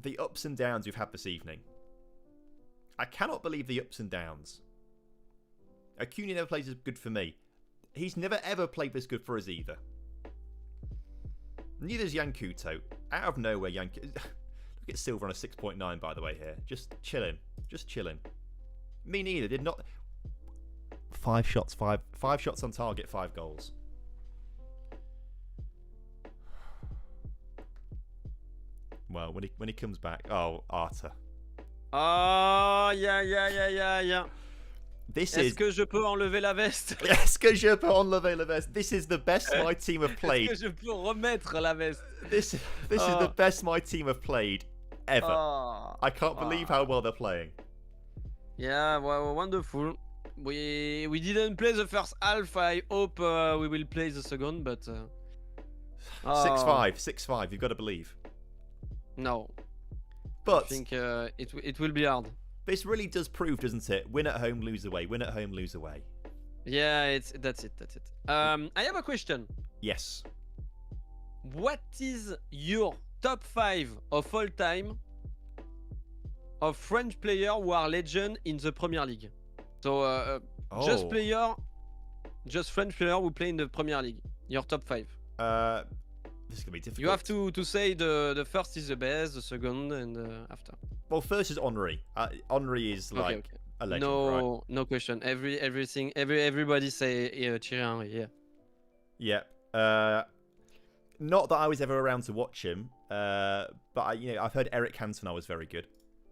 Speaker 1: the ups and downs we've had this evening. I cannot believe the ups and downs. Acuna never plays as good for me. He's never ever played this good for us either. Neither's Yankuto. Out of nowhere, Look at Silver on a 6.9, by the way, here. Just chilling. Just chilling. Me neither. Did not... 5 shots, 5 shots on target, 5 goals. Well, when he comes back... Oh, Arta.
Speaker 7: Oh, yeah.
Speaker 1: Est-ce
Speaker 7: que je peux enlever la veste?
Speaker 1: Est-ce que je peux enlever la veste? This is the best my team have played.
Speaker 7: Est-ce que je peux remettre la veste?
Speaker 1: This is the best my team have played ever. I can't believe how well they're playing.
Speaker 7: Yeah, well, wonderful. We didn't play the first half. I hope we will play the second, but
Speaker 1: 6-5. You've got to believe.
Speaker 7: No.
Speaker 1: But
Speaker 7: I think it will be hard.
Speaker 1: This really does prove, doesn't it? Win at home, lose away. Win at home, lose away.
Speaker 7: Yeah, that's it. I have a question.
Speaker 1: Yes.
Speaker 7: What is your top 5 of all time of French players who are legend in the Premier League? So just French player who play in the Premier League. Your top 5.
Speaker 1: This is gonna be difficult.
Speaker 7: You have to say the first is the best, the second, and after.
Speaker 1: Well, first is Henry. Henry is like a legend, right?
Speaker 7: No question. Everybody say Thierry Henry. Yeah.
Speaker 1: Yeah. Not that I was ever around to watch him, but I've heard Eric Cantona was very good.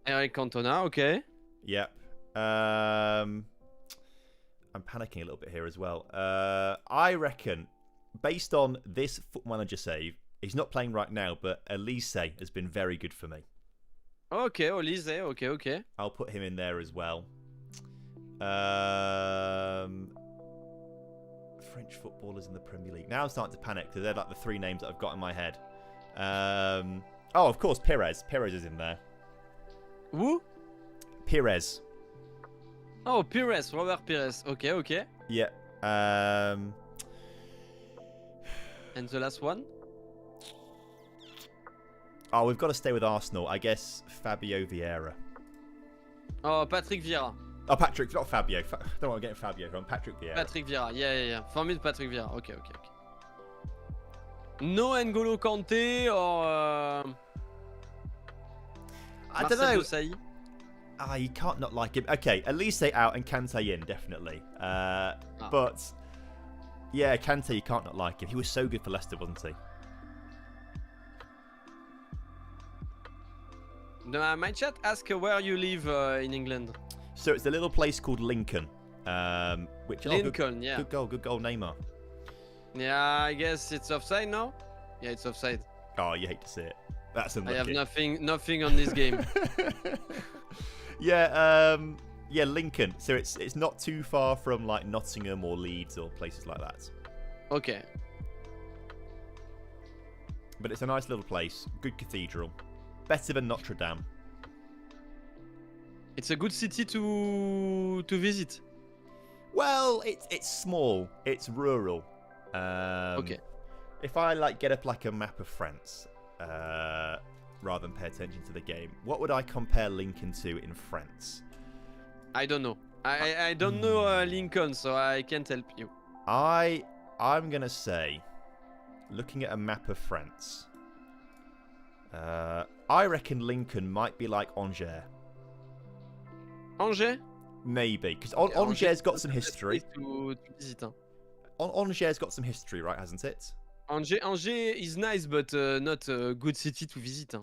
Speaker 7: Eric Cantona, okay.
Speaker 1: Yep. I'm panicking a little bit here as well. I reckon, based on this Football Manager save, he's not playing right now, but Elise has been very good for me.
Speaker 7: Okay, Elise, okay.
Speaker 1: I'll put him in there as well. French footballers in the Premier League. Now I'm starting to panic because they're like the 3 names that I've got in my head. Oh, of course, Pires. Pires is in there.
Speaker 7: Who?
Speaker 1: Pires.
Speaker 7: Oh, Pires, Robert Pires. Okay.
Speaker 1: Yeah.
Speaker 7: And the last one?
Speaker 1: Oh, we've got to stay with Arsenal. I guess Fabio Vieira.
Speaker 7: Oh, Patrick Vieira.
Speaker 1: Oh, Patrick, not Fabio. Don't want to get Fabio from Patrick Vieira.
Speaker 7: Patrick Vieira, yeah. For me, Patrick Vieira. Okay. No N'Golo Kanté or...
Speaker 1: I don't know. You can't not like him. Okay, Elise out and Kante in, definitely. But, yeah, Kante, you can't not like him. He was so good for Leicester, wasn't he?
Speaker 7: My chat asks where you live in England.
Speaker 1: So it's a little place called Lincoln.
Speaker 7: Lincoln, yeah.
Speaker 1: Good goal, Neymar.
Speaker 7: Yeah, I guess it's offside now? Yeah, it's offside.
Speaker 1: Oh, you hate to see it. That's unlucky.
Speaker 7: I have nothing on this game.
Speaker 1: Yeah, Lincoln. So it's not too far from like Nottingham or Leeds or places like that.
Speaker 7: Okay.
Speaker 1: But it's a nice little place. Good cathedral. Better than Notre Dame.
Speaker 7: It's a good city to visit.
Speaker 1: Well, it's small. It's rural.
Speaker 7: Okay.
Speaker 1: If I get up like a map of France, rather than pay attention to the game, what would I compare Lincoln to in France?
Speaker 7: I don't know. I don't know Lincoln, so I can't help you.
Speaker 1: I'm gonna say, looking at a map of France, I reckon Lincoln might be like Angers.
Speaker 7: Angers?
Speaker 1: Maybe, because Angers got some history.
Speaker 7: To visit, huh?
Speaker 1: Angers got some history, right? Hasn't it?
Speaker 7: Angers is nice, but not a good city to visit. Huh?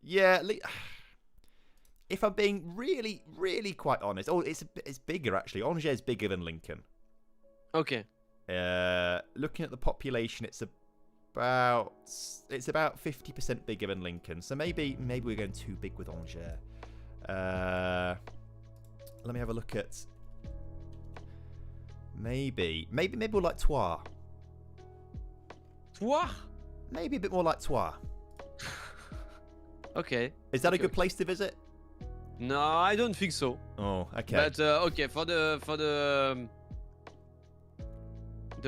Speaker 1: Yeah, if I'm being really, really quite honest, it's bigger actually. Angers is bigger than Lincoln.
Speaker 7: Okay.
Speaker 1: Looking at the population, it's about 50% bigger than Lincoln. So maybe we're going too big with Angers. Let me have a look at. Maybe we'll like Troyes.
Speaker 7: Troyes?
Speaker 1: Maybe a bit more like Troyes.
Speaker 7: Okay.
Speaker 1: Is that a good place to visit?
Speaker 7: No, I don't think so.
Speaker 1: Oh, okay.
Speaker 7: But okay, for the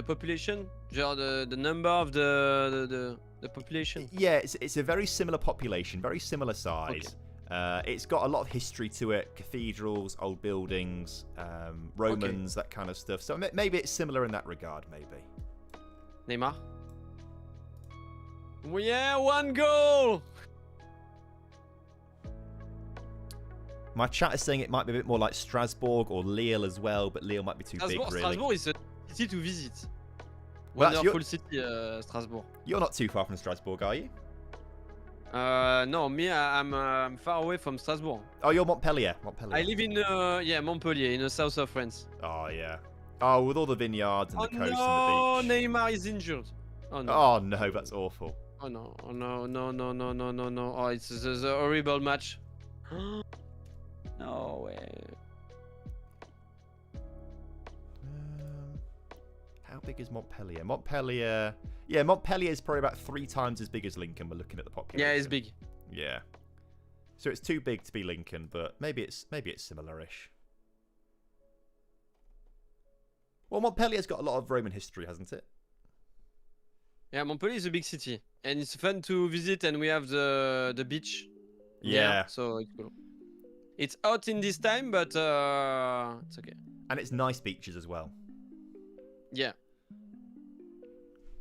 Speaker 7: population, the number of the population.
Speaker 1: Yeah, it's a very similar population, very similar size. Okay. It's got a lot of history to it, cathedrals, old buildings, Romans, that kind of stuff. So maybe it's similar in that regard, maybe.
Speaker 7: Neymar? Yeah, 1 goal!
Speaker 1: My chat is saying it might be a bit more like Strasbourg or Lille as well, but Lille might be too big, really.
Speaker 7: Strasbourg is a city to visit.
Speaker 1: Well,
Speaker 7: Wonderful city, Strasbourg.
Speaker 1: You're not too far from Strasbourg, are you?
Speaker 7: No, me, I'm far away from Strasbourg.
Speaker 1: Oh, you're Montpellier.
Speaker 7: I live in Montpellier, in the south of France.
Speaker 1: Oh, yeah. Oh, with all the vineyards and the coast
Speaker 7: no,
Speaker 1: and the beach.
Speaker 7: Neymar is injured. Oh no.
Speaker 1: Oh no, that's awful.
Speaker 7: Oh no, oh no. Oh, it's a horrible match. No way.
Speaker 1: How big is Montpellier? Montpellier is probably about 3 times as big as Lincoln. We're looking at the population.
Speaker 7: Yeah, it's big.
Speaker 1: Yeah. So it's too big to be Lincoln, but maybe it's similar-ish. Well, Montpellier's got a lot of Roman history, hasn't it?
Speaker 7: Yeah, Montpellier is a big city, and it's fun to visit, and we have the beach.
Speaker 1: Yeah.
Speaker 7: So it's cool. It's hot in this time, but it's okay.
Speaker 1: And it's nice beaches as well.
Speaker 7: Yeah.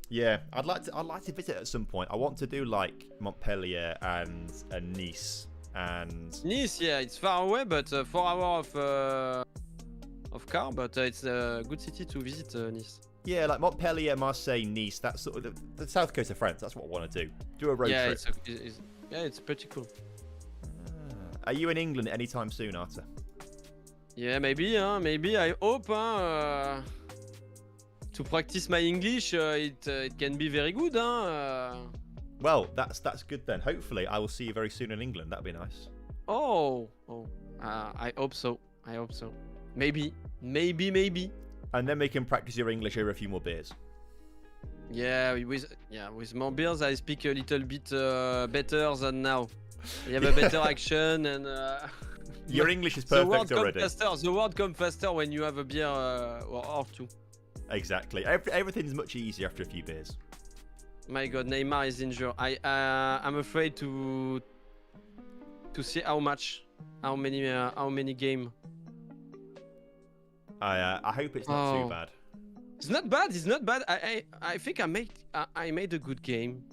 Speaker 1: Yeah, I'd like to visit at some point. I want to do like Montpellier and Nice and
Speaker 7: Nice. Yeah, it's far away, but 4 hours of car, but it's a good city to visit, Nice.
Speaker 1: Yeah, like Montpellier, Marseille, Nice. That's sort of the south coast of France. That's what I want to do. Do a road trip.
Speaker 7: It's pretty cool.
Speaker 1: Are you in England anytime soon, Arta?
Speaker 7: Yeah, maybe. Maybe I hope. To practice my English, it can be very good.
Speaker 1: Well, that's good then. Hopefully, I will see you very soon in England. That'd be nice.
Speaker 7: I hope so. Maybe.
Speaker 1: And then we can practice your English over a few more beers.
Speaker 7: Yeah, with more beers, I speak a little bit better than now. You have a better action and.
Speaker 1: Your English is perfect already.
Speaker 7: The word comes faster when you have a beer or two.
Speaker 1: Exactly. Everything's much easier after a few beers.
Speaker 7: My God, Neymar is injured. I'm afraid to see how many game.
Speaker 1: I hope it's not too bad.
Speaker 7: It's not bad. I think I made a good game.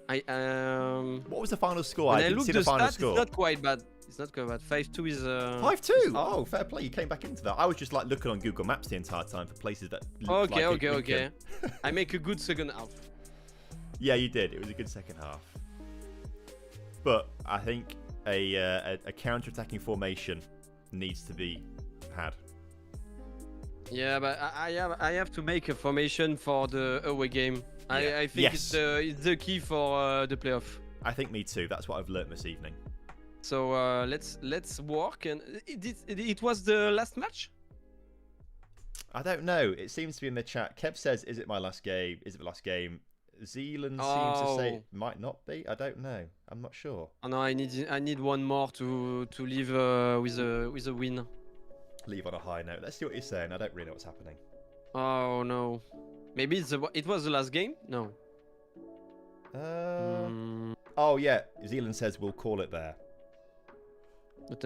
Speaker 1: What was the final score?
Speaker 7: I
Speaker 1: didn't see the final score.
Speaker 7: It's not quite bad. 5-2 is
Speaker 1: 5-2. Oh, fair play. You came back into that. I was just like looking on Google Maps the entire time for places that.
Speaker 7: Okay. I make a good second half.
Speaker 1: Yeah, you did. It was a good second half. But I think a counter-attacking formation needs to be had.
Speaker 7: Yeah, but I have to make a formation for the away game. Yeah. I think it's the key for the playoff.
Speaker 1: I think me too. That's what I've learnt this evening.
Speaker 7: So let's work. And it was the last match?
Speaker 1: I don't know. It seems to be in the chat. Kev says, "Is it my last game? Is it the last game?" Zealand seems to say it might not be. I don't know. I'm not sure.
Speaker 7: Oh no, I need one more to leave with a win.
Speaker 1: Leave on a high note. Let's see what you're saying. I don't really know what's happening.
Speaker 7: Oh no. Maybe it was the last game? No.
Speaker 1: Oh yeah. Zealand says we'll call it there.
Speaker 7: So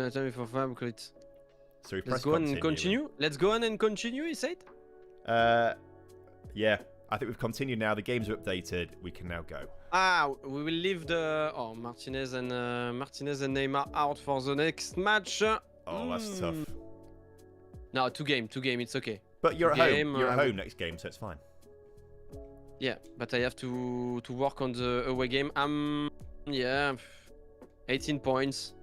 Speaker 7: we
Speaker 1: press
Speaker 7: continue. Let's go on and continue, he said?
Speaker 1: Yeah. I think we've continued now. The games are updated. We can now go.
Speaker 7: We will leave the Martinez and Neymar out for the next match.
Speaker 1: Oh, that's tough.
Speaker 7: No, two game. It's okay.
Speaker 1: But you're at home. You're at home next game, so it's fine.
Speaker 7: Yeah, but I have to work on the away game. 18 points.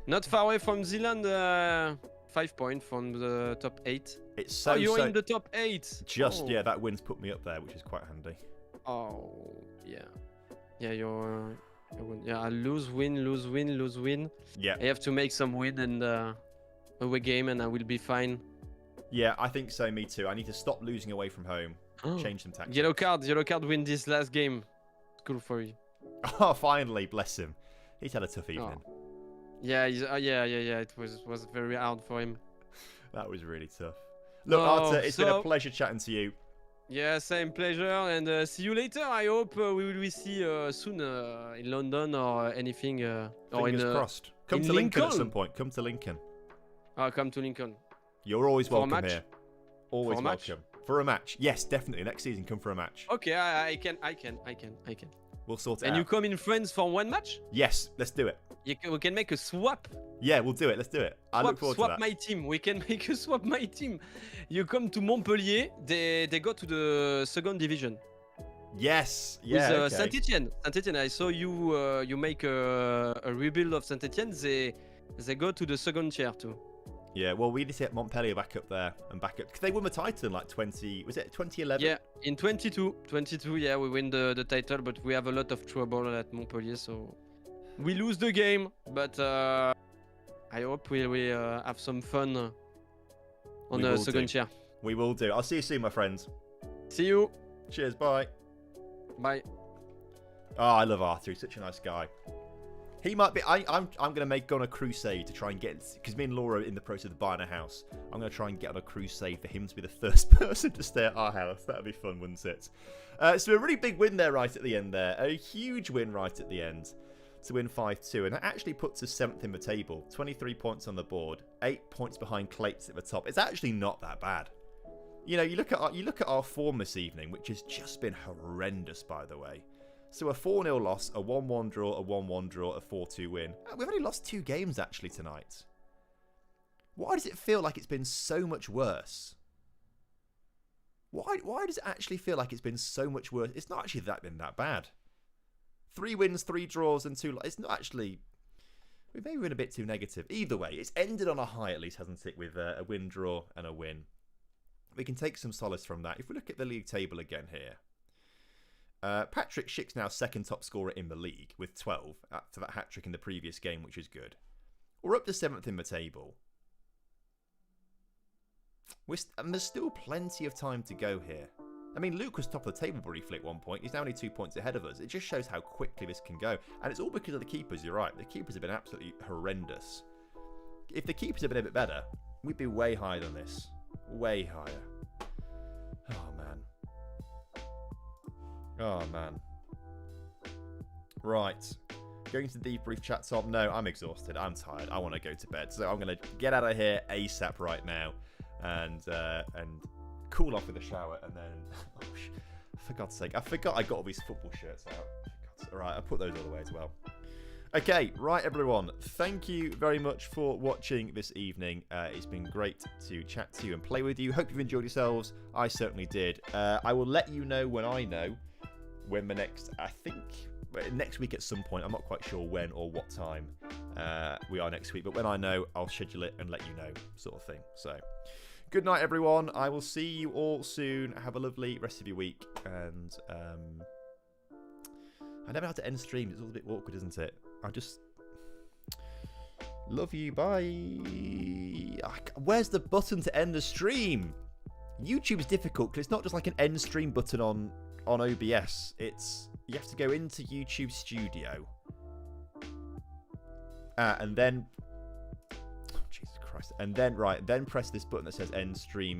Speaker 7: Not far away from Zealand. 5 points from the top 8.
Speaker 1: It's so.
Speaker 7: You're in the top 8.
Speaker 1: Just yeah, that win's put me up there, which is quite handy.
Speaker 7: Oh yeah, yeah. You're yeah. I lose, win.
Speaker 1: Yeah.
Speaker 7: I have to make some win and away game, and I will be fine.
Speaker 1: Yeah, I think so. Me too. I need to stop losing away from home. Change some tactics.
Speaker 7: Yellow card. Win this last game. Cool for you.
Speaker 1: Oh, finally, bless him. He's had a tough evening.
Speaker 7: Oh. Yeah, yeah. It was very hard for him.
Speaker 1: That was really tough. Look, Arthur, it's been a
Speaker 7: so-
Speaker 1: pleasure chatting to you.
Speaker 7: Yeah, same pleasure, and see you later. I hope we will see soon in London or anything. Or
Speaker 1: Fingers
Speaker 7: in
Speaker 1: crossed. Come
Speaker 7: in
Speaker 1: to Lincoln at
Speaker 7: Lincoln.
Speaker 1: some point. Come to Lincoln.
Speaker 7: I'll come to Lincoln.
Speaker 1: You're always
Speaker 7: For a
Speaker 1: welcome
Speaker 7: match?
Speaker 1: here. Always
Speaker 7: For a match?
Speaker 1: welcome. For a match. Yes, definitely. Next season, come for a match.
Speaker 7: Okay, I can.
Speaker 1: We'll sort it
Speaker 7: And
Speaker 1: out.
Speaker 7: you come in France for one match?
Speaker 1: Yes, let's do it.
Speaker 7: We can make a swap.
Speaker 1: Yeah, we'll do it. Let's do it. I look forward to
Speaker 7: Swap
Speaker 1: that.
Speaker 7: my team. We can make a swap my team. You come to Montpellier. They go to the second division.
Speaker 1: Yes. Yeah.
Speaker 7: With
Speaker 1: okay.
Speaker 7: Saint-Etienne. Saint-Etienne. I saw you. You make a rebuild of Saint-Etienne. They go to the second tier too.
Speaker 1: Yeah. Well, we need to get Montpellier back up there and back up because they won the title in like 20. Was it 2011?
Speaker 7: Yeah, in 22. Yeah, we win the title, but we have a lot of trouble at Montpellier, so we lose the game. But I hope we have some fun on
Speaker 1: We
Speaker 7: the
Speaker 1: will
Speaker 7: second
Speaker 1: do.
Speaker 7: tier.
Speaker 1: We will do. I'll see you soon, my friends.
Speaker 7: See you.
Speaker 1: Cheers. Bye.
Speaker 7: Bye.
Speaker 1: Oh, I love Arthur. He's such a nice guy. He might be. I'm going to go on a crusade to try and get, because me and Laura are in the process of buying a house. I'm going to try and get on a crusade for him to be the first person to stay at our house. That'd be fun, wouldn't it? So a really big win there right at the end there. A huge win right at the end to win 5-2. And that actually puts us 7th in the table. 23 points on the board. 8 points behind Clates at the top. It's actually not that bad. You know, you look at our form this evening, which has just been horrendous, by the way. So a 4-0 loss, a 1-1 draw, a 1-1 draw, a 4-2 win. We've only lost 2 games, actually, tonight. Why does it feel like it's been so much worse? Why does it actually feel like it's been so much worse? It's not actually been that bad. 3 wins, 3 draws, and 2... It's not actually... We've maybe been a bit too negative. Either way, it's ended on a high, at least, hasn't it? With a win, draw, and a win. We can take some solace from that. If we look at the league table again here... Patrick Schick's now second top scorer in the league with 12 after that hat-trick in the previous game, which is good. We're up to 7th in the table. And there's still plenty of time to go here. I mean, Luke was top of the table briefly at one point. He's now only 2 points ahead of us. It just shows how quickly this can go. And it's all because of the keepers, you're right. The keepers have been absolutely horrendous. If the keepers had been a bit better, we'd be way higher than this. Way higher. Oh, man. Oh, man. Right. Going to the debrief chat, Tom. No, I'm exhausted. I'm tired. I want to go to bed. So I'm going to get out of here ASAP right now and cool off with a shower. And then, for God's sake, I forgot I got all these football shirts out. Right, I put those all away as well. Okay, right, everyone. Thank you very much for watching this evening. It's been great to chat to you and play with you. Hope you've enjoyed yourselves. I certainly did. I will let you know when I know. When the next, I think, next week at some point. I'm not quite sure when or what time we are next week. But when I know, I'll schedule it and let you know, sort of thing. So, good night, everyone. I will see you all soon. Have a lovely rest of your week. And I never know how to end streams. It's all a bit awkward, isn't it? I just love you. Bye. Where's the button to end the stream? YouTube's difficult because it's not just like an end stream button on OBS. It's you have to go into YouTube Studio and then Jesus Christ, and then then press this button that says end stream